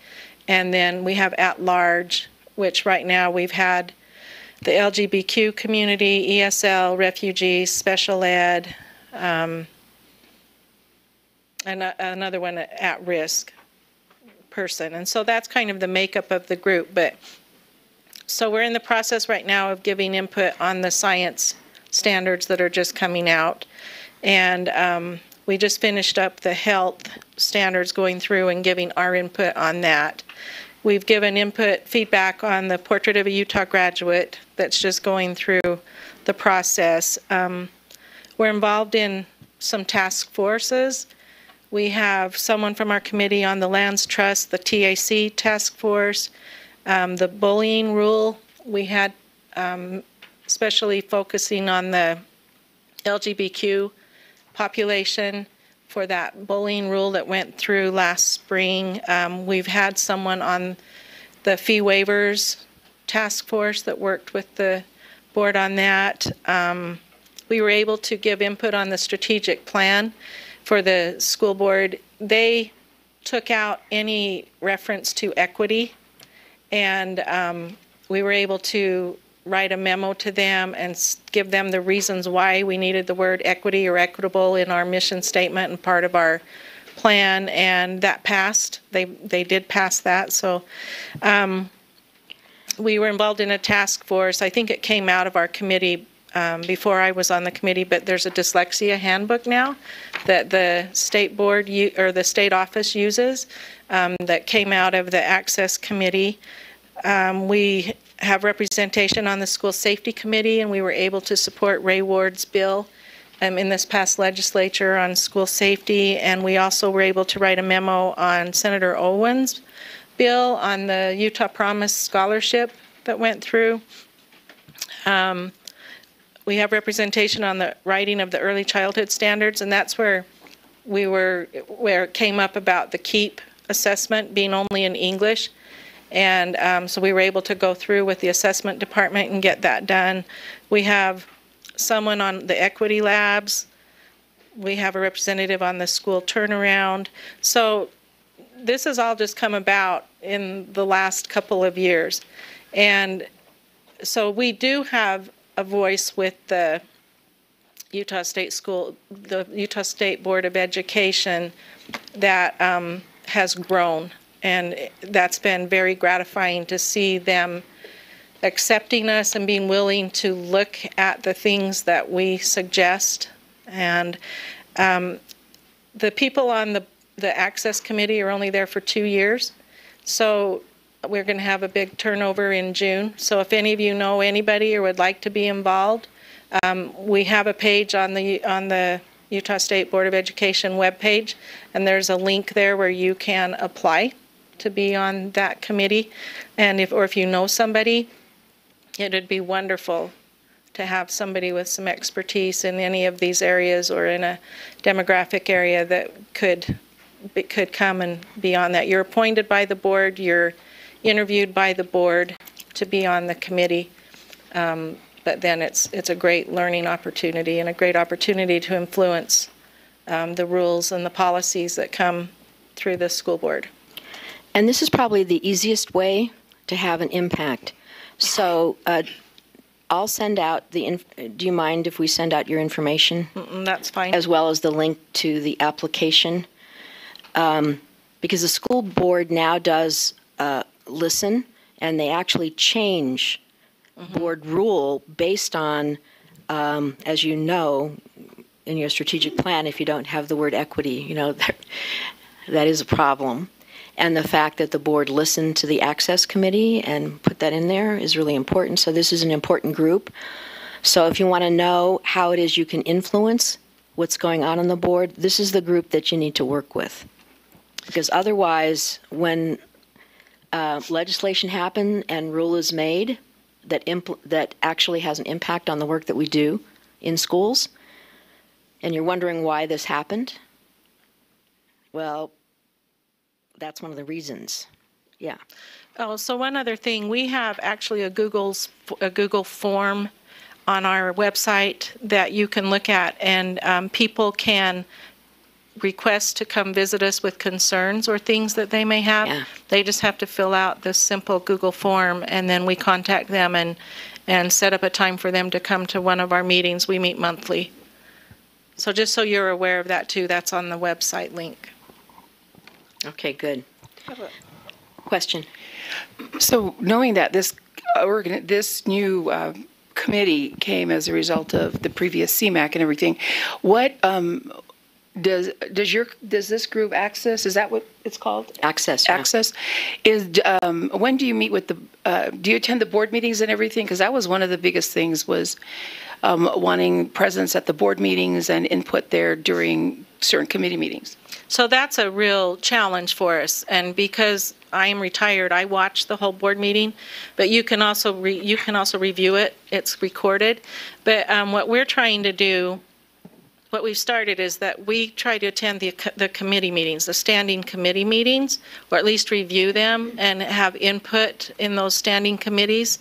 and then we have at large, which right now we've had the LGBTQ community, ESL, refugees, special ed, and another one at risk person. And so that's kind of the makeup of the group. But so we're in the process right now of giving input on the science standards that are just coming out. And we just finished up the health standards, going through and giving our input on that. We've given feedback on the Portrait of a Utah Graduate that's just going through the process. We're involved in some task forces. We have someone from our committee on the Lands Trust, the TAC task force, the bullying rule. We had especially focusing on the LGBTQ population for that bullying rule that went through last spring. We've had someone on the fee waivers task force that worked with the board on that. We were able to give input on the strategic plan for the school board. They took out any reference to equity, and we were able to write a memo to them and give them the reasons why we needed the word equity or equitable in our mission statement and part of our plan, and that passed. They did pass that. So we were involved in a task force. I think it came out of our committee before I was on the committee, but there's a dyslexia handbook now that the state board or the state office uses that came out of the Access Committee. We have representation on the school safety committee, and we were able to support Ray Ward's bill in this past legislature on school safety, and we also were able to write a memo on Senator Owen's bill on the Utah Promise Scholarship that went through. We have representation on the writing of the early childhood standards, and that's where it came up about the KEEP assessment being only in English. And so we were able to go through with the assessment department and get that done. We have someone on the equity labs. We have a representative on the school turnaround. So this has all just come about in the last couple of years. And so we do have a voice with the Utah State Board of Education that has grown. And that's been very gratifying to see them accepting us and being willing to look at the things that we suggest. And the people on the Access Committee are only there for 2 years. So we're going to have a big turnover in June. So if any of you know anybody or would like to be involved, we have a page on the Utah State Board of Education webpage, and there's a link there where you can apply to be on that committee. And if you know somebody, it would be wonderful to have somebody with some expertise in any of these areas or in a demographic area that could come and be on that. You're appointed by the board, you're interviewed by the board to be on the committee, but then it's a great learning opportunity and a great opportunity to influence the rules and the policies that come through the school board. And this is probably the easiest way to have an impact. So I'll send out do you mind if we send out your information? That's fine. As well as the link to the application. Because the school board now does listen, and they actually change board rule based on, as you know, in your strategic plan, if you don't have the word equity, that is a problem. And the fact that the board listened to the Access Committee and put that in there is really important. So this is an important group. So if you want to know how it is you can influence what's going on the board, this is the group that you need to work with. Because otherwise, when legislation happens and rule is made that actually has an impact on the work that we do in schools, and you're wondering why this happened, well, that's one of the reasons. Yeah. Oh, so one other thing, we have actually a Google form on our website that you can look at, and people can request to come visit us with concerns or things that they may have. Yeah. They just have to fill out this simple Google form, and then we contact them and set up a time for them to come to one of our meetings. We meet monthly. So just so you're aware of that too, that's on the website link. Okay, good. Question. So knowing that this new committee came as a result of the previous CMAC and everything, what does this group Access, is that what it's called? Access. Yeah. Access is when do you meet with do you attend the board meetings and everything? Because that was one of the biggest things, was wanting presence at the board meetings and input there during certain committee meetings. So that's a real challenge for us, and because I am retired, I watch the whole board meeting, but you can also review it. It's recorded. But what we're trying to do, what we've started, is that we try to attend the committee meetings, the standing committee meetings, or at least review them and have input in those standing committees.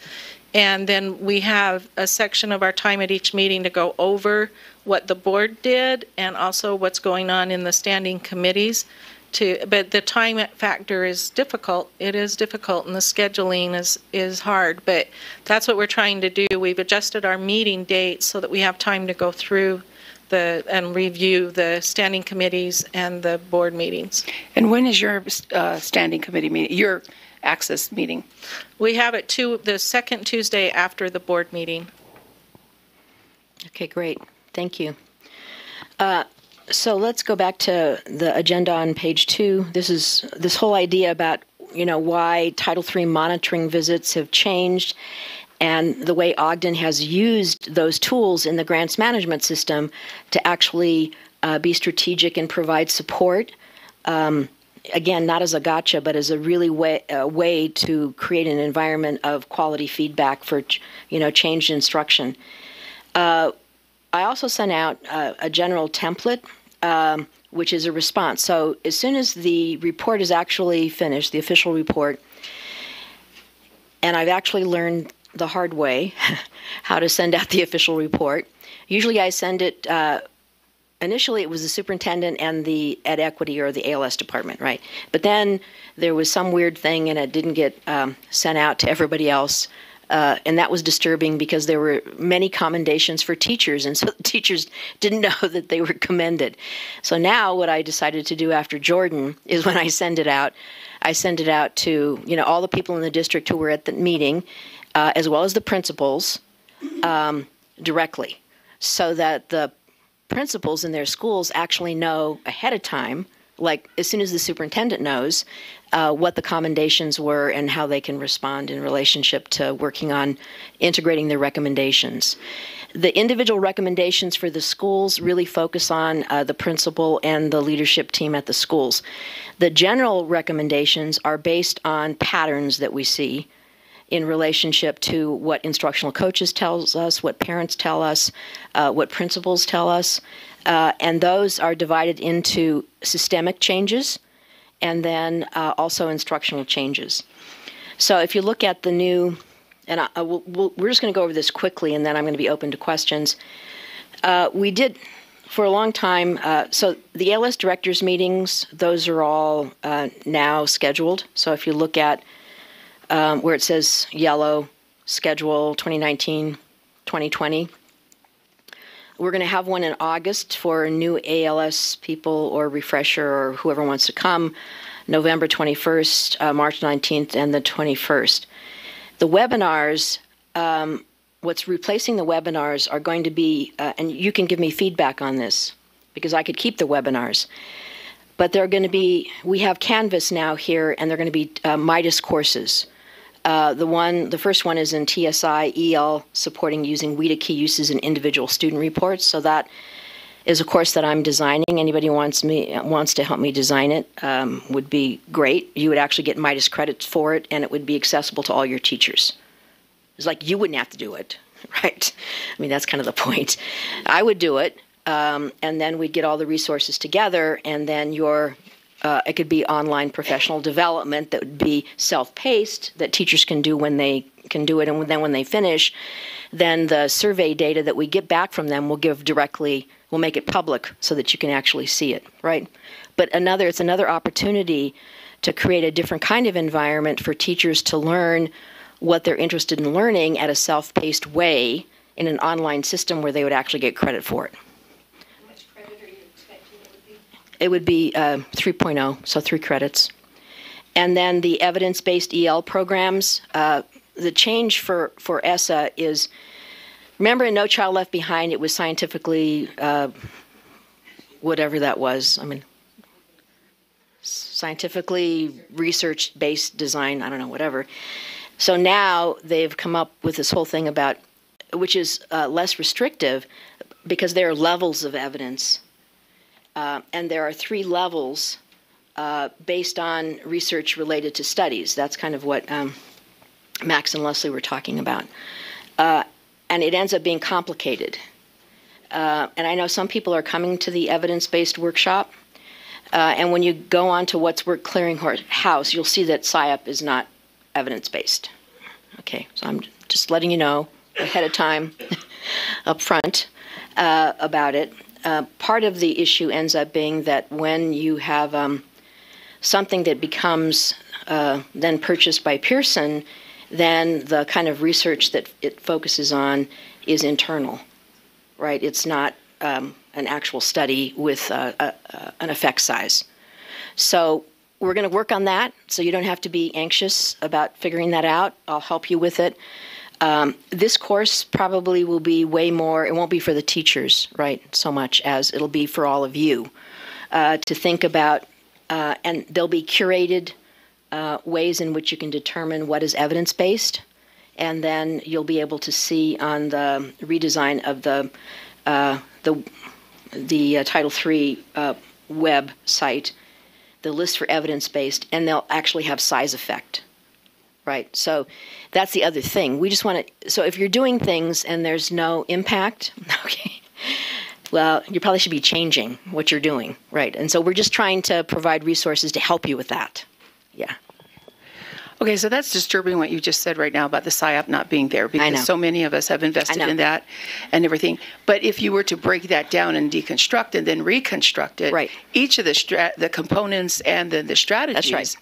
And then we have a section of our time at each meeting to go over what the board did and also what's going on in the standing committees. But the time factor is difficult. It is difficult, and the scheduling is hard. But that's what we're trying to do. We've adjusted our meeting dates so that we have time to go through and review the standing committees and the board meetings. And when is your standing committee meeting? Your Access meeting? We have it the second Tuesday after the board meeting. Okay, great. Thank you. So let's go back to the agenda on page 2. This whole idea about, why Title III monitoring visits have changed and the way Ogden has used those tools in the grants management system to actually be strategic and provide support. Again, not as a gotcha, but as a really way to create an environment of quality feedback for, changed instruction. I also sent out a general template, which is a response. So as soon as the report is actually finished, the official report, and I've actually learned the hard way how to send out the official report. Usually I send it initially it was the superintendent and the ed equity or the ALS department, right? But then there was some weird thing and it didn't get sent out to everybody else. And that was disturbing because there were many commendations for teachers, and so the teachers didn't know that they were commended. So now what I decided to do after Jordan is when I send it out to all the people in the district who were at the meeting, as well as the principals, directly, so that the principals in their schools actually know ahead of time, like as soon as the superintendent knows, what the commendations were and how they can respond in relationship to working on integrating their recommendations. The individual recommendations for the schools really focus on the principal and the leadership team at the schools. The general recommendations are based on patterns that we see in relationship to what instructional coaches tells us, what parents tell us, what principals tell us, and those are divided into systemic changes and then also instructional changes. So if you look at the new, and we're just going to go over this quickly and then I'm going to be open to questions. We did, for a long time, so the ALS directors meetings, those are all now scheduled. So if you look at where it says yellow, schedule 2019, 2020. We're going to have one in August for new ALS people or refresher or whoever wants to come, November 21st, March 19th, and the 21st. The webinars, what's replacing the webinars are going to be, and you can give me feedback on this because I could keep the webinars, but they're going to be, we have Canvas now here, and they're going to be Midas courses. The first one is in TSI EL, supporting using WIDA key uses in individual student reports. So that is a course that I'm designing. Anybody wants to help me design it would be great. You would actually get Midas credits for it, and it would be accessible to all your teachers. It's like you wouldn't have to do it, right? I mean, that's kind of the point. I would do it, and then we'd get all the resources together, and then it could be online professional development that would be self-paced that teachers can do when they can do it, and then when they finish, then the survey data that we get back from them we'll make it public so that you can actually see it, right? But it's another opportunity to create a different kind of environment for teachers to learn what they're interested in learning at a self-paced way in an online system where they would actually get credit for it. It would be 3.0, so 3 credits. And then the evidence-based EL programs, the change for ESSA is, remember in No Child Left Behind, it was scientifically, whatever that was, scientifically research-based design, I don't know, whatever. So now they've come up with this whole thing about, which is less restrictive because there are levels of evidence. And there are 3 levels based on research related to studies. That's kind of what Max and Leslie were talking about. And it ends up being complicated. And I know some people are coming to the evidence-based workshop. And when you go on to What's Work Clearinghouse, you'll see that SIOP is not evidence-based. Okay, so I'm just letting you know ahead of time up front about it. Part of the issue ends up being that when you have something that becomes then purchased by Pearson, then the kind of research that it focuses on is internal, right? It's not an actual study with an effect size. So we're going to work on that, so you don't have to be anxious about figuring that out. I'll help you with it. This course probably will be way more, it won't be for the teachers, right, so much as it'll be for all of you to think about, and they'll be curated ways in which you can determine what is evidence-based, and then you'll be able to see on the redesign of the Title III website the list for evidence-based, and they'll actually have size effect, right? So that's the other thing. We just want to, so if you're doing things and there's no impact, okay, well, you probably should be changing what you're doing, right? And so we're just trying to provide resources to help you with that. Yeah. Okay, so that's disturbing what you just said right now about the PSYOP not being there, I know. because so many of us have invested in that and everything. But if you were to break that down and deconstruct and then reconstruct it, right, each of the components and then the strategies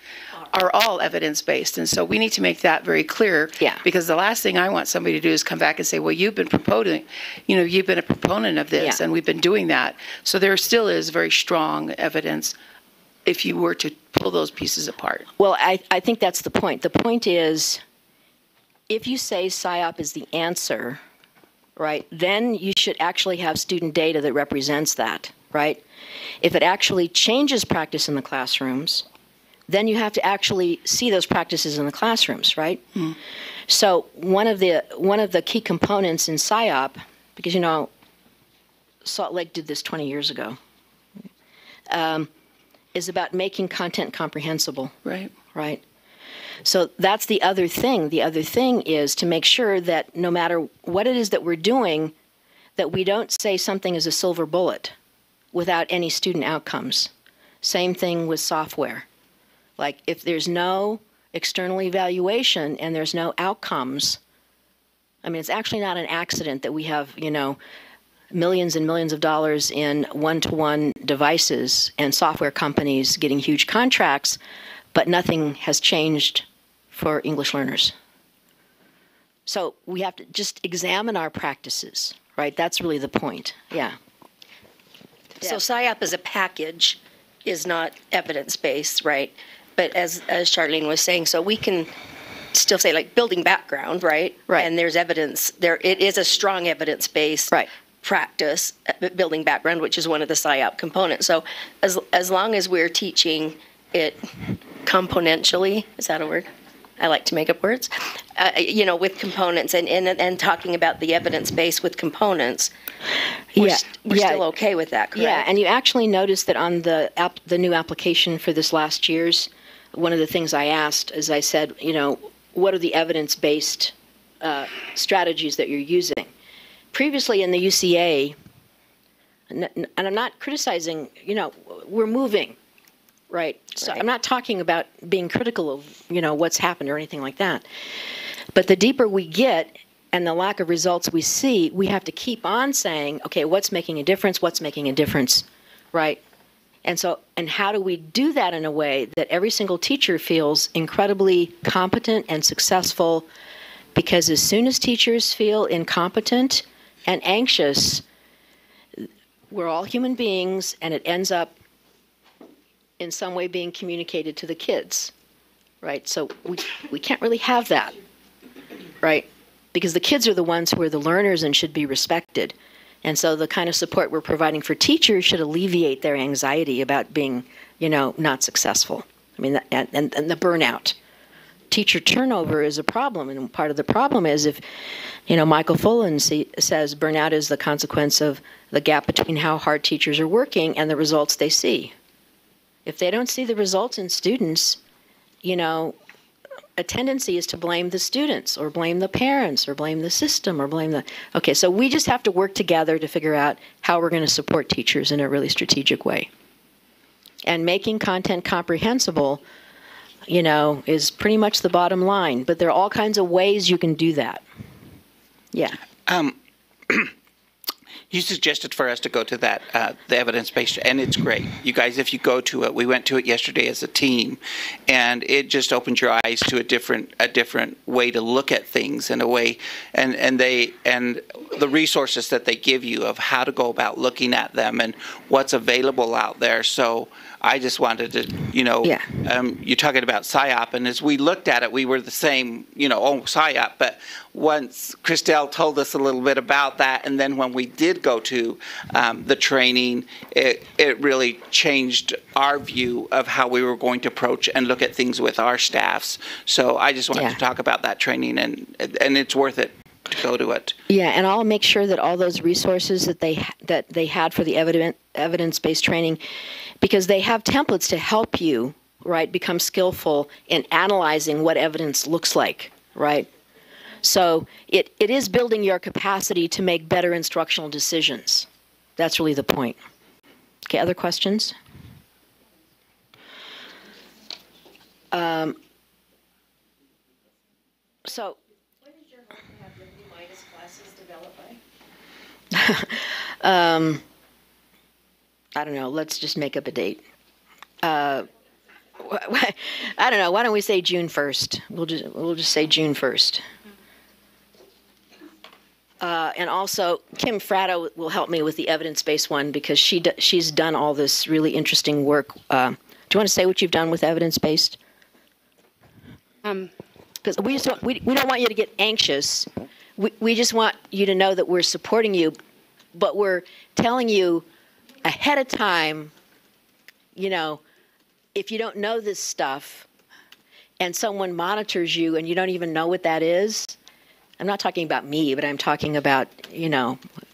are all evidence-based. And so we need to make that very clear, because the last thing I want somebody to do is come back and say, well, you've been proponent, you've been a proponent of this, and we've been doing that. So there still is very strong evidence if you were to pull those pieces apart. Well, I think that's the point. The point is, if you say PSYOP is the answer, right, then you should actually have student data that represents that, right? If it actually changes practice in the classrooms, then you have to actually see those practices in the classrooms, right? Mm. So one of the key components in PSYOP, because Salt Lake did this 20 years ago, is about making content comprehensible. Right. Right. So that's the other thing. The other thing is to make sure that no matter what it is that we're doing, that we don't say something is a silver bullet without any student outcomes. Same thing with software. Like if there's no external evaluation and there's no outcomes, I mean, it's actually not an accident that we have, millions and millions of dollars in one-to-one devices and software companies getting huge contracts, but nothing has changed for English learners. So we have to just examine our practices, right? That's really the point. Yeah. So PSYOP as a package is not evidence-based, right? But as Charlene was saying, so we can still say like building background, right? Right. And there's evidence there. It is a strong evidence-based practice, building background, which is one of the PSYOP components. So as long as we're teaching it componentially, is that a word? I like to make up words, with components and talking about the evidence base with components. We're still okay with that, correct? Yeah, and you actually notice that on the new application for this last year's, one of the things I asked is I said, what are the evidence-based strategies that you're using? Previously in the UCA, and I'm not criticizing, we're moving, right? So I'm not talking about being critical of, what's happened or anything like that. But the deeper we get and the lack of results we see, we have to keep on saying, okay, what's making a difference? What's making a difference, right? And how do we do that in a way that every single teacher feels incredibly competent and successful? Because as soon as teachers feel incompetent and anxious, we're all human beings, and it ends up in some way being communicated to the kids, right? So we can't really have that, right? Because the kids are the ones who are the learners and should be respected. And so the kind of support we're providing for teachers should alleviate their anxiety about being, not successful. I mean, and the burnout. Teacher turnover is a problem, and part of the problem is if, Michael Fullen says burnout is the consequence of the gap between how hard teachers are working and the results they see. If they don't see the results in students, a tendency is to blame the students or blame the parents or blame the system or blame the... Okay, so we just have to work together to figure out how we're going to support teachers in a really strategic way. And making content comprehensible, is pretty much the bottom line. But there are all kinds of ways you can do that. Yeah. You suggested for us to go to that, the evidence-based, and it's great. You guys, if you go to it, we went to it yesterday as a team, and it just opens your eyes to a different way to look at things in a way, and the resources that they give you of how to go about looking at them and what's available out there. So I just wanted to, you're talking about PSYOP, and as we looked at it, we were the same, PSYOP. But once Christelle told us a little bit about that, and then when we did go to the training, it really changed our view of how we were going to approach and look at things with our staffs. So I just wanted to talk about that training, and it's worth it to go to it. Yeah, and I'll make sure that all those resources that they had for the evidence-based training, because they have templates to help you, right, become skillful in analyzing what evidence looks like, right? So it is building your capacity to make better instructional decisions. That's really the point. Okay, other questions? So I don't know. Let's just make up a date. I don't know. Why don't we say June 1st? We'll just say June 1st. And also, Kim Fratto will help me with the evidence-based one because she's done all this really interesting work. Do you want to say what you've done with evidence-based? Because we don't want you to get anxious. We just want you to know that we're supporting you, but we're telling you ahead of time, if you don't know this stuff and someone monitors you and you don't even know what that is, I'm not talking about me, but I'm talking about,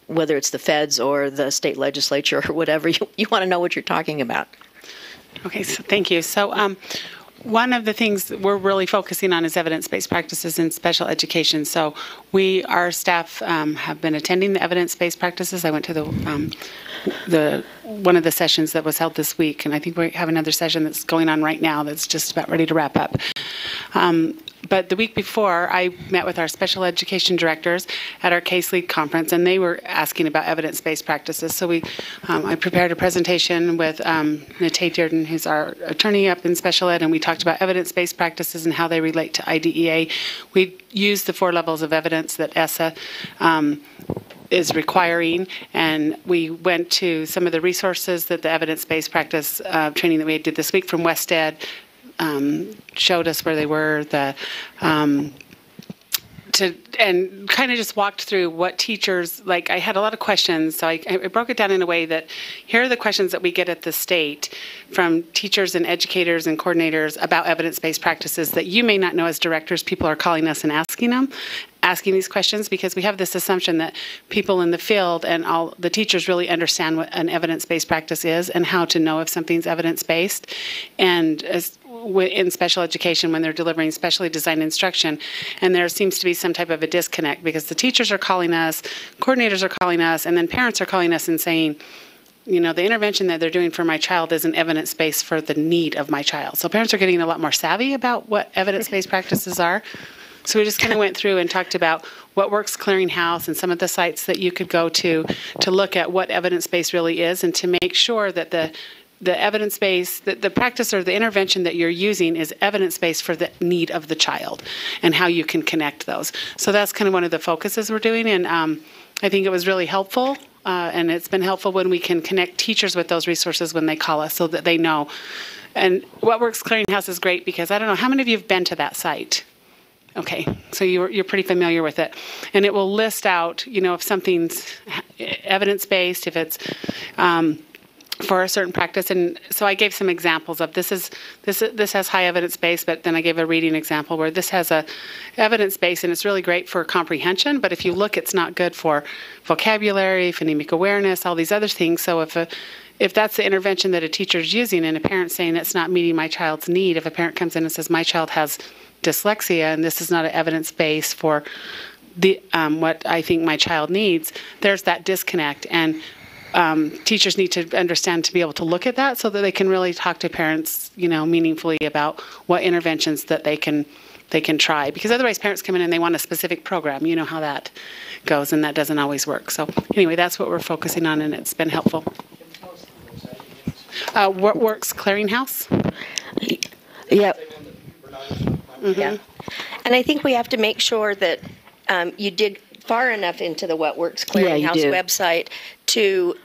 whether it's the feds or the state legislature or whatever, you want to know what you're talking about. Okay, so thank you. So one of the things we're really focusing on is evidence-based practices in special education. So our staff have been attending the evidence-based practices. I went to one of the sessions that was held this week, and I think we have another session that's going on right now that's just about ready to wrap up. But the week before, I met with our special education directors at our Case Lead conference, and they were asking about evidence-based practices. So I prepared a presentation with Nate Dearden, who's our attorney up in special ed, and we talked about evidence-based practices and how they relate to IDEA. We used the 4 levels of evidence that ESSA is requiring, and we went to some of the resources that the evidence-based practice training that we did this week from West Ed showed us where they were, and kind of just walked through what teachers, I had a lot of questions, so I broke it down in a way that here are the questions that we get at the state from teachers and educators and coordinators about evidence-based practices that you may not know as directors. People are calling us and asking these questions because we have this assumption that people in the field and all the teachers really understand what an evidence-based practice is and how to know if something's evidence-based. And in special education, when they're delivering specially designed instruction, and there seems to be some type of a disconnect because the teachers are calling us, coordinators are calling us, and then parents are calling us and saying, the intervention that they're doing for my child isn't evidence-based for the need of my child. So parents are getting a lot more savvy about what evidence-based practices are. So we just kind of went through and talked about what Works Clearinghouse and some of the sites that you could go to look at what evidence-based really is and to make sure that the evidence-based, the practice or the intervention that you're using is evidence-based for the need of the child and how you can connect those. So that's kind of one of the focuses we're doing, and I think it was really helpful, and it's been helpful when we can connect teachers with those resources when they call us so that they know. And What Works Clearinghouse is great because I don't know, how many of you have been to that site? Okay, so you're pretty familiar with it. And it will list out, if something's evidence-based, if it's for a certain practice. And so I gave some examples of this has high evidence-based, but then I gave a reading example where this has a evidence-based, and it's really great for comprehension, but if you look, it's not good for vocabulary, phonemic awareness, all these other things. So if that's the intervention that a teacher's using and a parent's saying it's not meeting my child's need, if a parent comes in and says my child has dyslexia and this is not an evidence base for the what I think my child needs, there's that disconnect. And teachers need to understand to be able to look at that so that they can really talk to parents, meaningfully about what interventions that they can try. Because otherwise parents come in and they want a specific program. You know how that goes, and that doesn't always work. So anyway, that's what we're focusing on, and it's been helpful. What Works Clearinghouse? Yep. Mm-hmm. Yeah. And I think we have to make sure that you dig far enough into the What Works Clearinghouse website to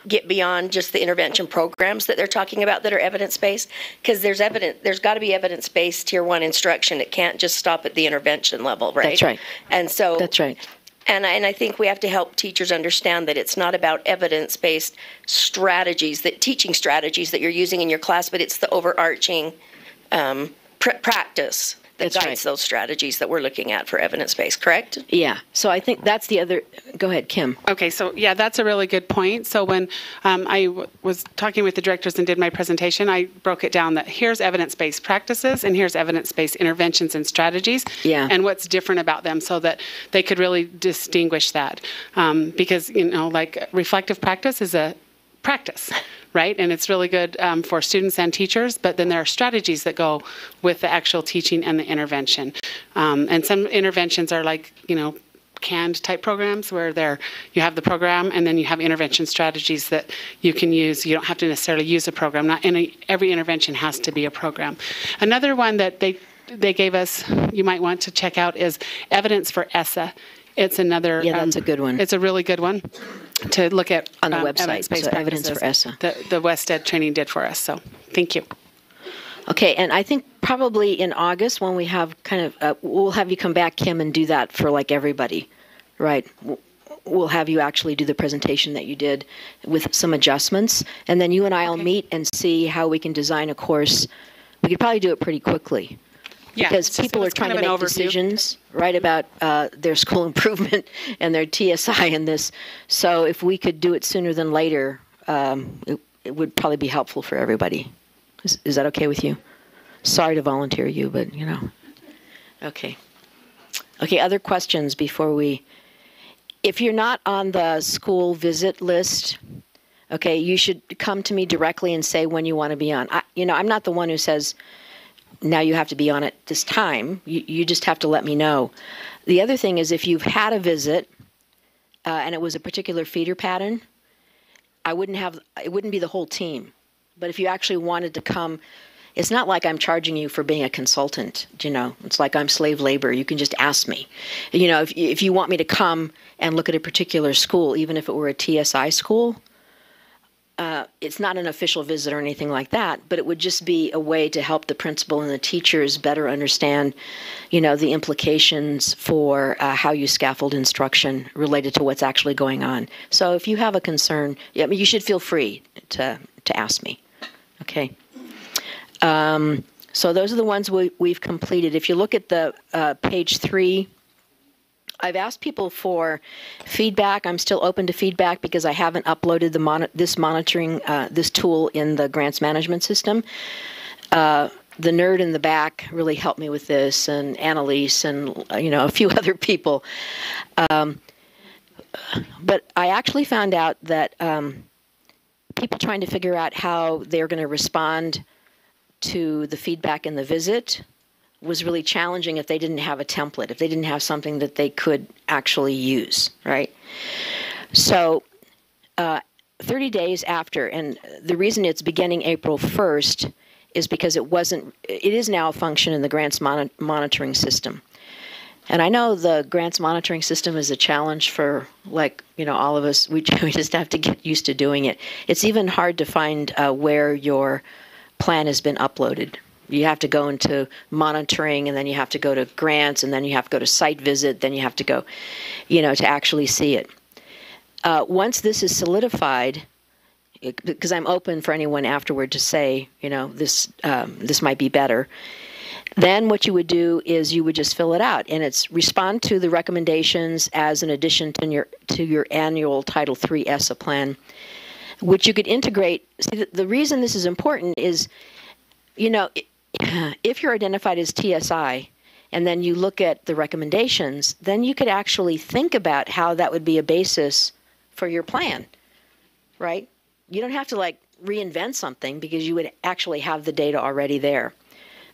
get beyond just the intervention programs that they're talking about that are evidence-based? Because there's got to be evidence-based tier 1 instruction. It can't just stop at the intervention level, right? That's right. And so That's right. And I think we have to help teachers understand that it's not about evidence-based strategies, that teaching strategies that you're using in your class, but it's the overarching practice that guides those strategies that we're looking at for evidence-based, correct? Yeah. So I think that's the other. Go ahead, Kim. Okay. So yeah, that's a really good point. So when I was talking with the directors and did my presentation, I broke it down that here's evidence-based practices and here's evidence-based interventions and strategies. Yeah. And what's different about them, so that they could really distinguish that. Because like reflective practice is a practice, right? And it's really good for students and teachers, but then there are strategies that go with the actual teaching and the intervention. And some interventions are like, canned type programs where you have the program and then you have intervention strategies that you can use. You don't have to necessarily use a program. Not every intervention has to be a program. Another one that they gave us, you might want to check out, is evidence for ESSA. It's another. Yeah, that's a good one. It's a really good one to look at on the website. Evidence-based So evidence for practices ESSA. The West Ed training did for us. So thank you. Okay, and I think probably in August when we have we'll have you come back, Kim, and do that for like everybody, right? We'll have you actually do the presentation that you did with some adjustments, and then you and I will meet and see how we can design a course. We could probably do it pretty quickly. Yeah, because people are trying to make decisions, right, about their school improvement and their TSI and this. So if we could do it sooner than later, it would probably be helpful for everybody. Is that okay with you? Sorry to volunteer you, but Okay. Okay, other questions before we... If you're not on the school visit list, okay, you should come to me directly and say when you want to be on. I'm not the one who says... now you have to be on it this time. You just have to let me know. The other thing is if you've had a visit and it was a particular feeder pattern, it wouldn't be the whole team. But if you actually wanted to come, it's not like I'm charging you for being a consultant, It's like I'm slave labor. You can just ask me. If you want me to come and look at a particular school, even if it were a TSI school, it's not an official visit or anything like that, but it would just be a way to help the principal and the teachers better understand, the implications for how you scaffold instruction related to what's actually going on. So if you have a concern, you should feel free to ask me. Okay. So those are the ones we've completed. If you look at the page 3, I've asked people for feedback. I'm still open to feedback because I haven't uploaded this tool in the grants management system. The nerd in the back really helped me with this, and Annalise, and a few other people. But I actually found out that people trying to figure out how they're going to respond to the feedback in the visit was really challenging if they didn't have a template, if they didn't have something that they could actually use, right? So 30 days after, and the reason it's beginning April 1st is because it is now a function in the grants monitoring system. And I know the grants monitoring system is a challenge for, all of us. We just have to get used to doing it. It's even hard to find where your plan has been uploaded. You have to go into monitoring, and then you have to go to grants, and then you have to go to site visit, then you have to go, to actually see it. Once this is solidified, because I'm open for anyone afterward to say, this might be better, then what you would do is you would just fill it out, and it's respond to the recommendations as an addition to your annual Title III ESSA plan, which you could integrate. See, the reason this is important is, if you're identified as TSI and then you look at the recommendations, then you could actually think about how that would be a basis for your plan, right? You don't have to reinvent something because you would actually have the data already there,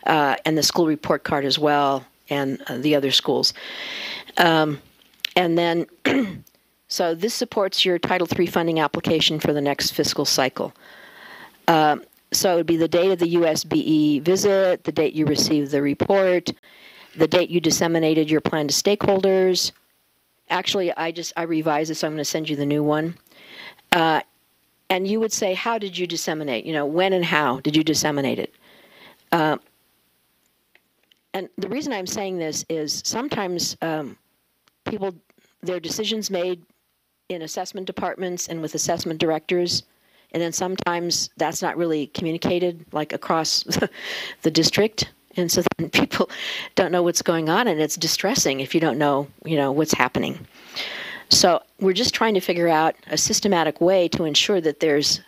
and the school report card as well, and the other schools. And then, so this supports your Title III funding application for the next fiscal cycle. So it would be the date of the USBE visit, the date you received the report, the date you disseminated your plan to stakeholders. Actually, I revised it, so I'm going to send you the new one. And you would say, how did you disseminate? You know, when and how did you disseminate it? And the reason I'm saying this is sometimes people, their decisions made in assessment departments and with assessment directors, and then sometimes that's not really communicated like across the district. And so then people don't know what's going on, and it's distressing if you don't know, you know, what's happening. So we're just trying to figure out a systematic way to ensure that there's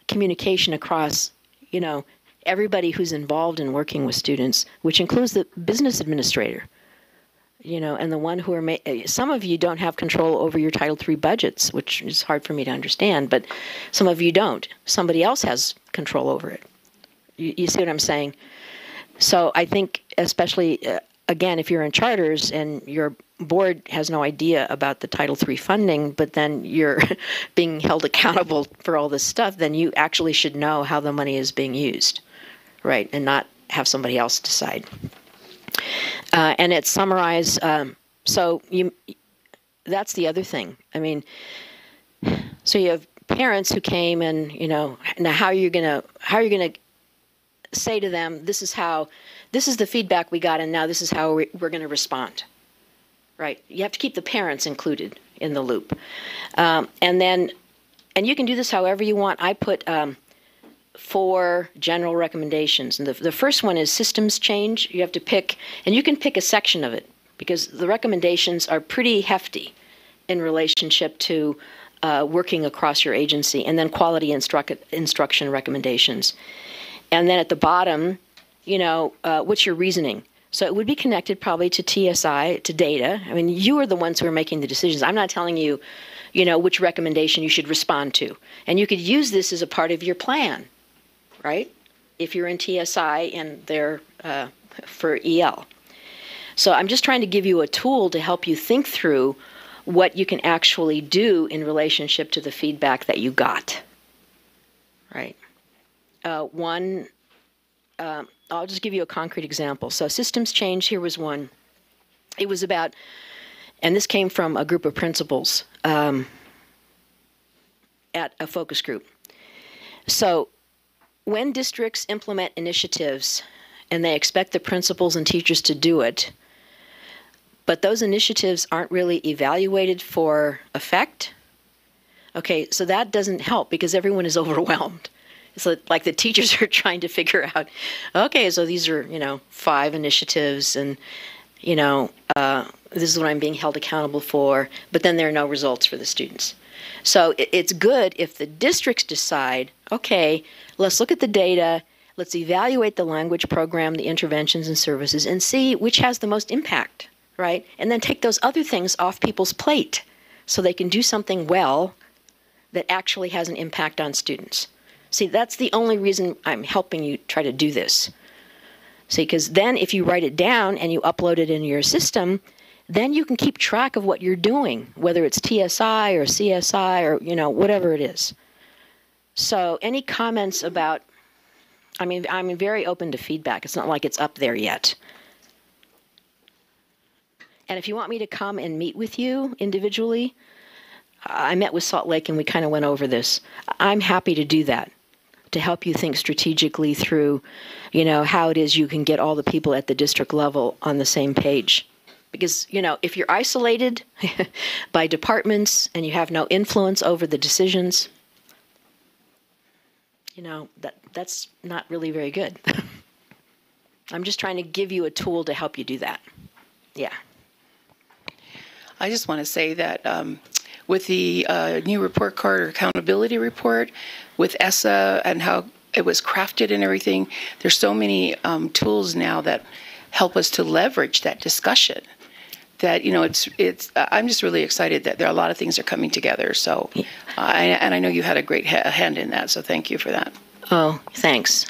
communication across, you know, everybody who's involved in working with students, which includes the business administrator, you know, and the one who are, some of you don't have control over your Title III budgets, which is hard for me to understand, but some of you don't. Somebody else has control over it. You see what I'm saying? So I think especially, again, if you're in charters and your board has no idea about the Title III funding, but then you're being held accountable for all this stuff, then you actually should know how the money is being used, right, and not have somebody else decide. And it's summarized. So that's the other thing. I mean, so you have parents who came, and you know, now how are you gonna say to them, this is the feedback we got, and now this is how we're going to respond. Right? You have to keep the parents included in the loop, and you can do this however you want. I put 4 general recommendations, and the first one is systems change. You have to pick, and you can pick a section of it because the recommendations are pretty hefty in relationship to working across your agency, and then quality instruction recommendations. And then at the bottom, you know, what's your reasoning? So it would be connected probably to TSI, to data. I mean, you are the ones who are making the decisions. I'm not telling you, you know, which recommendation you should respond to. And you could use this as a part of your plan, right? If you're in TSI and they're for EL. So I'm just trying to give you a tool to help you think through what you can actually do in relationship to the feedback that you got, right? I'll just give you a concrete example. So systems change, here was one. It was about, and this came from a group of principals at a focus group. So when districts implement initiatives and they expect the principals and teachers to do it, but those initiatives aren't really evaluated for effect, okay, so that doesn't help because everyone is overwhelmed. So like the teachers are trying to figure out, okay, so these are, you know, 5 initiatives and, you know, this is what I'm being held accountable for, but then there are no results for the students. So it's good if the districts decide, okay, let's look at the data, let's evaluate the language program, the interventions and services, and see which has the most impact, right? And then take those other things off people's plate so they can do something well that actually has an impact on students. See, that's the only reason I'm helping you try to do this. See, because then if you write it down and you upload it into your system, then you can keep track of what you're doing, whether it's TSI or CSI or, you know, whatever it is. So any comments about, I mean, I'm very open to feedback. It's not like it's up there yet. And if you want me to come and meet with you individually, I met with Salt Lake and we kind of went over this. I'm happy to do that, to help you think strategically through, you know, how it is you can get all the people at the district level on the same page. Because, you know, if you're isolated by departments and you have no influence over the decisions, you know, that's not really very good. I'm just trying to give you a tool to help you do that. Yeah. I just want to say that with the new report card or accountability report, with ESSA and how it was crafted and everything, there's so many tools now that help us to leverage that discussion. That, you know, I'm just really excited that there are a lot of things that are coming together. So, and I know you had a great hand in that. So thank you for that. Oh, thanks.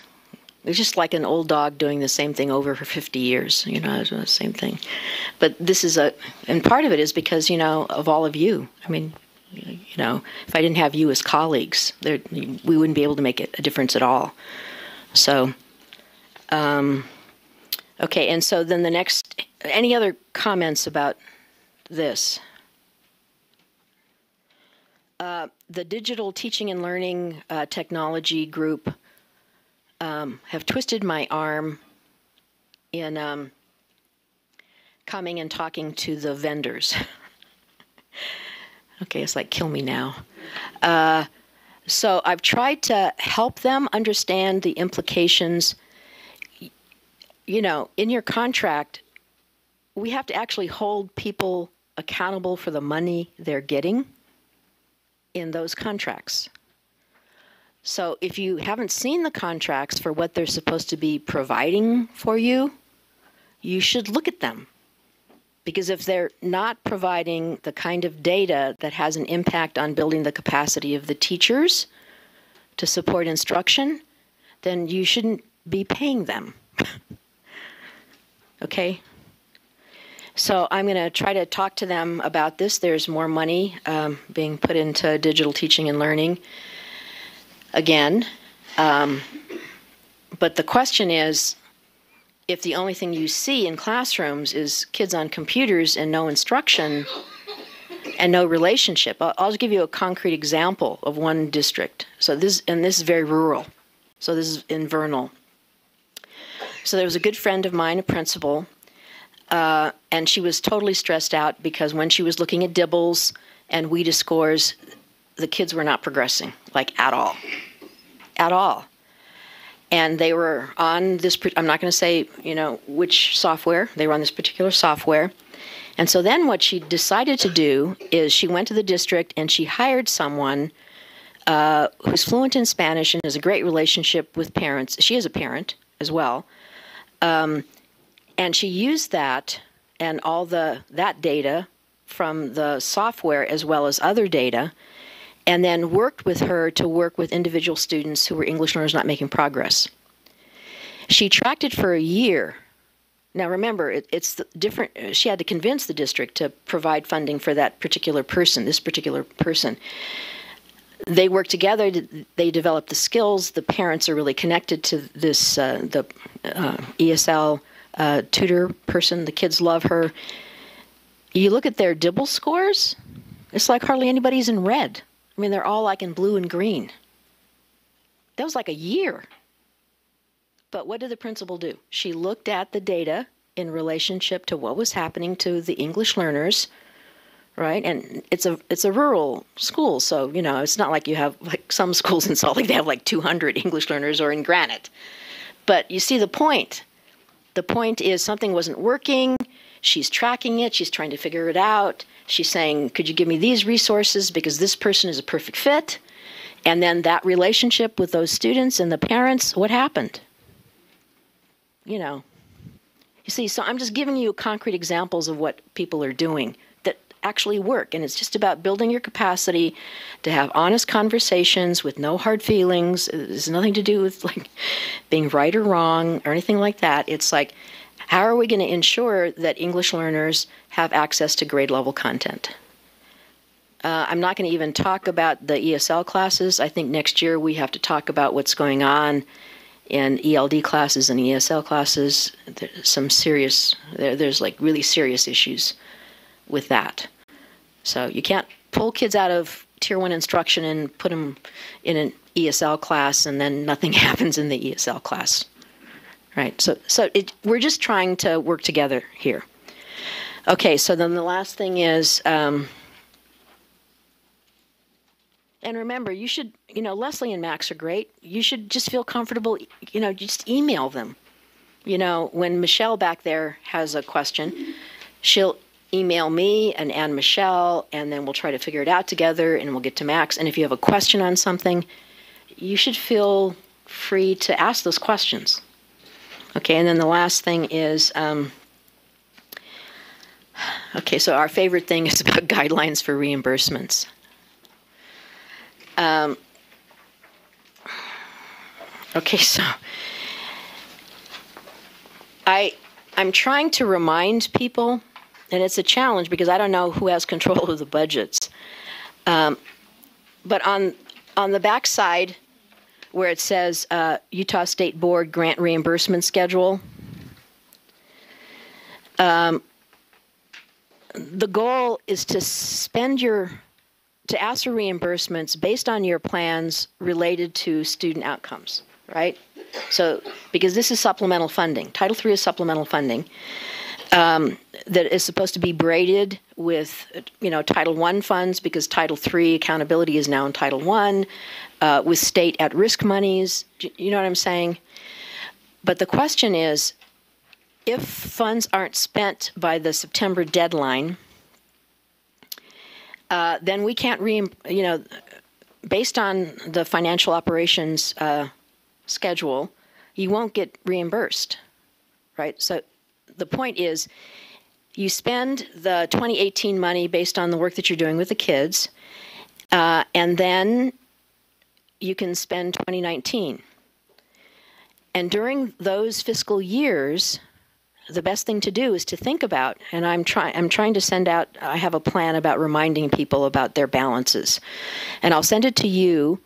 It's just like an old dog doing the same thing over for 50 years, you know, it's the same thing. But this is and part of it is because, you know, of all of you. I mean, you know, if I didn't have you as colleagues, we wouldn't be able to make a difference at all. So, okay, and so then the next, any other comments about this? the digital teaching and learning technology group have twisted my arm in coming and talking to the vendors. Okay, it's like, kill me now. So I've tried to help them understand the implications. You know, in your contract, we have to actually hold people accountable for the money they're getting in those contracts. So if you haven't seen the contracts for what they're supposed to be providing for you, you should look at them. Because if they're not providing the kind of data that has an impact on building the capacity of the teachers to support instruction, then you shouldn't be paying them. Okay? So I'm going to try to talk to them about this. There's more money being put into digital teaching and learning again. But the question is, if the only thing you see in classrooms is kids on computers and no instruction and no relationship. I'll just give you a concrete example of one district. So this is very rural. So this is in Vernal. So there was a good friend of mine, a principal, and she was totally stressed out because when she was looking at dibbles and WIDA scores, the kids were not progressing, like at all. At all. And they were on this, I'm not going to say, you know, which software. They were on this particular software. And so then what she decided to do is she went to the district and she hired someone who's fluent in Spanish and has a great relationship with parents. She is a parent as well. And she used that and all that data from the software as well as other data, and then worked with her to work with individual students who were English learners not making progress. She tracked it for a year. Now remember, it's different. She had to convince the district to provide funding for that particular person, this particular person. They work together. They develop the skills. The parents are really connected to this the ESL tutor person. The kids love her. You look at their DIBBLE scores, it's like hardly anybody's in red. I mean, they're all like in blue and green. That was like a year. But what did the principal do? She looked at the data in relationship to what was happening to the English learners, right? And it's a rural school, so, you know, it's not like you have, like some schools in Salt Lake, they have like 200 English learners, or in Granite. But you see the point. The point is something wasn't working. She's tracking it. She's trying to figure it out. She's saying, could you give me these resources because this person is a perfect fit? And then that relationship with those students and the parents, what happened? You know, you see, so I'm just giving you concrete examples of what people are doing that actually work. And it's just about building your capacity to have honest conversations with no hard feelings. It has nothing to do with like being right or wrong or anything like that. It's like, how are we going to ensure that English learners have access to grade level content? I'm not going to even talk about the ESL classes. I think next year we have to talk about what's going on in ELD classes and ESL classes. There's some serious, there's like really serious issues with that. So you can't pull kids out of Tier 1 instruction and put them in an ESL class and then nothing happens in the ESL class. Right, so we're just trying to work together here. Okay, so then the last thing is, and remember, you should, you know, Leslie and Max are great. You should just feel comfortable, you know, just email them. You know, when Michelle back there has a question, she'll email me and Ann Michelle, and then we'll try to figure it out together, and we'll get to Max. And if you have a question on something, you should feel free to ask those questions. Okay, and then the last thing is, okay, so our favorite thing is about guidelines for reimbursements. Okay, so I'm trying to remind people, and it's a challenge because I don't know who has control of the budgets. But on the back side, where it says Utah State Board grant reimbursement schedule, the goal is to to ask for reimbursements based on your plans related to student outcomes, right? So, because this is supplemental funding. Title III is supplemental funding that is supposed to be braided with, Title I funds, because Title III accountability is now in Title I, with state at-risk monies. You know what I'm saying? But the question is, if funds aren't spent by the September deadline, then we can't based on the financial operations schedule, you won't get reimbursed, right? So the point is, you spend the 2018 money based on the work that you're doing with the kids, and then you can spend 2019. And during those fiscal years, the best thing to do is to think about, and I'm trying to send out, I have a plan about reminding people about their balances. And I'll send it to you,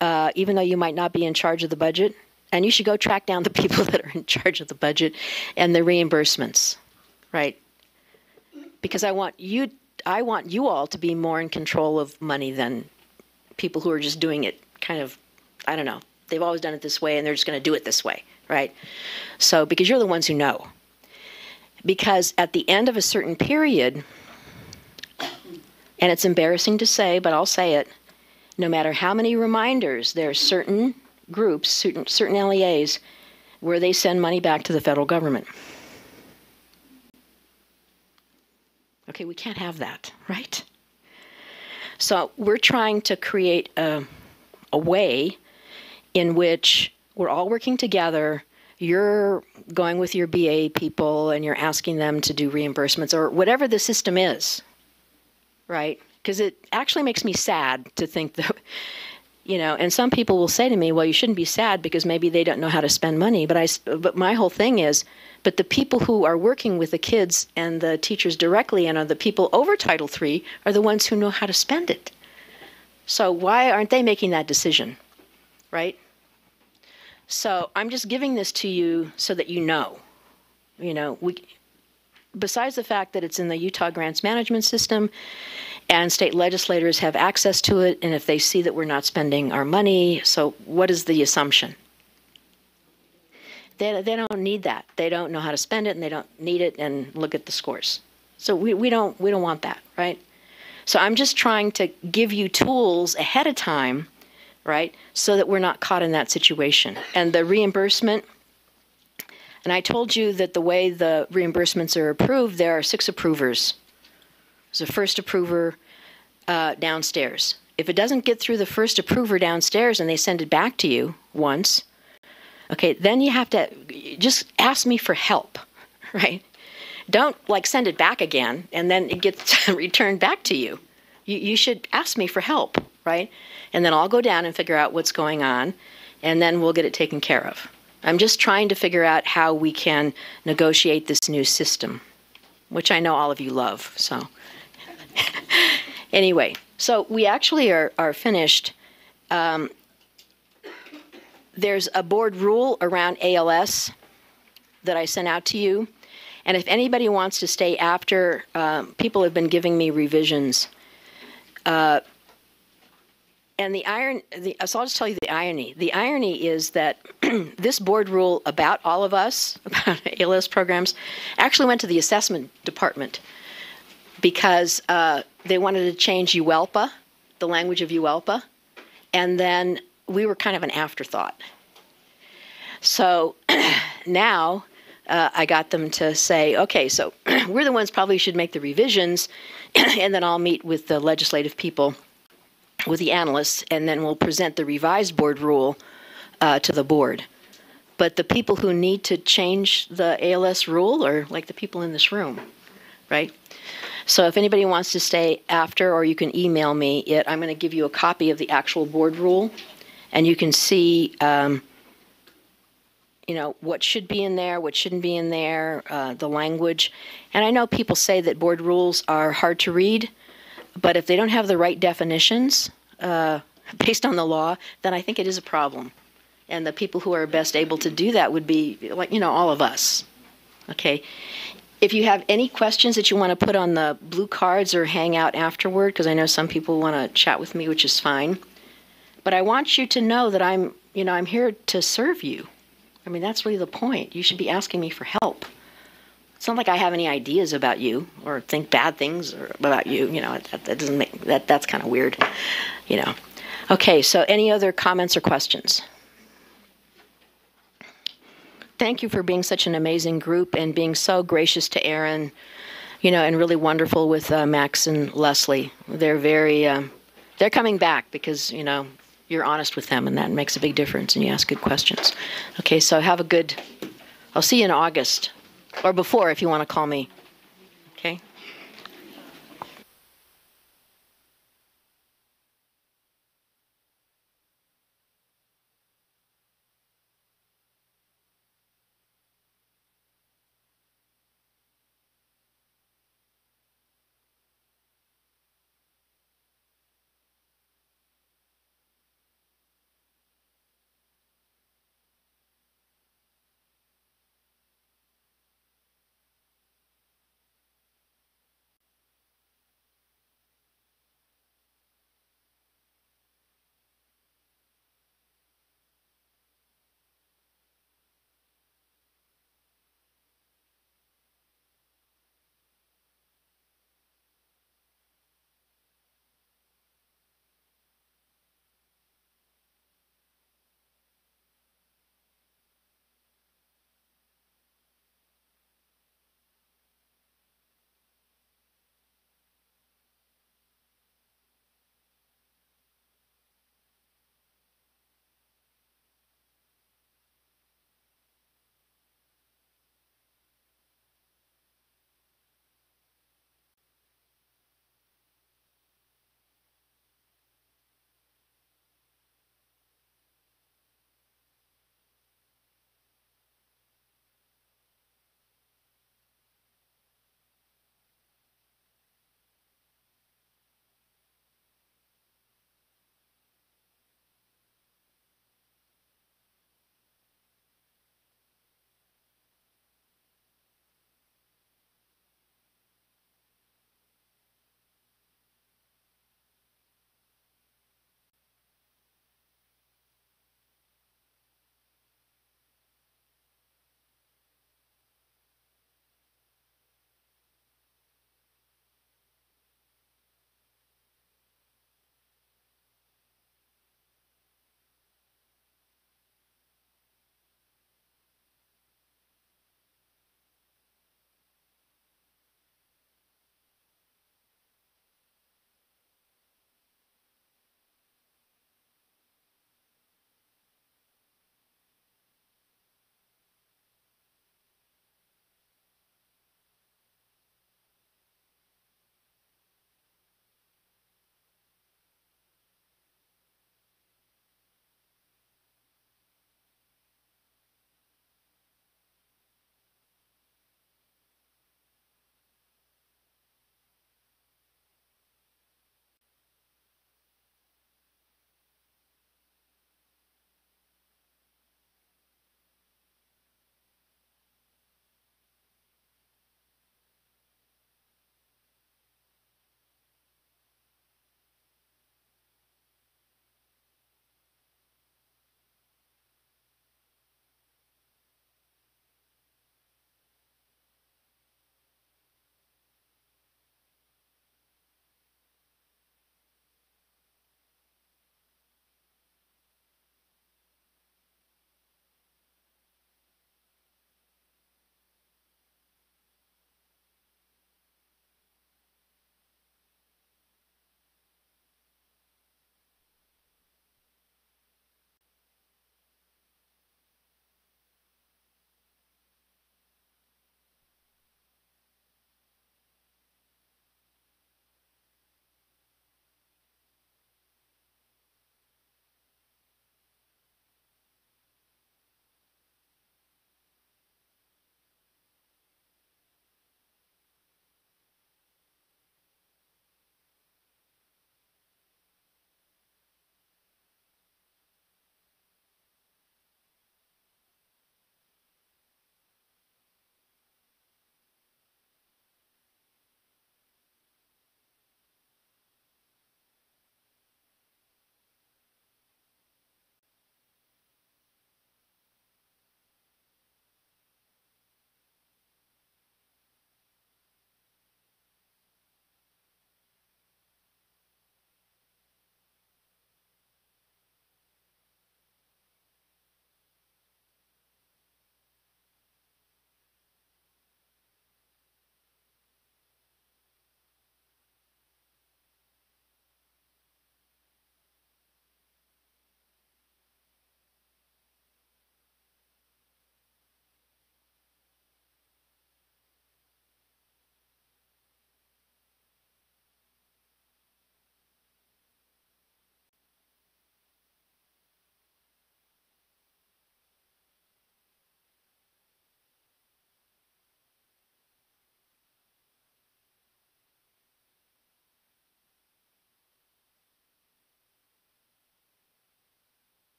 even though you might not be in charge of the budget. And you should go track down the people that are in charge of the budget and the reimbursements, right? Because I want you all to be more in control of money than people who are just doing it kind of, I don't know, they've always done it this way and they're just going to do it this way, right? So, because you're the ones who know. Because at the end of a certain period, and it's embarrassing to say, but I'll say it, no matter how many reminders, there are certain groups, certain LEAs, where they send money back to the federal government. Okay, we can't have that, right? So we're trying to create a way in which we're all working together. You're going with your BA people and you're asking them to do reimbursements or whatever the system is, right? Because it actually makes me sad to think that, and some people will say to me, well, you shouldn't be sad because maybe they don't know how to spend money. But my whole thing is, but the people who are working with the kids and the teachers directly and are the people over Title III are the ones who know how to spend it. So why aren't they making that decision, right? So I'm just giving this to you so that you know. Besides the fact that it's in the Utah Grants Management System and state legislators have access to it, and if they see that we're not spending our money, so what is the assumption? They don't need that. They don't know how to spend it, and they don't need it, and look at the scores. So we don't want that, right? So I'm just trying to give you tools ahead of time, right, so that we're not caught in that situation. And the reimbursement, and I told you that the way the reimbursements are approved, there are 6 approvers. There's a first approver downstairs. If it doesn't get through the first approver downstairs and they send it back to you once, okay, then you have to just ask me for help, right? Don't send it back again and then it gets returned back to you. You should ask me for help, right? And then I'll go down and figure out what's going on, and then we'll get it taken care of. I'm just trying to figure out how we can negotiate this new system, which I know all of you love. So anyway, so we actually are finished. There's a board rule around ALS that I sent out to you. And if anybody wants to stay after, people have been giving me revisions. And so I'll just tell you the irony. The irony is that this board rule about all of us, about ALS programs, actually went to the assessment department because they wanted to change UELPA, the language of UELPA, and then we were kind of an afterthought. So now I got them to say, okay, so we're the ones probably should make the revisions, and then I'll meet with the legislative people, with the analysts, and then we'll present the revised board rule to the board. But the people who need to change the ALS rule are like the people in this room, right? So if anybody wants to stay after, or you can email me it, I'm going to give you a copy of the actual board rule, and you can see what should be in there, what shouldn't be in there, the language. And I know people say that board rules are hard to read, but if they don't have the right definitions based on the law, then I think it is a problem. And the people who are best able to do that would be all of us. Okay. If you have any questions that you want to put on the blue cards or hang out afterward, because I know some people want to chat with me, which is fine. But I want you to know that I'm here to serve you. I mean, that's really the point. You should be asking me for help. It's not like I have any ideas about you or think bad things about you. That doesn't make that's kind of weird. Okay, so any other comments or questions? Thank you for being such an amazing group and being so gracious to Aaron, and really wonderful with Max and Leslie. They're they're coming back because, you're honest with them, and that makes a big difference, and you ask good questions. Okay, so I'll see you in August, or before if you want to call me. Okay?